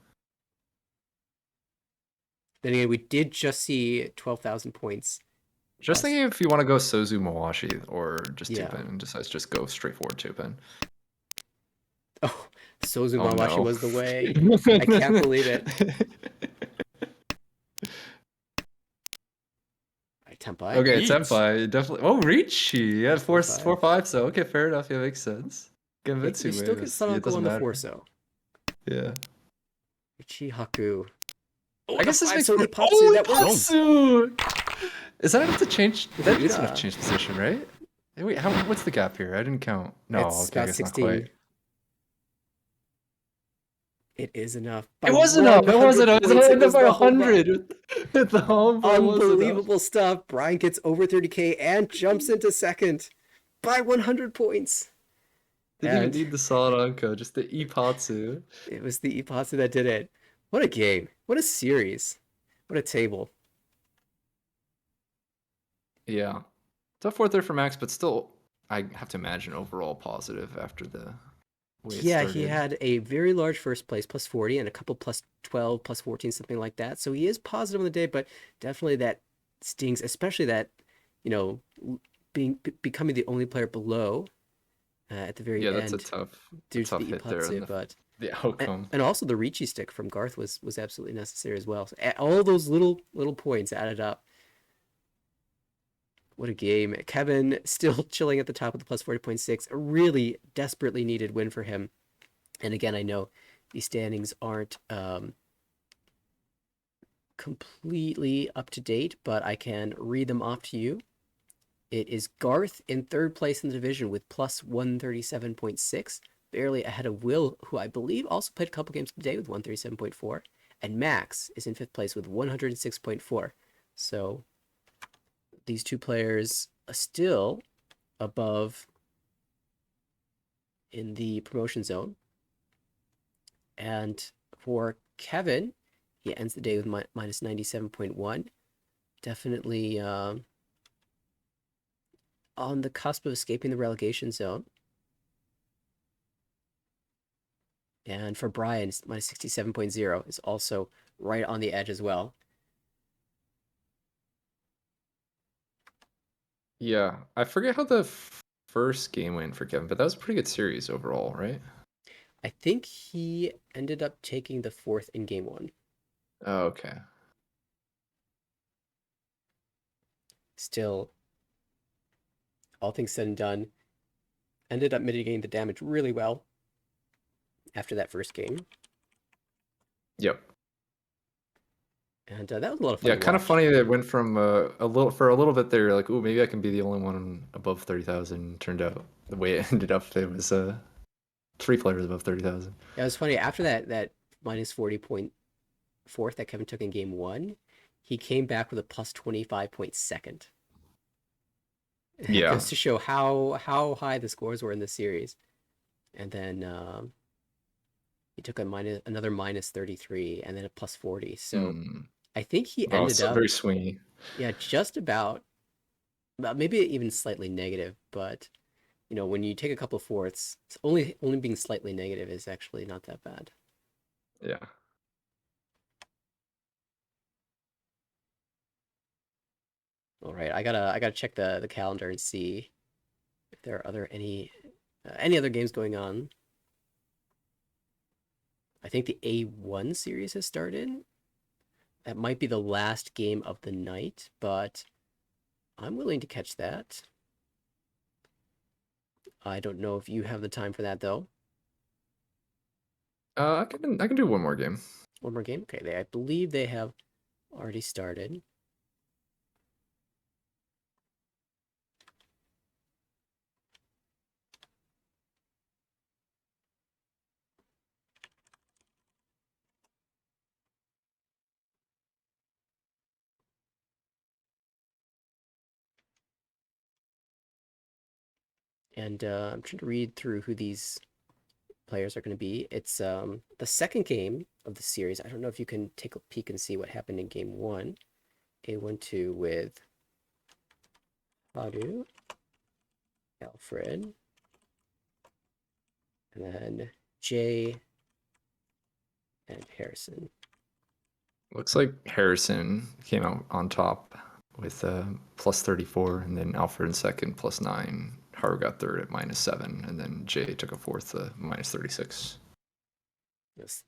Then again, we did just see 12,000 points. Just thinking if you want to go Sozu Mawashi or just Yeah. 2-pin and decides just go straightforward 2-pin. Oh, Sozu Oh, Mawashi no. was the way. I can't believe it. Alright, Tenpai. Okay, Each. Tenpai, definitely. Oh, Ricci! Yeah, 4, 4-5. 4, 5, so okay, fair enough. Yeah, makes sense. You Genbetsu still wave, get it Sanako doesn't on the matter. 4-so. Yeah. Ricci, Haku. Oh, I guess this makes so more. Ipatsu, Oh, that works. Ipatsu! Is that enough to change? With That the is enough Uda. to change position, right? Wait, what's the gap here? I didn't count. No, It's okay, I about guess not 16. quite. It is enough. It was enough. It was enough. It was Points, enough by the home run. 100. With the home run was enough. Unbelievable stuff. Brian gets over 30k and jumps into second by 100 points. Didn't even And need the solid Anko, just the Ipatsu. it was the Ipatsu that did it. What a game. What a series. What a table. Yeah. Tough 4th there for Max, but still, I have to imagine overall positive after the way it Yeah, started. he had a very large first place, plus 40, and a couple plus 12, plus 14, something like that. So he is positive on the day, but definitely that stings, especially that, becoming the only player below at the very Yeah, end. that's a tough due to the hit there. Ipatsu, And but the outcome. and also the Ricci stick from Garth was absolutely necessary as well. So all those little points added up. What a game. Kevin still chilling at the top of the plus 40.6. A really desperately needed win for him. And again, I know these standings aren't completely up to date, but I can read them off to you. It is Garth in 3rd place in the division with plus 137.6, barely ahead of Will, who I believe also played a couple games today with 137.4, and Max is in 5th place with 106.4. So these two players are still above in the promotion zone. And for Kevin, he ends the day with minus 97.1. Definitely on the cusp of escaping the relegation zone. And for Brian, minus 67.0 is also right on the edge as well. Yeah, I forget how the first game went for Kevin, but that was a pretty good series overall, right? I think he ended up taking the fourth in game one. Oh, okay. Still, all things said and done, ended up mitigating the damage really well after that first game. Yep. And that was a lot of fun Yeah, to kind of watch. funny that it went from a little bit there, like, oh, maybe I can be the only one above 30,000. Turned out the way it ended up, it was 3 players above 30,000. Yeah, it was funny after that minus 40.4 that Kevin took in game one, he came back with a plus 25.2. It Yeah. goes to show how high the scores were in this series. And then he took another minus 33 and then a plus 40. So Hmm. I think he Oh, ended so up, very swingy. yeah, just about, maybe even slightly negative. But when you take a couple of fourths, it's only being slightly negative is actually not that bad. Yeah. All right, I gotta check the calendar and see if there are any other games going on. I think the A1 series has started. That might be the last game of the night, but I'm willing to catch that. I don't know if you have the time for that though. I can do one more game. One more game? Okay, I believe they have already started. And I'm trying to read through who these players are going to be. It's the second game of the series. I don't know if you can take a peek and see what happened in game one. A1-2 with Haru, Alfred, and then Jay and Harrison. Looks like Harrison came out on top with plus 34, and then Alfred in second, plus 9. Haru got third at minus 7, and then Jay took a fourth, minus 36. Yes.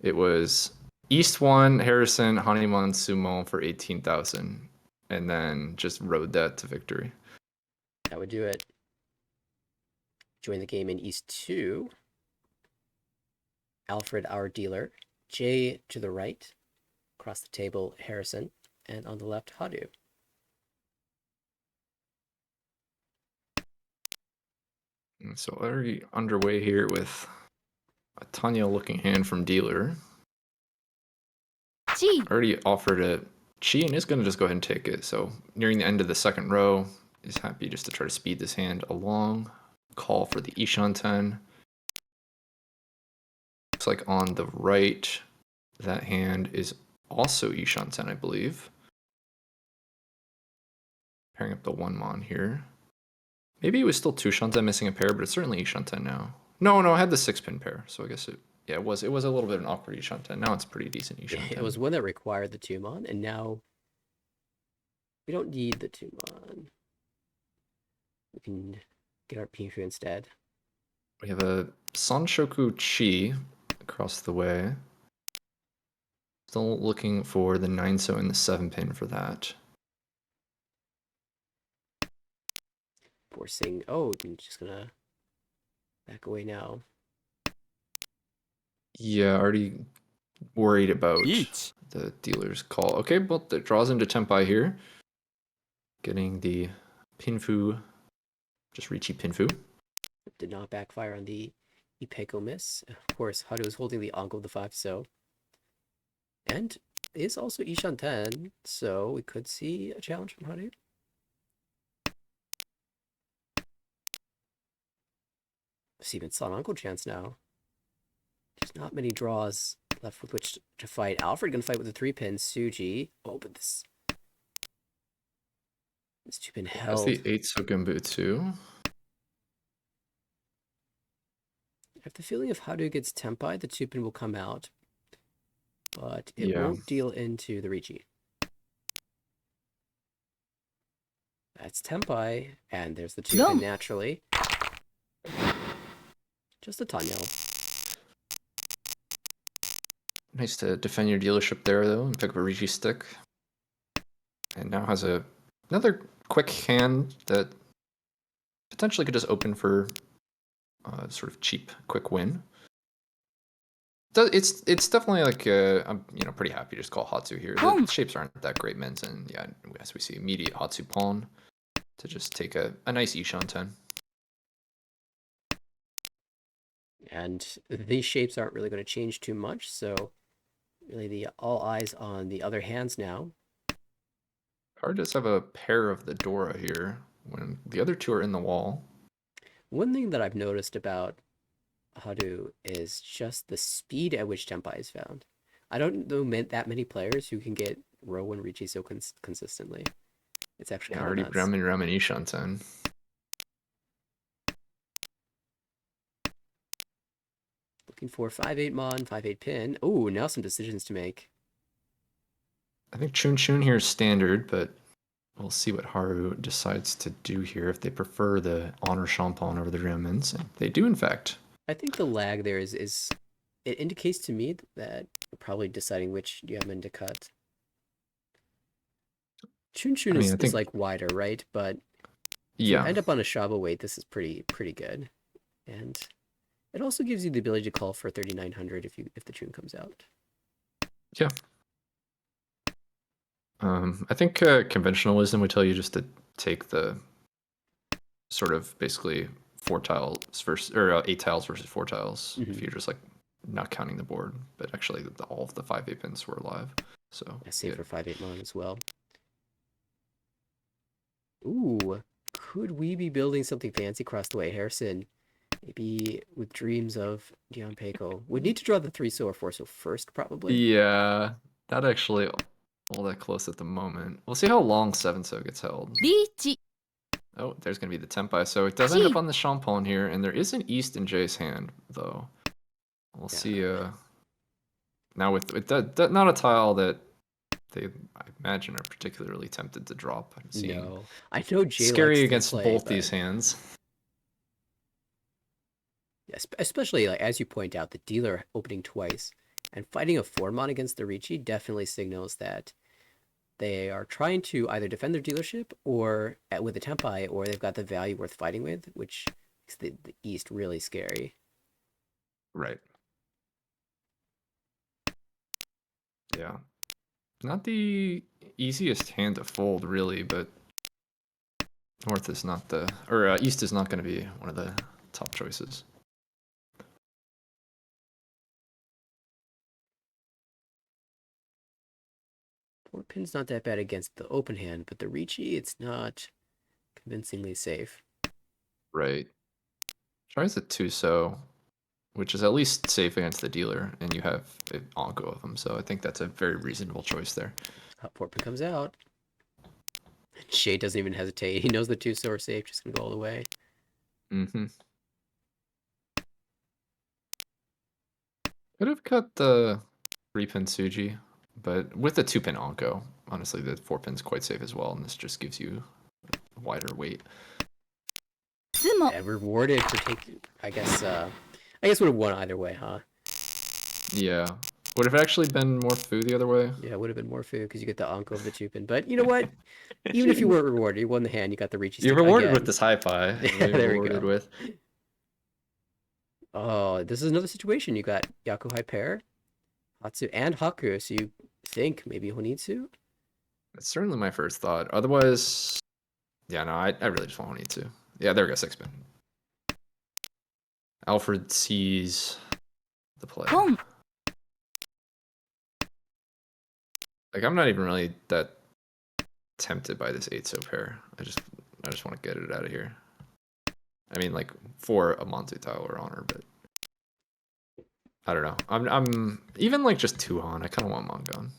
It was East 1, Harrison, Honeyman, Sumo for 18,000, and then just rode that to victory. That would do it. Join the game in East 2. Alfred, our dealer. Jay to the right. Across the table, Harrison. And on the left, Hadu. And so already underway here with a Tanya-looking hand from dealer. Chi. Already offered a Chi and is going to just go ahead and take it. So nearing the end of the second row, is happy just to try to speed this hand along. Call for the Ishan 10. Looks like on the right, that hand is also Ishan 10, I believe. Pairing up the 1-mon here. Maybe it was still 2 Shanten missing a pair, but it's certainly Ishan 10 now. No, I had the 6-pin pair, so I guess it was a little bit of an awkward Ishan 10. Now it's pretty decent Ishan 10. It was one that required the 2-mon, and now we don't need the 2-mon. We can get our Pinfu instead. We have a Sanshoku Chi across the way. Still looking for the 9-so and the 7-pin for that. Forcing. Oh, I'm just gonna back away now. Yeah, already worried about Each. the dealer's call. Okay, well, that draws into Tenpai here. Getting the Pinfu, just Richi Pinfu. Did not backfire on the Ipeko miss. Of course, Hado is holding the Ongo of the 5-so. And is also Ishan 10, so we could see a challenge from Hado. See, it's on Uncle chance now. There's not many draws left with which to fight. Alfred gonna fight with a 3-pin. Suji. Oh, but this 2-pin Has the held. 8 Sogembutsu. I have the feeling if Haru gets Tenpai, the 2-pin will come out, but it Yeah. won't deal into the Richi. That's Tenpai, and there's the 2-pin naturally. Just a Tanyo. Nice to defend your dealership there, though, and pick up a Rishi stick. And now has another quick hand that potentially could just open for sort of cheap, quick win. It's definitely like I'm pretty happy to just call Hatsu here. The shapes aren't that great, men's, and yeah, as we see, immediate Hatsu pawn to just take a nice Ishan 10. And these shapes aren't really going to change too much, so really the all eyes on the other hands now. Card does have a pair of the Dora here when the other two are in the wall. One thing that I've noticed about Haru is just the speed at which Tenpai is found. I don't know that many players who can get Row and Richi so consistently. It's actually kind of Already nuts. Ramen Ishan 10. Looking for 5-8 Mon, 5-8 pin. Oh, now some decisions to make. I think Chun Chun here is standard, but we'll see what Haru decides to do here if they prefer the Honor Champagne over the Ramens. And they do, in fact. I think the lag there is it indicates to me that we're probably deciding which Yamen to cut. Chun Chun is like wider, right? But if you end up on a Shaba weight, this is pretty good. And it also gives you the ability to call for 3900 if the Chun comes out. Yeah. I think conventional wisdom would tell you just to take the sort of basically 4 tiles versus, or 8 tiles versus 4 tiles if you're just like not counting the board, but actually all of the 5-8 pins were alive. So I save for 5-8 Mon as well. Ooh, could we be building something fancy across the way, Harrison? Maybe with dreams of Dion Peiko. We'd need to draw the 3-so or 4-so first, probably. Yeah, not actually all that close at the moment. We'll see how long 7-so gets held. Oh, there's going to be the Tenpai. So it does end up on the Champagne here, and there is an East in Jay's hand, though. We'll see. Now with not a tile that they, I imagine, are particularly tempted to drop. I'm seeing No, I know Jay scary likes against to play, both but... these hands. Yes, especially like as you point out, the dealer opening twice and fighting a 4-mon against the Ricci definitely signals that they are trying to either defend their dealership or with a Tenpai, or they've got the value worth fighting with, which makes the East really scary. Right. Yeah. Not the easiest hand to fold, really, but North is not East is not going to be one of the top choices. Four pin's not that bad against the open hand, but the Ricci, it's not convincingly safe. Right. Tries a 2-so, which is at least safe against the dealer, and you have an Onko of them, so I think that's a very reasonable choice there. Hot Portman comes out. Shay doesn't even hesitate. He knows the 2-so are safe, just gonna go all the way. Mm-hmm. Could have cut the 3-pin Suji, but with the 2-pin Onko, honestly, the 4-pin's quite safe as well, and this just gives you a wider weight. And rewarded for taking, I guess would have won either way, huh? Yeah. Would have actually been more food the other way? Yeah, it would have been more food because you get the Onko of the 2-pin. But you know what? Even if you weren't rewarded, you won the hand, you got the Ricci stick You're rewarded again. with this hi-fi. Yeah, there we go. With. Oh, this is another situation. You got Yakuhai pair, Hatsu, and Haku, so you think maybe Honitsu? That's certainly my first thought. Otherwise, yeah, no, I really just want Honitsu. Yeah, there we go, 6-pin. Alfred sees the play. Like, I'm not even really that tempted by this 8-so pair. I just want to get it out of here. I mean, like, for a Monte tile or honor, but I don't know. I'm even like just 2 Han. I kind of want Mongon.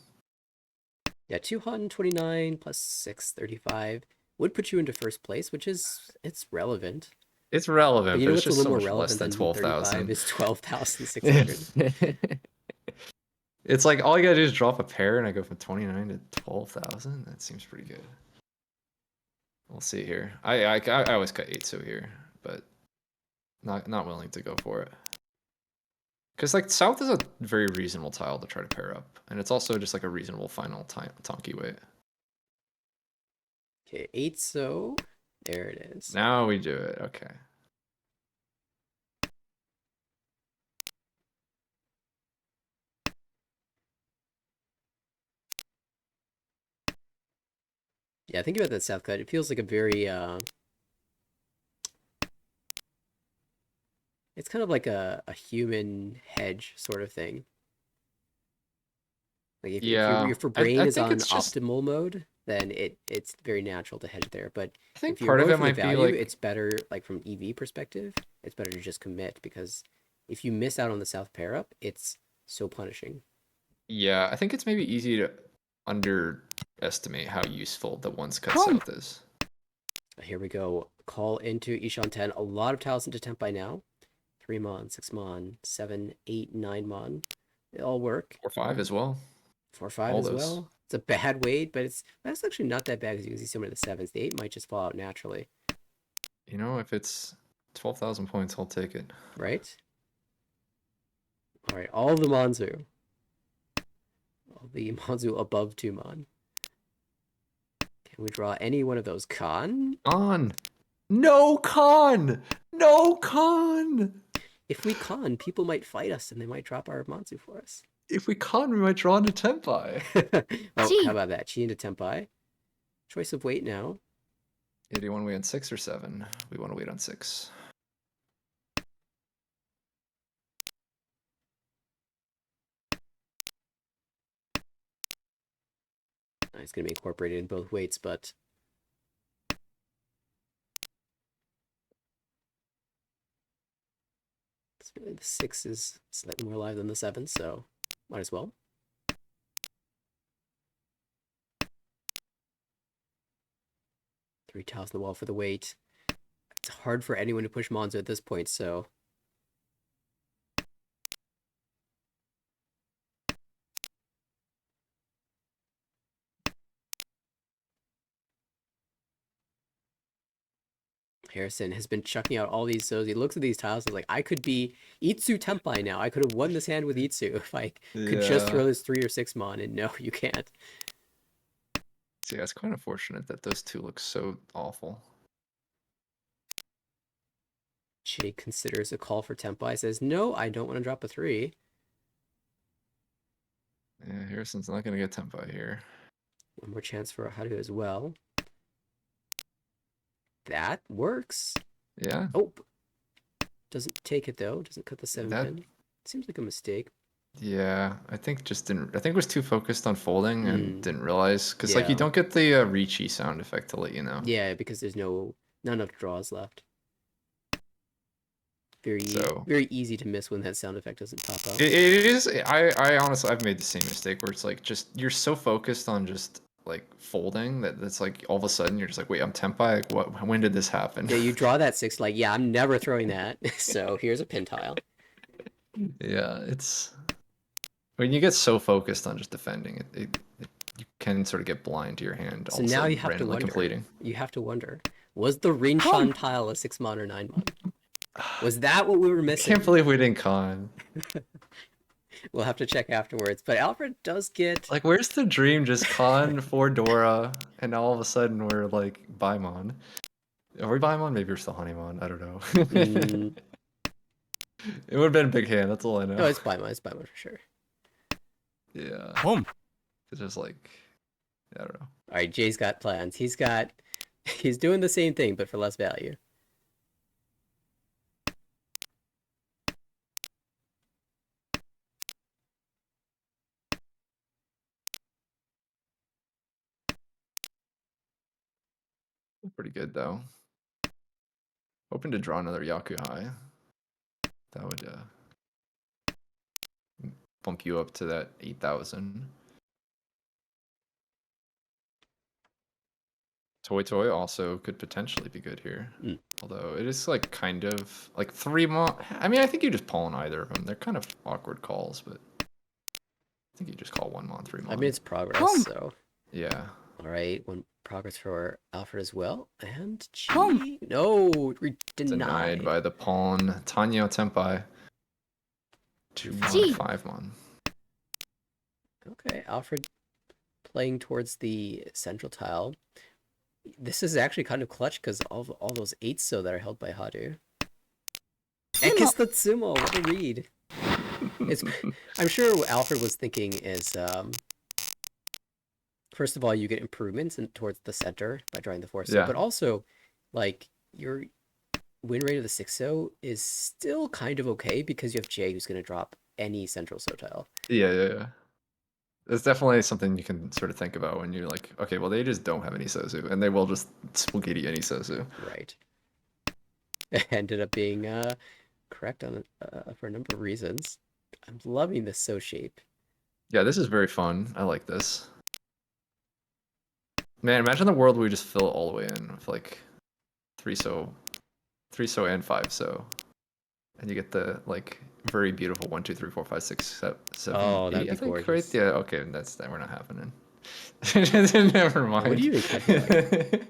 Yeah, 229 plus 635 would put you into first place, which is it's relevant. It's But relevant, you but know it's what's a just little so more much less relevant than than 35 12,000. is 12,600. It's like all you gotta do is drop a pair, and I go from 29 to 12,000. That seems pretty good. We'll see here. I always cut 8 so here, but not willing to go for it. Because like South is a very reasonable tile to try to pair up, and it's also just like a reasonable final Tonki weight. Okay, 8 so there it is. Now we do it. Okay. Yeah, think about that South cut. It feels like a very it's kind of like a human hedge sort of thing. Like if Yeah, your I brain is think on it's just. optimal mode, then it's very natural to hedge there. But I think if you're part of going it for the might be value, like. it's better like from EV perspective, it's better to just commit because if you miss out on the South pair up, it's so punishing. Yeah, I think it's maybe easy to underestimate how useful the once cut Come. south is. Here we go. Call into Ishan 10. A lot of tiles into Tenpai now. 3 mon, 6 mon, 7, 8, 9 mon. They all work. 4-5 as well. 4, 5 All as those. well. It's a bad weight, but that's actually not that bad because you can see so many of the 7s. The 8 might just fall out naturally. You know, if it's 12,000 points, I'll take it. Right? Alright, all the Monzu. All the Monzu above 2 mon. Can we draw any one of those? Khan? On! No con! No con! If we con, people might fight us and they might drop our Monzu for us. If we con, we might draw into Tenpai. Oh, Chi. how about that? Chi into Tenpai. Choice of weight now. Yeah, do you want to wait on 6 or 7? We want to wait on 6. It's going to be incorporated in both weights, but the 6 is slightly more alive than the 7, so might as well. Three tiles on the wall for the weight. It's hard for anyone to push Monzo at this point, so Harrison has been chucking out all these Zos. He looks at these tiles and is like, I could be Itsu Tenpai now. I could have won this hand with Itsu if I could just throw this 3 or 6 mon, and no, you can't. So yeah, it's quite unfortunate that those two look so awful. Jake considers a call for Tenpai. Says, no, I don't want to drop a 3. Yeah, Harrison's not going to get Tenpai here. One more chance for a Haru as well. That works. Yeah. Oh, doesn't take it though. Doesn't cut the 7 That- pin. Seems like a mistake. Yeah, I think was too focused on folding and didn't realize. Because like you Yeah. don't get the Reachy sound effect to let you know. Yeah, because there's not enough draws left. Very So- very easy to miss when that sound effect doesn't pop up. It is. I honestly, I've made the same mistake where it's like just you're so focused on just like folding that it's like all of a sudden you're just like, wait, I'm Tenpai. Like, what? When did this happen? Yeah, you draw that 6, like, yeah, I'm never throwing that. So here's a pin tile. Yeah, it's when you get so focused on just defending it, you can sort of get blind to your hand. So all of a now sudden you have to randomly wonder. completing. You have to wonder. Was the Rinshan tile a 6 mon or 9 mon? Was that what we were I missing? can't believe we didn't con. We'll have to check afterwards. But Alfred does get Like, where's the dream? Just con for Dora, and all of a sudden we're like Baimon. Are we Baimon? Maybe we're still Honeymon. I don't know. mm, It would have been a big hand. That's all I know. no, it's Paimon. It's Paimon for sure. Yeah. Home. It's just like, I don't know. All right, Jay's got plans. He's doing the same thing, but for less value. Pretty good though. Hoping to draw another Yaku High. That would bump you up to that 8,000. Toy Toy also could potentially be good here. Mm. Although it is like kind of like 3 mon. I mean, I think you just pawn either of them. They're kind of awkward calls, but I think you just call 1 mon, 3 mon. I mean, it's progress, Home. so. Yeah. All right, one progress for Alfred as well. And Home. Chi. No, Denied by the pawn. Tanya Tenpai. 2 mon, Gee. 5 mon. Okay, Alfred playing towards the central tile. This is actually kind of clutch because all those 8s so that are held by Hadu. Ekis the Sumo, what a read. It's, I'm sure what Alfred was thinking is, first of all, you get improvements towards the center by drawing the 4-so, Yeah. but also, like, your win rate of the 6-so is still kind of okay because you have Jay who's going to drop any central so tile. Yeah. It's definitely something you can sort of think about when you're like, okay, well, they just don't have any Sozu, and they will just spaghetti any Sozu. Right. Ended up being correct on for a number of reasons. I'm loving this so shape. Yeah, this is very fun. I like this. Man, imagine the world where we just fill it all the way in with like 3-so and 5-so. And you get the like very beautiful 1, 2, 3, 4, 5, 6, 7, Oh, 8, that'd be I think, gorgeous. right? Yeah, okay, that we're not happening. Never mind. What do you think?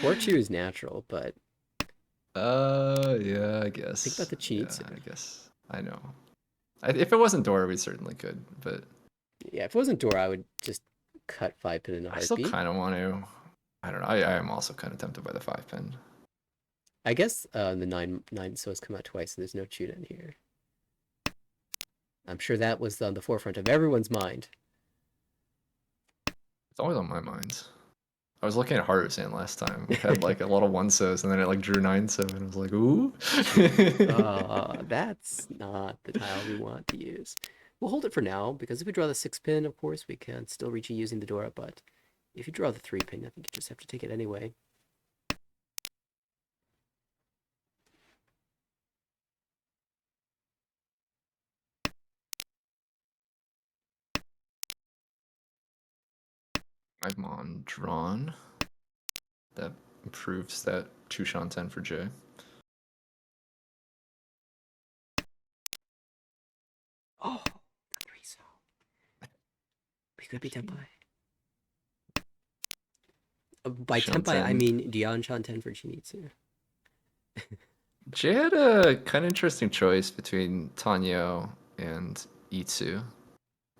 4-2 is natural, but Yeah, I guess. think about the cheats. Yeah, I guess. I know. If it wasn't Dora, we certainly could, but Yeah, if it wasn't Dora, I would just cut 5-pin in a I still heartbeat. kind of want to. I don't know. I am also kind of tempted by the 5-pin. I guess the 9 so's come out twice, so there's no cheat in here. I'm sure that was on the forefront of everyone's mind. It's always on my mind. I was looking at Heartsan last time. It had like a lot of 1-sos, and then it like drew 9-so, and I was like, ooh. That's not the tile we want to use. We'll hold it for now, because if we draw the 6-pin, of course, we can still reach it using the Dora, but if you draw the 3-pin, I think you just have to take it anyway. I'm on drawn. That improves that 2 Shanten for Jay. Oh, the 3-so. We could be Tenpai. By Tenpai, I Shanten. mean Dion Shanten for Chinitsu. Jay had a kind of interesting choice between Tanyo and Itsu,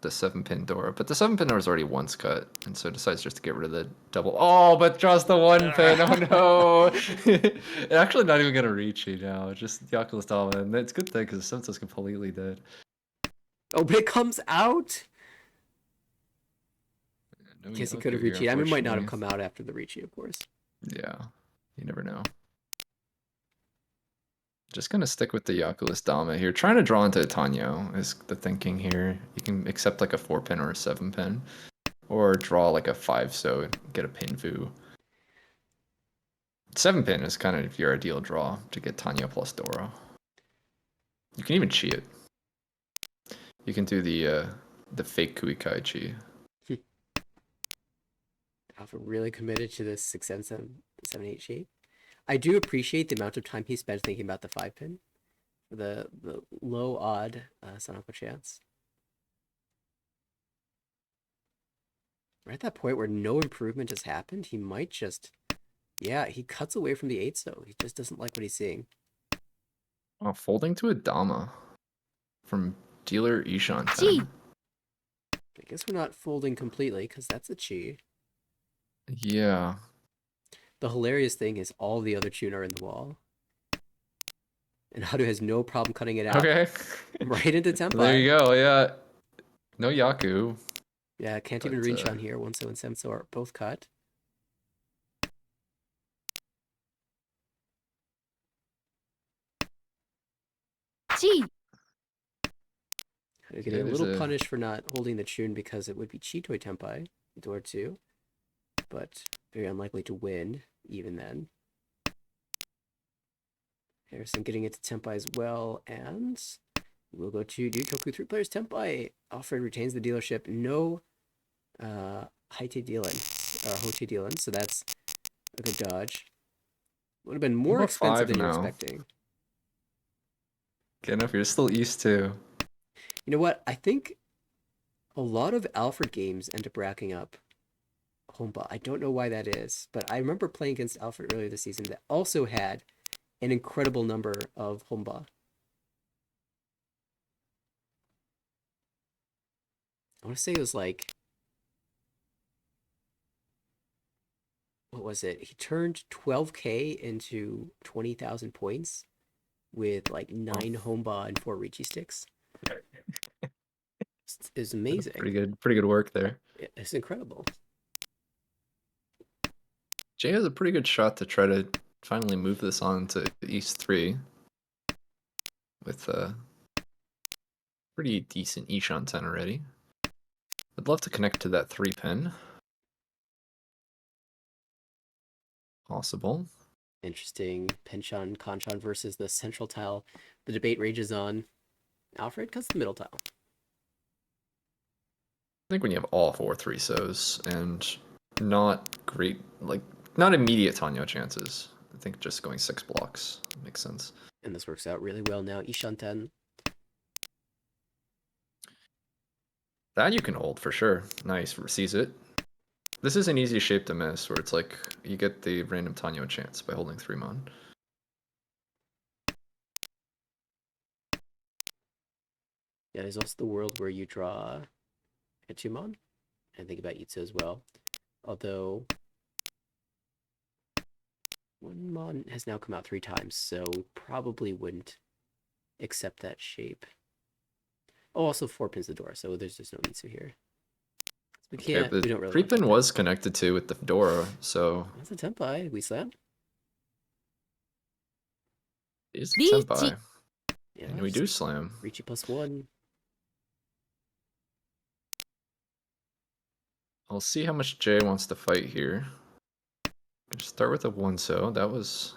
the 7-pin Dora, but the 7-pin Dora is already once cut, and so decides just to get rid of the double. Oh, but draws the 1-pin. Oh no! It's actually not even gonna reach you now. Just the Oculus Dama, and it's a good thing because the Senso's completely dead. Oh, but it comes out! No Guess he Yaku could have here, reached. I mean, it might not have unfortunately. come out after the reaching, of course. Yeah, you never know. Just gonna stick with the Yakulis Dama here. Trying to draw into Tanyo is the thinking here. You can accept like a 4-pin or a 7-pin, or draw like a 5-so and get a pin vu. 7-pin is kind of your ideal draw to get Tanyo plus Dora. You can even cheat it. You can do the fake Kuikai chi. Alpha really committed to this 6, 7, 8 shape. I do appreciate the amount of time he spent thinking about the 5-pin. The low odd Sanako chance. We're at that point where no improvement has happened. He might just... Yeah, he cuts away from the 8-so. He just doesn't like what he's seeing. Oh, folding to a Dama from dealer Ishan. Gee. I guess we're not folding completely, because that's a chi. Yeah. The hilarious thing is all the other tune are in the wall. And Hadu has no problem cutting it out. Okay. Right into Tenpai. There you go. Yeah. No Yaku. Yeah, can't even But, reach on here. 1-so and 7-so are both cut. Gee. Hadu getting a there's little punished for not holding the tune because it would be Chitoi Tenpai, door 2. But very unlikely to win, even then. Harrison getting it to Tenpai as well, and We'll go to Ryutoku 3 players Tenpai. Alfred retains the dealership. No Haite Dylan or Hote Dylan, so that's a good dodge. Would have been more about expensive 5 than you're now? expecting. Again, if you're still East 2. You know what? I think a lot of Alfred games end up racking up Homba. I don't know why that is, but I remember playing against Alfred earlier this season that also had an incredible number of Homba. I want to say it was like, what was it? He turned 12k into 20,000 points with like 9 Homba and 4 Ricci sticks. It's amazing. Pretty good work there. It's incredible. Jay has a pretty good shot to try to finally move this on to East 3 with a pretty decent Ishan 10 already. I'd love to connect to that 3 pin. Possible. Interesting. Penchon, Kanchan versus the central tile. The debate rages on. Alfred cuts the middle tile. I think when you have all 4 3-sos and not great, like, not immediate Tanyo chances, I think just going 6 blocks makes sense. And this works out really well now. Ishan 10. That you can hold for sure. Nice, sees it. This is an easy shape to miss, where it's like you get the random Tanyo chance by holding 3 mon. Yeah, there's also the world where you draw a 2-mon. And think about Yutsu as well. Although 1 mon has now come out 3 times, so probably wouldn't accept that shape. Oh, also 4 pins the door, so there's just no Yutsu here. We can't. Okay, We don't really. 3 pin was connected to with the Fedora, so That's a Tenpai. We slam. it's a Tenpai. Yeah, And we do slam. Ricci +1. I'll see how much Jay wants to fight here. Just start with a 1-so. That was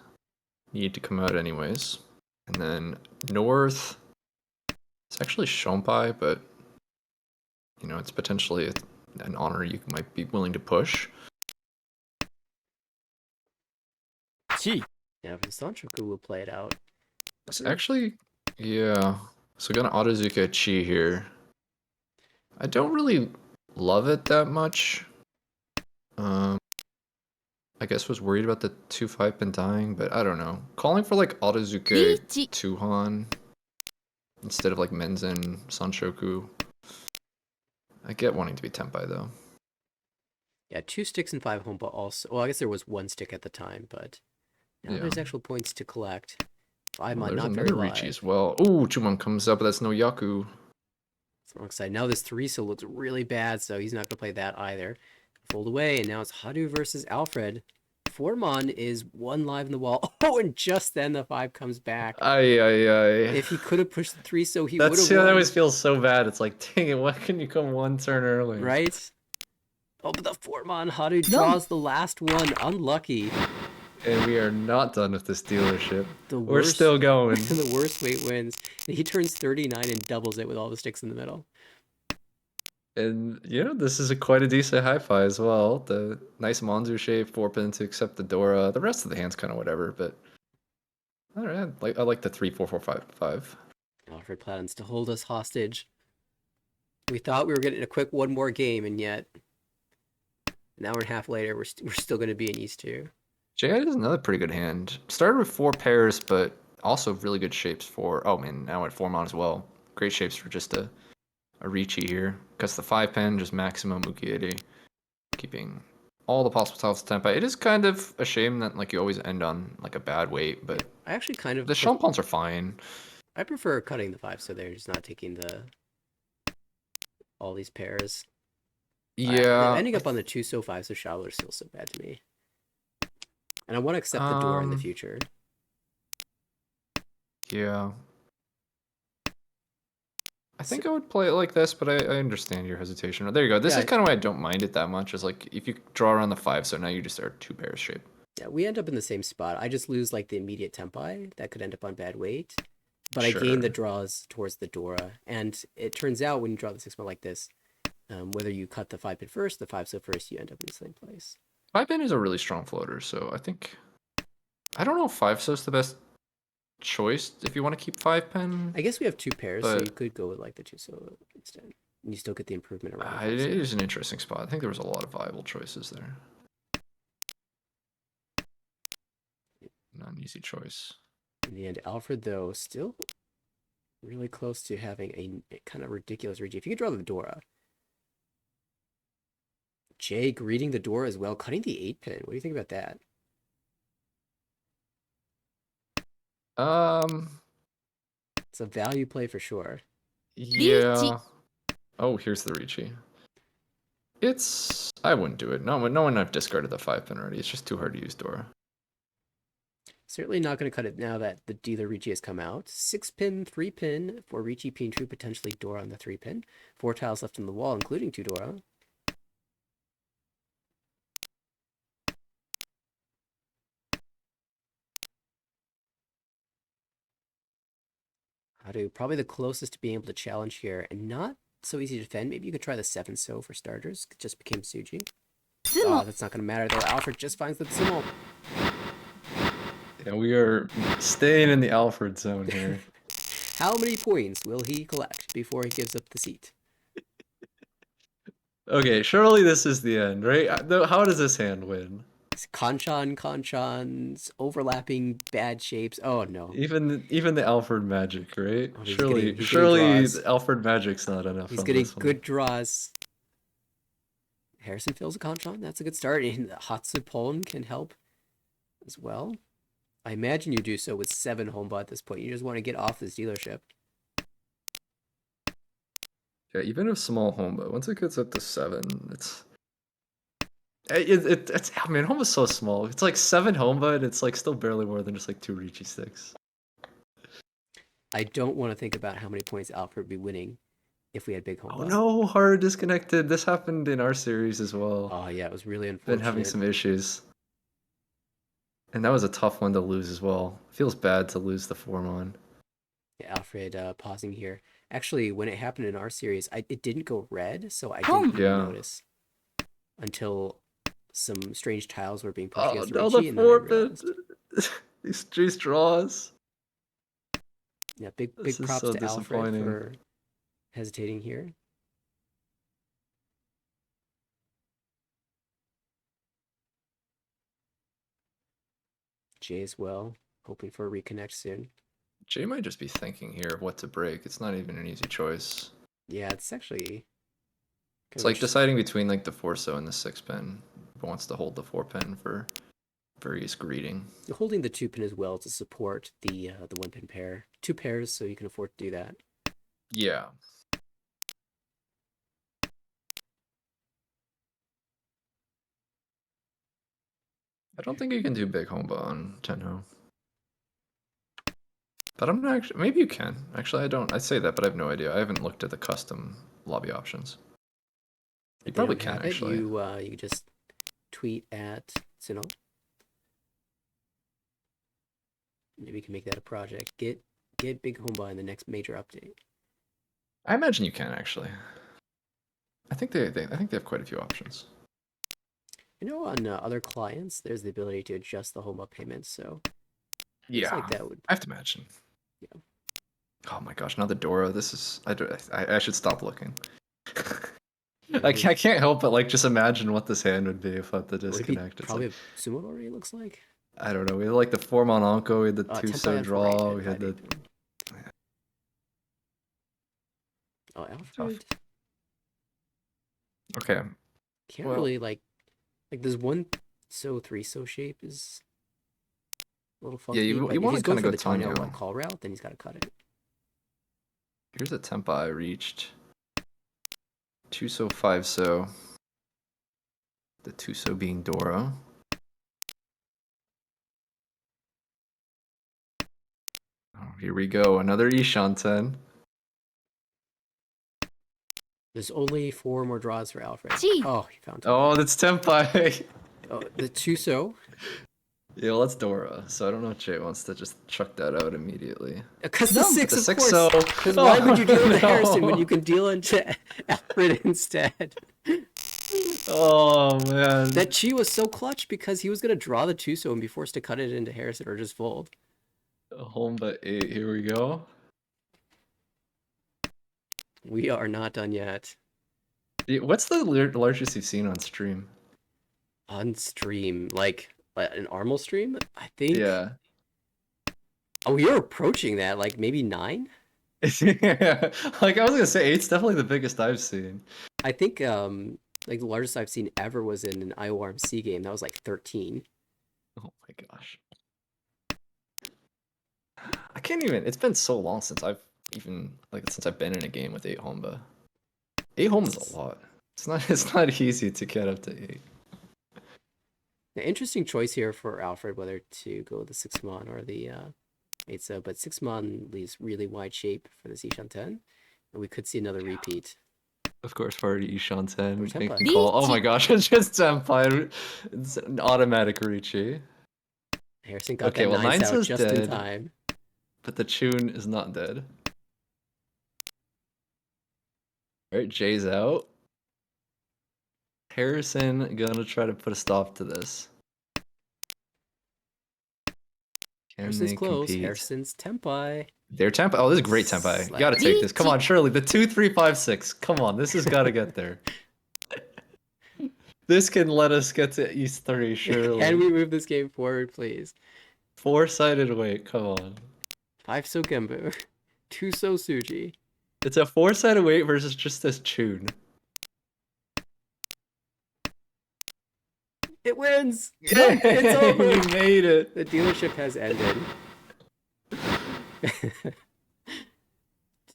need to come out anyways. And then North. It's actually Shompai, but you know, it's potentially an honor you might be willing to push. Chi. Yeah, for Sanchoku, we'll play it out. It's actually, yeah. So gonna Autozuka Chi here. I don't really love it that much. I guess was worried about the 2-5 pin dying, but I don't know. Calling for like Autozuka Ichi. Tuhan instead of like Menzen Sanshoku. I get wanting to be Tenpai though. Yeah, 2 sticks and 5 Hompa also. Well, I guess there was 1 stick at the time, but now Yeah. there's actual points to collect. 5 mon, There's not very another live. Ricci as well. Ooh, Chumon comes up, but that's no Yaku. It's the wrong side. Now this 3-so looks really bad, so he's not going to play that either. Fold away, and now it's Hadu versus Alfred. 4 mon is 1 live in the wall. Oh, and just then the 5 comes back. Ay. If he could have pushed the 3-so, he would have That's won. that always feels so bad. It's like, dang it, why couldn't you come 1 turn early? Right? Oh, but the 4 mon Hadu draws the last one. Unlucky. And we are not done with this dealership. The We're worst, still going. the worst weight wins. And he turns 39 and doubles it with all the sticks in the middle. And you know, this is quite a decent hi-fi as well. The nice Monzu shape, 4 pin to accept the Dora. The rest of the hand's kind of whatever, but all right, I like the 3-4-4-5-5. Alfred plans to hold us hostage. We thought we were getting a quick 1 more game, and yet an hour and a half later, we're still going to be in East 2. Jay is another pretty good hand. Started with 4 pairs, but also really good shapes for. Oh man, now at 4 mon as well. Great shapes for just a Ricci here. Because the 5 pin, just maximum Ukiiri. Keeping all the possible tiles to Tenpai. It is kind of a shame that like you always end on like a bad weight, but I actually kind of... the Champons are fine. I prefer cutting the 5, so they're just not taking all these pairs. Yeah. Ending up on the 2-so 5-so Shabler feels so bad to me. And I want to accept the door in the future. Yeah. I think I would play it like this, but I understand your hesitation. There you go. This is kind of why I don't mind it that much. Is like if you draw around the 5, so now you just are 2 pairs shape. Yeah, we end up in the same spot. I just lose like the immediate Tenpai that could end up on bad weight. But I gain the Sure. draws towards the Dora, and it turns out when you draw the 6-pin like this, whether you cut the 5-pin first, the 5-so first, you end up in the same place. 5-pin is a really strong floater, so I don't know if 5-so's the best choice if you want to keep 5-pin, I guess we have 2 pairs, so you but could go with like the 2-so instead. And you still get the improvement around the it 5-so. is an interesting spot. I think there was a lot of viable choices there. Not an easy choice. In the end, Alfred, though, still really close to having a kind of ridiculous Regi. If you could draw the Dora. Jay greeting the Dora as well, cutting the 8-pin. What do you think about that? It's a value play for sure. Yeah. Oh, here's the Ricci. I wouldn't do it. No one I've discarded the 5-pin already. It's just too hard to use Dora. Certainly not going to cut it now that the dealer Ricci has come out. 6-pin, 3-pin for Ricci, P2, potentially Dora on the 3-pin. 4 tiles left on the wall, including 2 Dora. Hadu, probably the closest to being able to challenge here, and not so easy to defend. Maybe you could try the 7-so for starters. It just became Suji. Oh, that's not going to matter though. Alfred just finds the Sumo. Yeah, we are staying in the Alfred zone here. How many points will he collect before he gives up the seat? Okay, surely this is the end, right? How does this hand win? Conchons, overlapping bad shapes. Oh no. Even the Alfred magic, right? Oh, Surely he's getting draws. the Alfred magic's not enough He's on getting this one. good draws. Harrison fills a Conchon. That's a good start. And Hatsupon can help as well. I imagine you do so with 7 Homeba at this point. You just want to get off this dealership. Yeah, even a small home, but once it gets up to 7, it's I mean, home is so small. It's like 7 home, but it's like still barely more than just like 2 Ricci sticks. I don't want to think about how many points Alfred would be winning if we had big Homeba. Oh no, hard disconnected. This happened in our series as well. Oh yeah, it was really unfortunate. Been having some issues. And that was a tough one to lose as well. Feels bad to lose the Formon. Yeah, Alfred pausing here. Actually, when it happened in our series, it didn't go red, so I didn't even notice until some strange tiles were being pushed against no, Richie, the and then I realized. These draws. Yeah, big This is props so to Alfred disappointing. for hesitating here. Jay as well, hoping for a reconnect soon. Jay might just be thinking here of what to break. It's not even an easy choice. Yeah, it's actually. It's like deciding between like the 4-so and the 6-pin. Who wants to hold the 4-pin for various greeting? You're holding the 2-pin as well to support the 1-pin pair. 2 pairs, so you can afford to do that. Yeah. I don't think you can do big homba on Tenho. But I'm not actually. Maybe you can. Actually, I don't. I say that, but I have no idea. I haven't looked at the custom lobby options. You If probably they don't can have actually. it, you just tweet at Sinal. Maybe you can make that a project. Get Big Homeba in the next major update. I imagine you can actually. I think they have quite a few options. You know, on other clients, there's the ability to adjust the Homeba payments. So Yeah, like that would. I have to imagine. Yeah. Oh my gosh, now the Dora. This is. I should stop looking. I can't help but like just imagine what this hand would be if I had the disconnect. It's Probably like, a Sumodori, it looks like. I don't know. We had like the Formon Onko, we had the Tenpai 2-so on draw, 4-8, we had the. Oh, Alfred. Okay. Can't really like there's 1-so 3-so shape is a little funky. Yeah, you but if want he's to kind going of for go the Tanyo Tanyo. call route, then he's got to cut it. Here's a Tenpai reached. 2-so 5-so. The 2-so being Dora. Oh, here we go. Another Ishanten. There's only 4 more draws for Alfred. Gee. Oh, he found it. Oh, that's Tenpai. Oh, the 2-so. Yeah, well, that's Dora, so I don't know if Jay wants to just chuck that out immediately. Because the No. six, The of 6 course. so. Because why would you deal into no. Harrison when you can deal into Alfred instead? Oh man. That Chi was so clutch because he was gonna draw the two so and be forced to cut it into Harrison or just fold. Home but 8. Here we go. We are not done yet. What's the largest you've seen on stream? On stream, like an Armel stream, I think. Yeah. Oh, you're approaching that, like maybe 9. Yeah. Like I was gonna say, 8's definitely the biggest I've seen. I think like the largest I've seen ever was in an IORMC game. That was like 13. Oh my gosh. I can't even. It's been so long since I've been in a game with 8 Homba. 8 home is a lot. It's not. It's not easy to get up to 8. The interesting choice here for Alfred whether to go with the 6-mon or the 8 sub, but 6-mon leaves really wide shape for this Ishan 10, and we could see another repeat. Of course, party Ishan 10. Or Make Tenpai. the call. Oh my gosh, it's just Tenpai. It's an automatic Ricci. Harrison got Okay, that well, 9 out says just in dead. time. But the tune is not dead. Alright, Jay's out. Harrison gonna try to put a stop to this. Can Harrison's they close. compete? Harrison's Tenpai. Their Tenpai. Oh, this is great Tenpai. You gotta take this. Come on, Shirley. The 2, 3, 5, 6. Come on, this has gotta get there. This can let us get to East 3, surely. Can we move this game forward, please? 4-sided weight, come on. 5 so Gembu. 2 so Suji. It's a 4-sided weight versus just this tune. It wins! Yeah, It's over! you made it. The dealership has ended.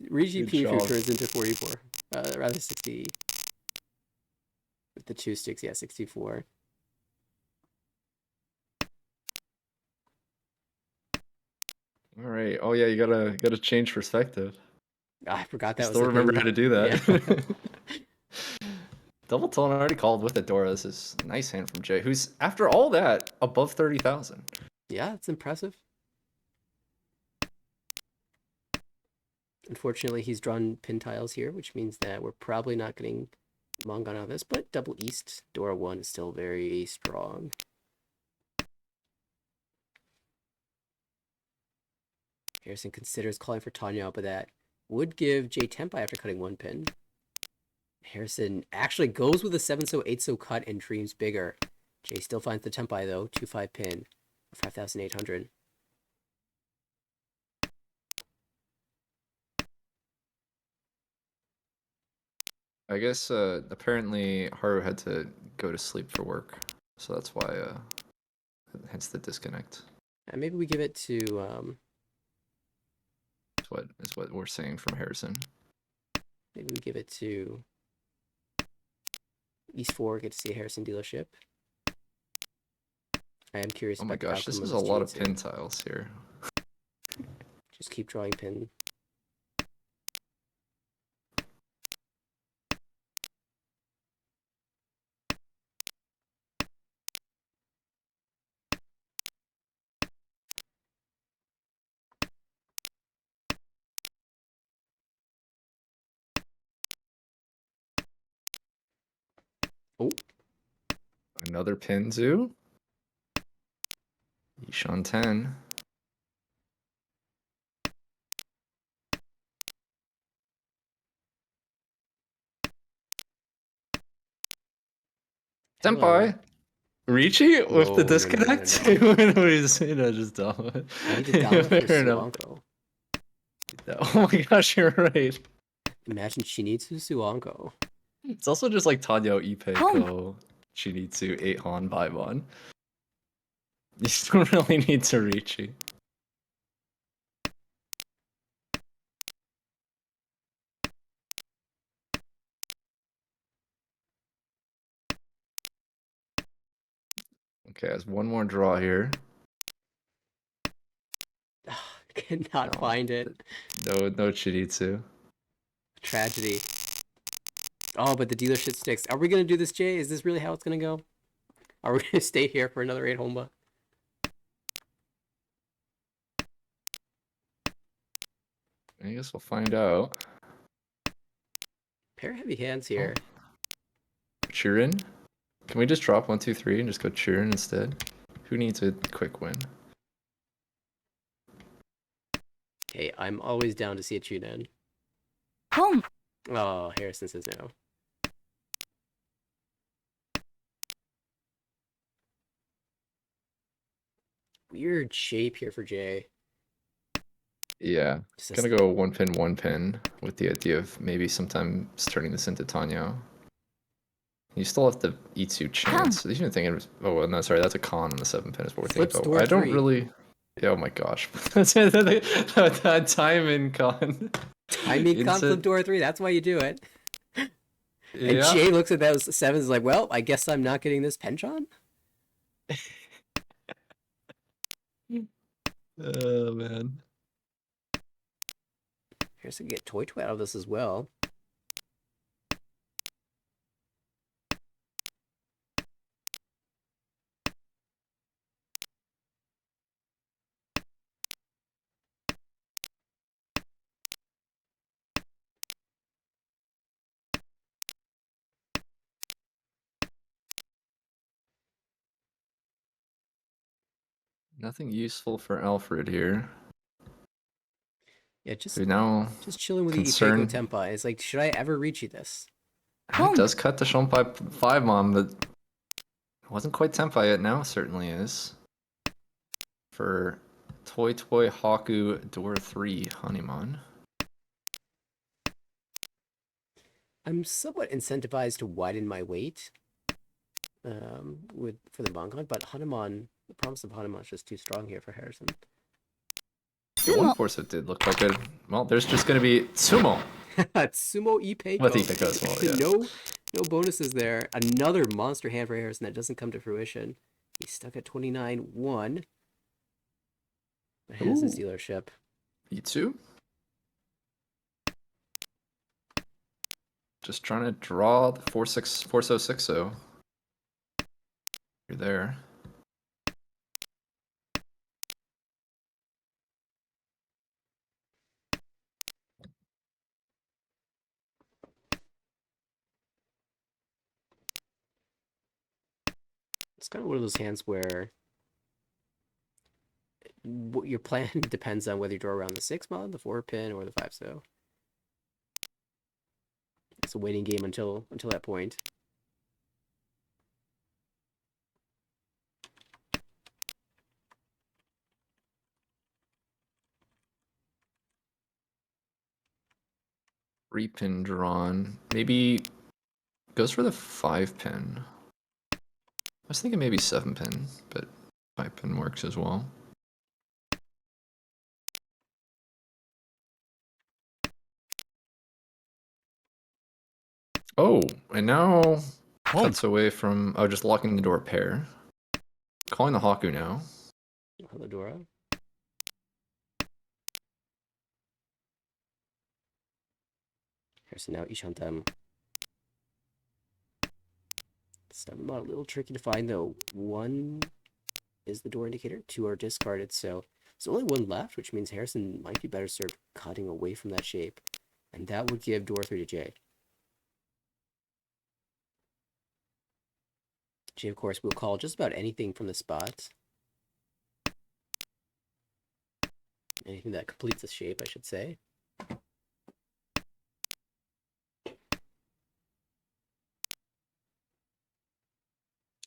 Rigi Good Pichu job. turns into 44. Rather 60. With the 2 sticks, yeah, 64. All right. Oh yeah, you gotta change perspective. I forgot that I was still a remember thing. how to do that. Yeah. Double tone already called with it, Dora. This is a nice hand from Jay, who's after all that above 30,000. Yeah, it's impressive. Unfortunately, he's drawn pin tiles here, which means that we're probably not getting Mongon out of this, but double East, Dora 1 is still very strong. Harrison considers calling for Tanya out, but that would give Jay Tenpai after cutting 1 pin. Harrison actually goes with a 7 so 8 so cut and dreams bigger. Jay still finds the Tenpai though, 2-5 pin for 5,800. I guess apparently Haru had to go to sleep for work, so that's why hence the disconnect. And maybe we give it to Is what we're saying from Harrison. maybe we give it to East 4, get to see a Harrison dealership. I am curious Oh my about the gosh, this outcome is of a lot of G2. pin tiles here. Just keep drawing pin. Oh, Another pin zoo. Ishan 10. hello. Senpai! Ricci with No, the no, disconnect? no, no, When he's, just dumb. We need to down for Fair enough. Suanko. Oh my gosh, you're right. Imagine Shinitsu Suanko. It's also just like Tanyo, Ipeiko, Shinitsu, 8 Han, Baibon. You still really need to Ricci. Okay, there's one more draw here. Cannot No. find it. No Chiditsu. Tragedy. Oh, but the dealership sticks. Are we going to do this, Jay? Is this really how it's going to go? Are we going to stay here for another 8 Homba? I guess we'll find out. Pair of heavy hands here. Chirin? Can we just drop 1, 2, 3 and just go Chirin instead? Who needs a quick win? Hey, I'm always down to see a tune in. 本 Oh, Harrison says no. Weird shape here for Jay. Yeah. Just Gonna go 1 pin with the idea of maybe sometimes turning this into Tanyo. You still have the E2 chance. Even thinking, oh no, sorry, that's a con on the 7 pin is what we're Flips thinking. door I don't 3. really. Yeah, oh my gosh, that timing con. Timing conflict door 3. That's why you do it. And Yeah. Jay looks at those sevens like, well, I guess I'm not getting this penchant. Oh man. Here's to get Toy Toy out of this as well. Nothing useful for Alfred here. Yeah, just So now chilling with concern- the Ipeco Tenpai. It's like, should I ever reach you this? it does cut the Shonpai 5 mon, but it wasn't quite Tenpai yet. Now it certainly is. For Toy Toy Haku door 3 Hanuman. I'm somewhat incentivized to widen my weight for the Mongon, but Hanuman, the promise of Hanuman is just too strong here for Harrison. The one force it did look quite good. Well, there's just going to be Sumo. Sumo Ipeco. With Ipeco as well, yeah. No bonuses there. Another monster hand for Harrison that doesn't come to fruition. He's stuck at 29-1. But has his dealership. E2. Just trying to draw the 4060. You're there. It's kind of one of those hands where what your plan depends on whether you draw around the 6 mod, the 4 pin, or the 5 so. It's a waiting game until that point. Three pin drawn. Maybe goes for the 5 pin. I was thinking maybe 7 pin, but 5 pin works as well. Oh, and now cuts away from just locking the door pair. Calling the Haku now. Haladora. Here's now Ishantam. 7 mod, a little tricky to find though. 1 is the door indicator, 2 are discarded, so there's only 1 left, which means Harrison might be better served cutting away from that shape. And that would give door 3 to Jay. Jay, of course, will call just about anything from the spot. Anything that completes the shape, I should say.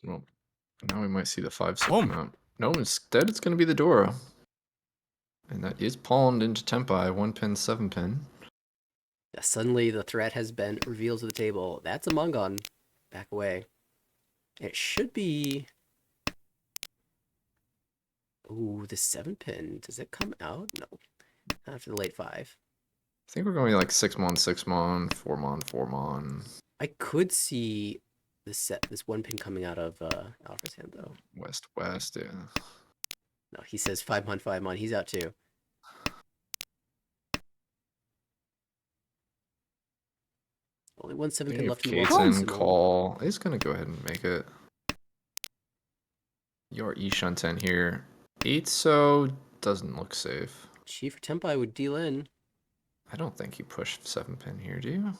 Well, now we might see the 5 come out. No, instead it's going to be the Dora. And that is pawned into Tenpai, 1 pin, 7 pin. Yeah, suddenly the threat has been revealed to the table. That's a Mongon. Back away. It should be... Ooh, the 7 pin. Does it come out? No. Not after the late 5. I think we're going like 6 mon, 6 mon, 4 mon, 4 mon. I could see this 1 pin coming out of Alfred's hand, though. West, west, yeah. No, he says 5 mon, 5 mon. He's out too. Only 1 7 pin left in the Kate's wall. in call. He's going to go ahead and make it. Your E-Shunten here. 8 so doesn't look safe. Chief Tenpai would deal in. I don't think you push 7-pin here, do you?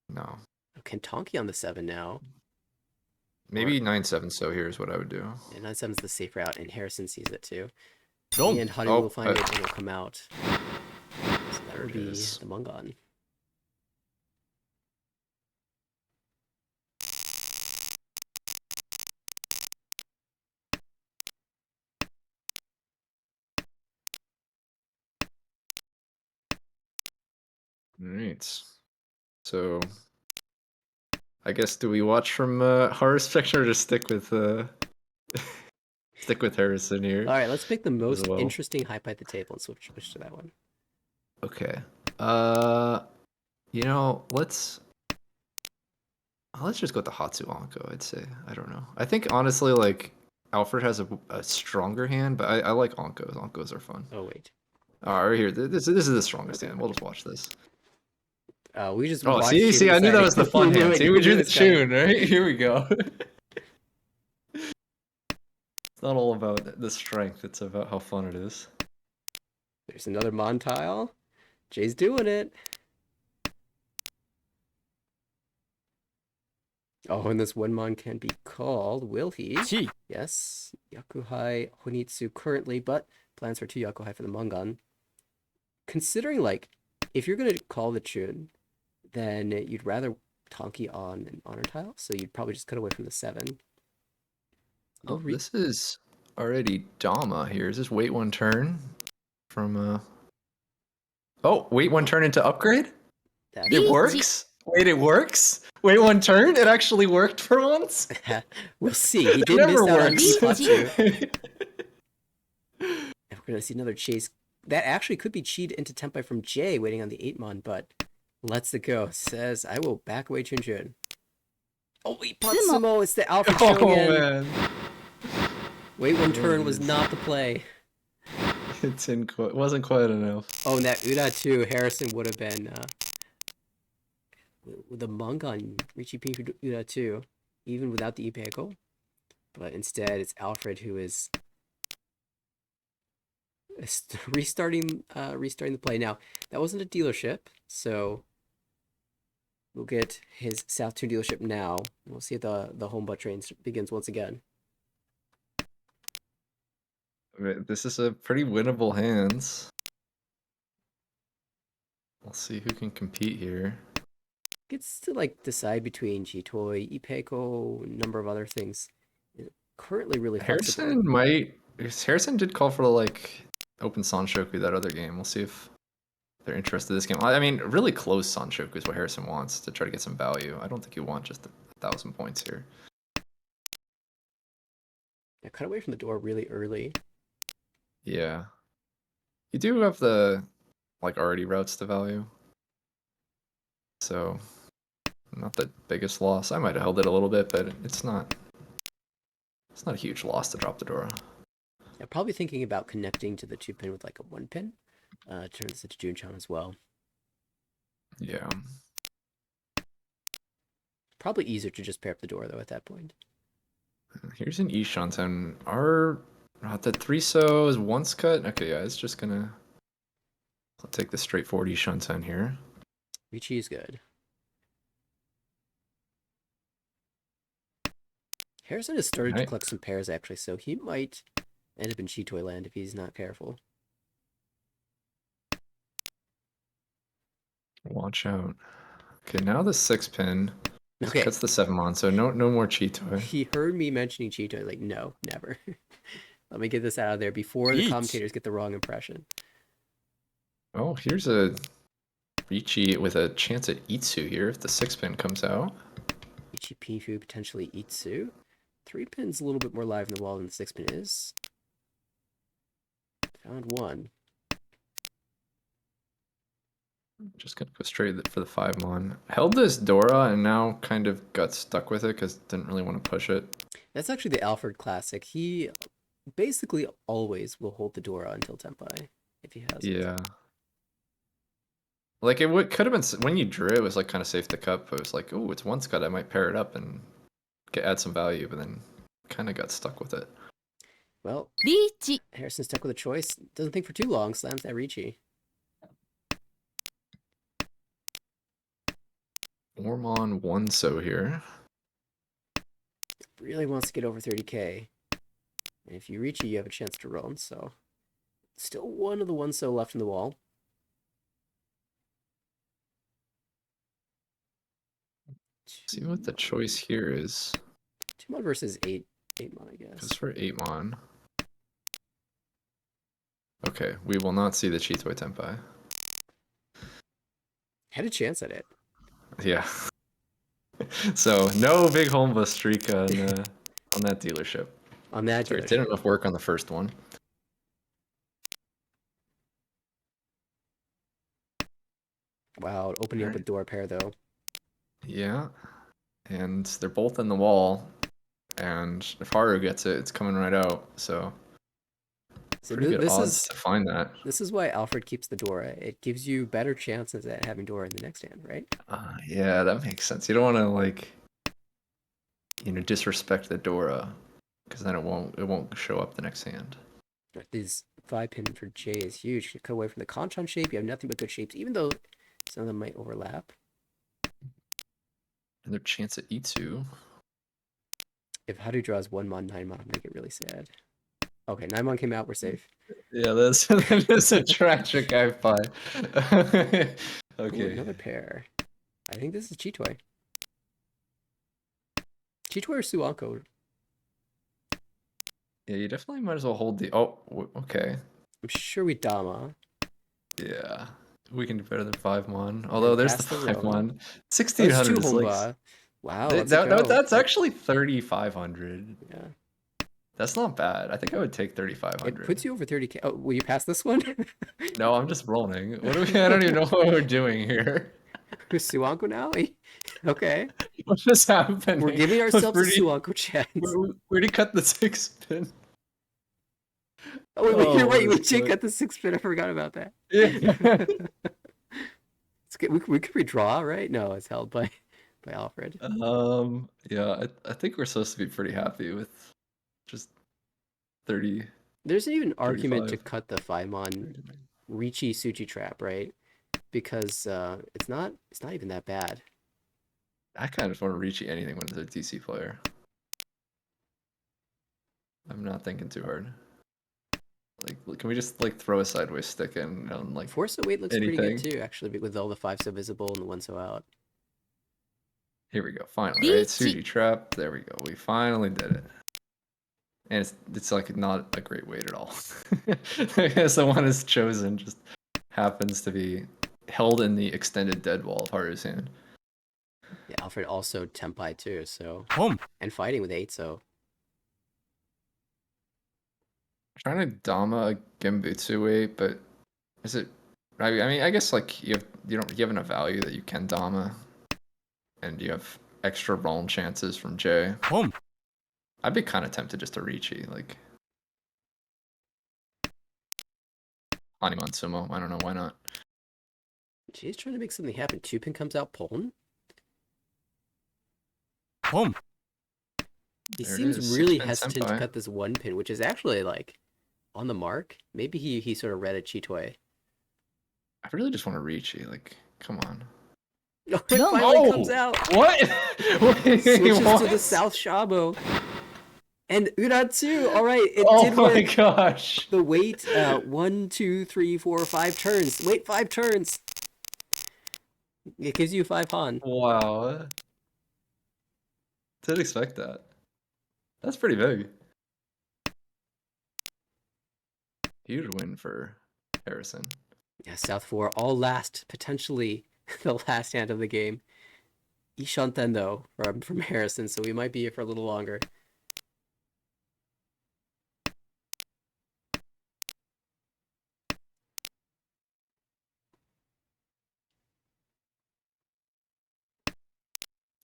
No. Oh, Kentonki on the 7 now. Maybe 9-7 so here is what I would do. And 9-7's the safe route, and Harrison sees it too.ドン And Honey Oh, will find it and it'll come out. So that There would it be is. the Mungon. Alright. So I guess do we watch from horror section or just stick with stick with Harrison here? All right, let's pick the most well. interesting hype at the table and switch to that one. Okay. You know, let's just go with the Hatsu Anko, I'd say. I don't know. I think honestly, like Alfred has a stronger hand, but I like Ankos. Ankos are fun. Oh wait, Right here. This is the strongest hand. We'll just watch this. we just Oh, watched see, you I knew that deciding was the who fun knew hand. it, See, who we knew drew the this guy. tune, right? Here we go. It's not all about the strength, it's about how fun it is. There's another Montile. Jay's doing it. Oh, and this Wenmon can be called, will he? チー Yes, Yakuhai Honitsu currently, but plans for 2 Yakuhai for the Mungon. Considering, like, if you're going to call the Chun, then you'd rather Tonki on an honor tile, so you'd probably just cut away from the 7. Oh, this is already Dama here. Is this wait 1 turn from Oh, wait 1 turn into upgrade? That's It works? Wait, it works? Wait 1 turn? It actually worked for once? We'll see. He It did miss never out on works. Hatsu. And we're going to see another chase. That actually could be cheated into Tenpai from Jay, waiting on the 8-mon, but lets it go. Says, I will back away Chun Chun. Oh, he puts Sumo. It's the Alfred Oh, Shogun. man. Wait 1 turn There it was is. not the play. It wasn't quite enough. Oh, and that Uda too. Harrison would have been with the Mungon Richie P Uda too, even without the Ipeko. But instead, it's Alfred who is restarting the play. Now, that wasn't a dealership, so we'll get his South Tune dealership now. We'll see if the home butt train begins once again. This is a pretty winnable hands. We'll see who can compete here. Gets to like decide between Chitoi, Ipeko, a number of other things. Currently really flexible. Harrison did call for like open Sanshoku that other game. We'll see if they're interested in this game. I mean, really close Sanshoku is what Harrison wants to try to get some value. I don't think you want just 1,000 points here. I cut away from the door really early. Yeah. You do have the like already routes to value. So not the biggest loss. I might have held it a little bit, but it's not a huge loss to drop the Dora. Yeah, probably thinking about connecting to the 2-pin with like a 1-pin. Turn this into Junchan as well. Yeah. Probably easier to just pair up the door though at that point. Here's an Ishanten. The 3-so is once cut. Okay, yeah, it's just gonna. I'll take the straightforward Ishanten here. Richie is good. Harrison has started to Right. collect some pairs actually, so he might end up in Chitoi land if he's not careful. Watch out. Okay, now the 6-pin. Okay. Cuts the 7-mon, so no more Cheetoy. He heard me mentioning Chitoi, like, no, never. Let me get this out of there before the Yeet. commentators get the wrong impression. Oh, here's a Ricci with a chance at Itsu here if the 6-pin comes out. Ichi Pinfu, potentially Itsu. 3-pin's a little bit more live in the wall than the 6-pin is. Found one. Just gonna go straight for the 5-mon. Held this Dora and now kind of got stuck with it because didn't really want to push it. That's actually the Alfred classic. He basically always will hold the Dora until Tenpai, if he has it. Yeah. Like could have been when you drew it was like kind of safe to cut, but it was like, oh, it's once cut. I might pair it up and add some value, but then kind of got stuck with it. Well, リーチ Harrison stuck with a choice. Doesn't think for too long. Slams that Ricci. Ormon one so here. Really wants to get over 30k. And if you reach it, you have a chance to roam, so... Still one of the one so left in the wall. See what the choice here is. 2 mon versus 8 mon, I guess. Because for 8mon. Okay, we will not see the Chitoi Tenpai. Had a chance at it. Yeah. So no big home bus streak on that dealership. On that Sorry, it dealership. didn't enough work on the first one. Wow, opening up a door pair though. Yeah. And they're both in the wall. And if Haru gets it, it's coming right out. So So pretty good this odds is to find that. this is why Alfred keeps the Dora. It gives you better chances at having Dora in the next hand, right? Yeah, that makes sense. You don't want to like, disrespect the Dora, because then it won't show up the next hand. This 5-pin for J is huge. You cut away from the Kanchan shape. You have nothing but good shapes, even though some of them might overlap. And their chance at E2. If Haru draws 1 mon, 9 mon, make it really sad. Okay, 9 mon came out. We're safe. Yeah, that is a tragic I-Fi. Ooh, Okay. another pair. I think this is Chitoi. Chitoi or Suanko? Yeah, you definitely might as well hold the. Oh, okay. I'm sure we Dama. Yeah, we can do better than 5mon. Although there's the pass the 5mon. road. 1600 That's 2 is like. Honba. Wow, let's go. That's actually 3,500. Yeah. That's not bad. I think I would take It 3,500. puts you over 30k. Oh, will you pass this one? No, I'm just rolling. What do we? I don't even know what we're doing here. Who's Suanko now? Okay. What is happening? We're giving ourselves a Suanko chance. Where do you cut the 6-pin? Oh, wait, you're right. We what did the- cut the 6-pin. I forgot about that. Yeah. It's good. We could redraw, right? No, it's held by Alfred. Yeah, I think we're supposed to be pretty happy with just 30. There's even an argument to 35. cut the 5-mon Ricci Suchi trap, right? Because it's not even that bad. I kind of just want to reach anything when it's a DC player. I'm not thinking too hard. Like, can we just like throw a sideways stick in on like 4-so-8 looks pretty anything? good too, actually, with all the 5-so visible and the 1-so out. Here we go. Finally, right? Ricci. Suji trap. There we go. We finally did it. And it's like not a great weight at all. I guess the one is chosen just happens to be held in the extended dead wall of Haru's hand. Yeah, Alfred also Tenpai too, so Home. and fighting with 8-so. Trying to Dama a Gembutsu weight, but is it? I mean, I guess like you have enough value that you can Dama, and you have extra roll chances from J. Home. I'd be kind of tempted just to Ricci, like Haniman Sumo. I don't know why not. Jay's trying to make something happen. 2-pin comes out Puln. Home. He There it seems is, really 6-pin hesitant to Senpai. cut this 1-pin, which is actually like on the mark. Maybe he sort of read a Chitoi. I really just want to Ricci. Like, come on. Oh, it finally comes out. What? Wait, Switches to what? the South Shabo. And Uratsu. All right, it Oh did my work. gosh. The wait, 1, 2, 3, 4, 5 turns. Wait 5 turns. It gives you 5 Han. Wow. Didn't expect that. That's pretty big. Huge win for Harrison. Yeah, South 4, all last, potentially the last hand of the game. Ishanten though, from Harrison, so we might be here for a little longer.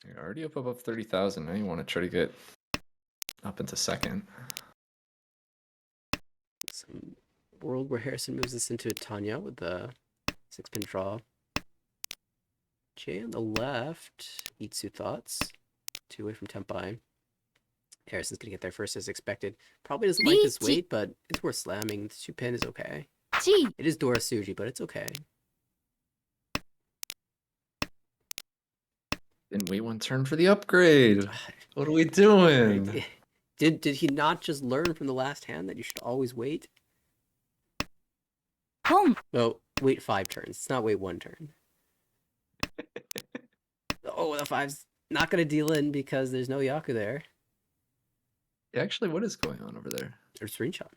You're already up above 30,000. Now you want to try to get up into second. Some world where Harrison moves us into Tanya with the 6-pin draw. Jay on the left. Itsu thoughts. 2 away from Tenpai. Harrison's gonna get there first as expected. Probably doesn't like this weight, but it's worth slamming. The 2-pin is okay. Chi. It is Dora Suji, but it's okay. Didn't wait one turn for the upgrade. What are we doing? Did he not just learn from the last hand that you should always wait?ポン No, wait 5 turns. It's not wait 1 turn. Oh, the 5's not going to deal in because there's no Yaku there. Actually, what is going on over there? There's screenshot.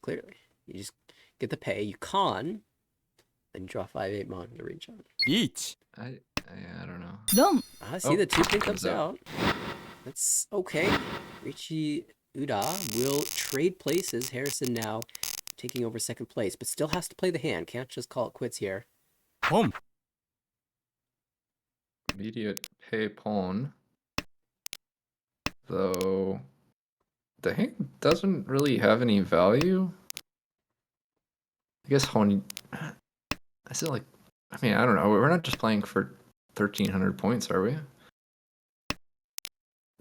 Clearly. You just get the pay, you con, then you draw 5/8 mon to reach on. 1 I don't know. ドン Ah, see Oh, the 2 pin comes comes out. That's okay. Richie Uda will trade places. Harrison now taking over second place, but still has to play the hand. Can't just call it quits here. ポン Immediate pay pawn. Though the hand doesn't really have any value. I guess Honi. I still like. I mean, I don't know. We're not just playing for 1,300 points, are we?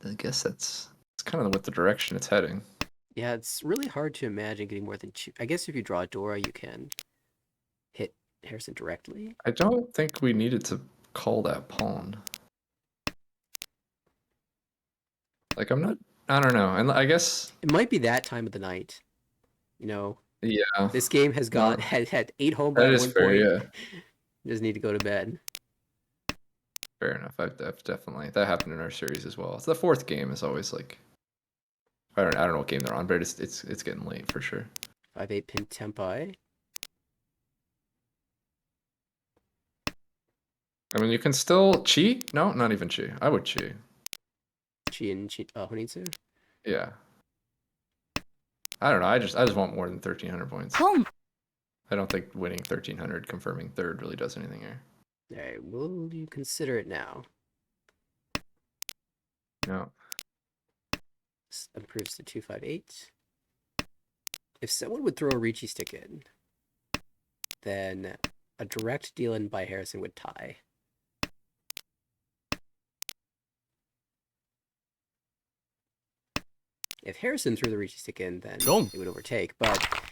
I guess that's kind of what the direction it's heading. Yeah, it's really hard to imagine getting more than 2. I guess if you draw a Dora, you can hit Harrison directly. I don't think we needed to call that pawn. Like, I'm not. I don't know. And I guess. It might be that time of the night. You know, Yeah. this game has got No. had 8 home That by is one fair, point. yeah. Just need to go to bed. Fair enough. I've definitely that happened in our series as well. So the fourth game is always like. I don't know what game they're on, but it's getting late for sure. 5/8 pin Tenpai. I mean, you can still cheat. No, not even cheat. I would cheat. Chi and Honitsu. Yeah. I don't know. I just want more than 1,300 points. ポン I don't think winning 1,300, confirming third, really does anything here. Alright, will you consider it now? No. This improves to 2/5/8. If someone would throw a Ricci stick in, then a direct deal in by Harrison would tie. If Harrison threw the Ricci stick in, then Boom. it would overtake. But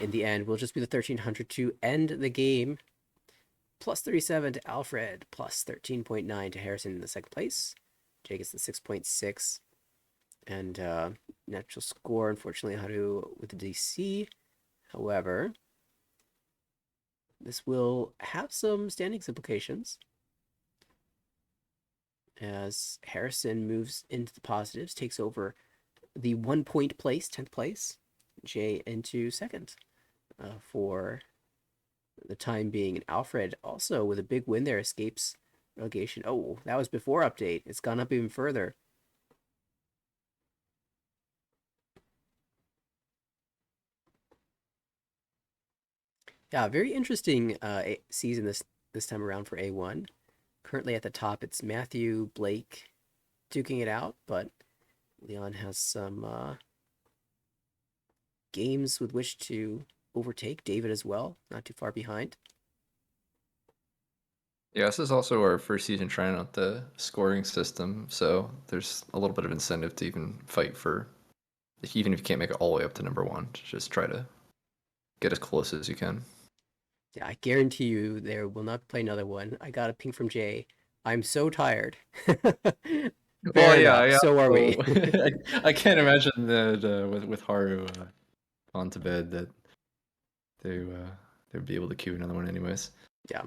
in the end, we'll just be the 1,300 to end the game. Plus 37 to Alfred, plus 13.9 to Harrison in the second place. Jay gets the 6.6. And natural score, unfortunately, Haru with the DC. However, this will have some standings implications as Harrison moves into the positives, takes over the 1 point place, 10th place, Jay into second for the time being. And Alfred also with a big win there escapes relegation. Oh, that was before update. It's gone up even further. Yeah, very interesting season this time around for A1. Currently at the top, it's Matthew, Blake duking it out, but Leon has some games with which to overtake. David as well, not too far behind. Yeah, this is also our first season trying out the scoring system, so there's a little bit of incentive to even fight for, even if you can't make it all the way up to number 1, to just try to get as close as you can. Yeah, I guarantee you there will not play another one. I got a ping from Jay. I'm so tired. Fair enough. So are we. I can't imagine that with Haru on to bed that they'd be able to queue another one anyways. Yeah.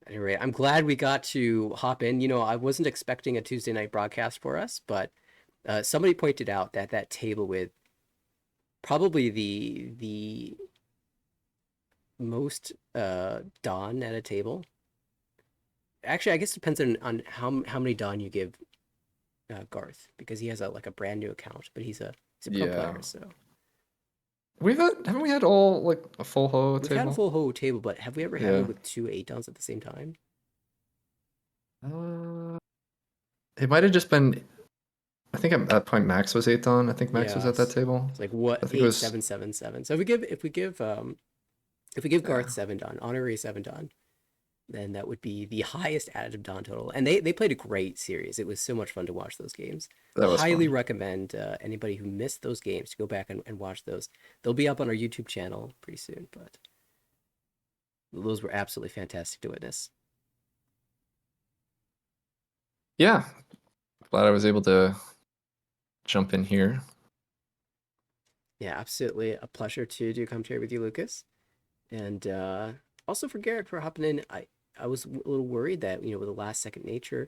At any rate, I'm glad we got to hop in. You know, I wasn't expecting a Tuesday night broadcast for us, but somebody pointed out that that table with probably the most Dawn at a table. Actually, I guess it depends on how many Dawn you give Garth, because he has a brand new account, but he's a pro player, so Haven't we had all like a full ho we've table? had a full whole table, but have we ever had Yeah. it with 2 8-Downs at the same time? It might have just been. I think at that point Max was 8th on. I think Max was at that Yes. table. It's like what I think it 8 was 7 7 7. So if we give Garth 7 Dawn, honorary 7 Dawn, then that would be the highest additive Dawn total. And they played a great series. It was so much fun to watch those games. That was Highly fun. recommend anybody who missed those games to go back and watch those. They'll be up on our YouTube channel pretty soon, but those were absolutely fantastic to witness. Yeah, glad I was able to jump in here. Yeah, absolutely a pleasure to do commentary with you, Lucas. And also for Garrett for hopping in. I was a little worried that, with the last second nature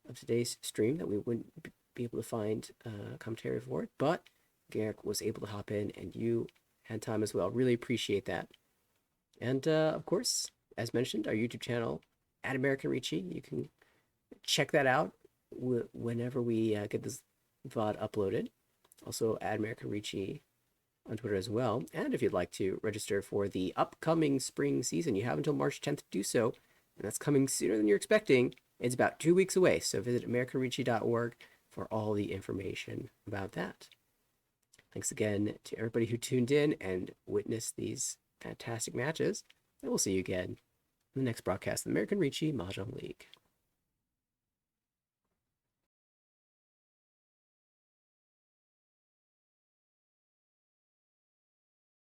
of today's stream, that we wouldn't be able to find commentary for it. But Garrett was able to hop in, and you had time as well. Really appreciate that. And of course, as mentioned, our YouTube channel at American Ricci. You can check that out whenever we get this VOD uploaded. Also, at American Ricci on Twitter as well. And if you'd like to register for the upcoming spring season, you have until March 10th to do so. And that's coming sooner than you're expecting. It's about 2 weeks away. So visit AmericanRicci.org for all the information about that. Thanks again to everybody who tuned in and witnessed these fantastic matches. And we'll see you again in the next broadcast of the American Ricci Mahjong League.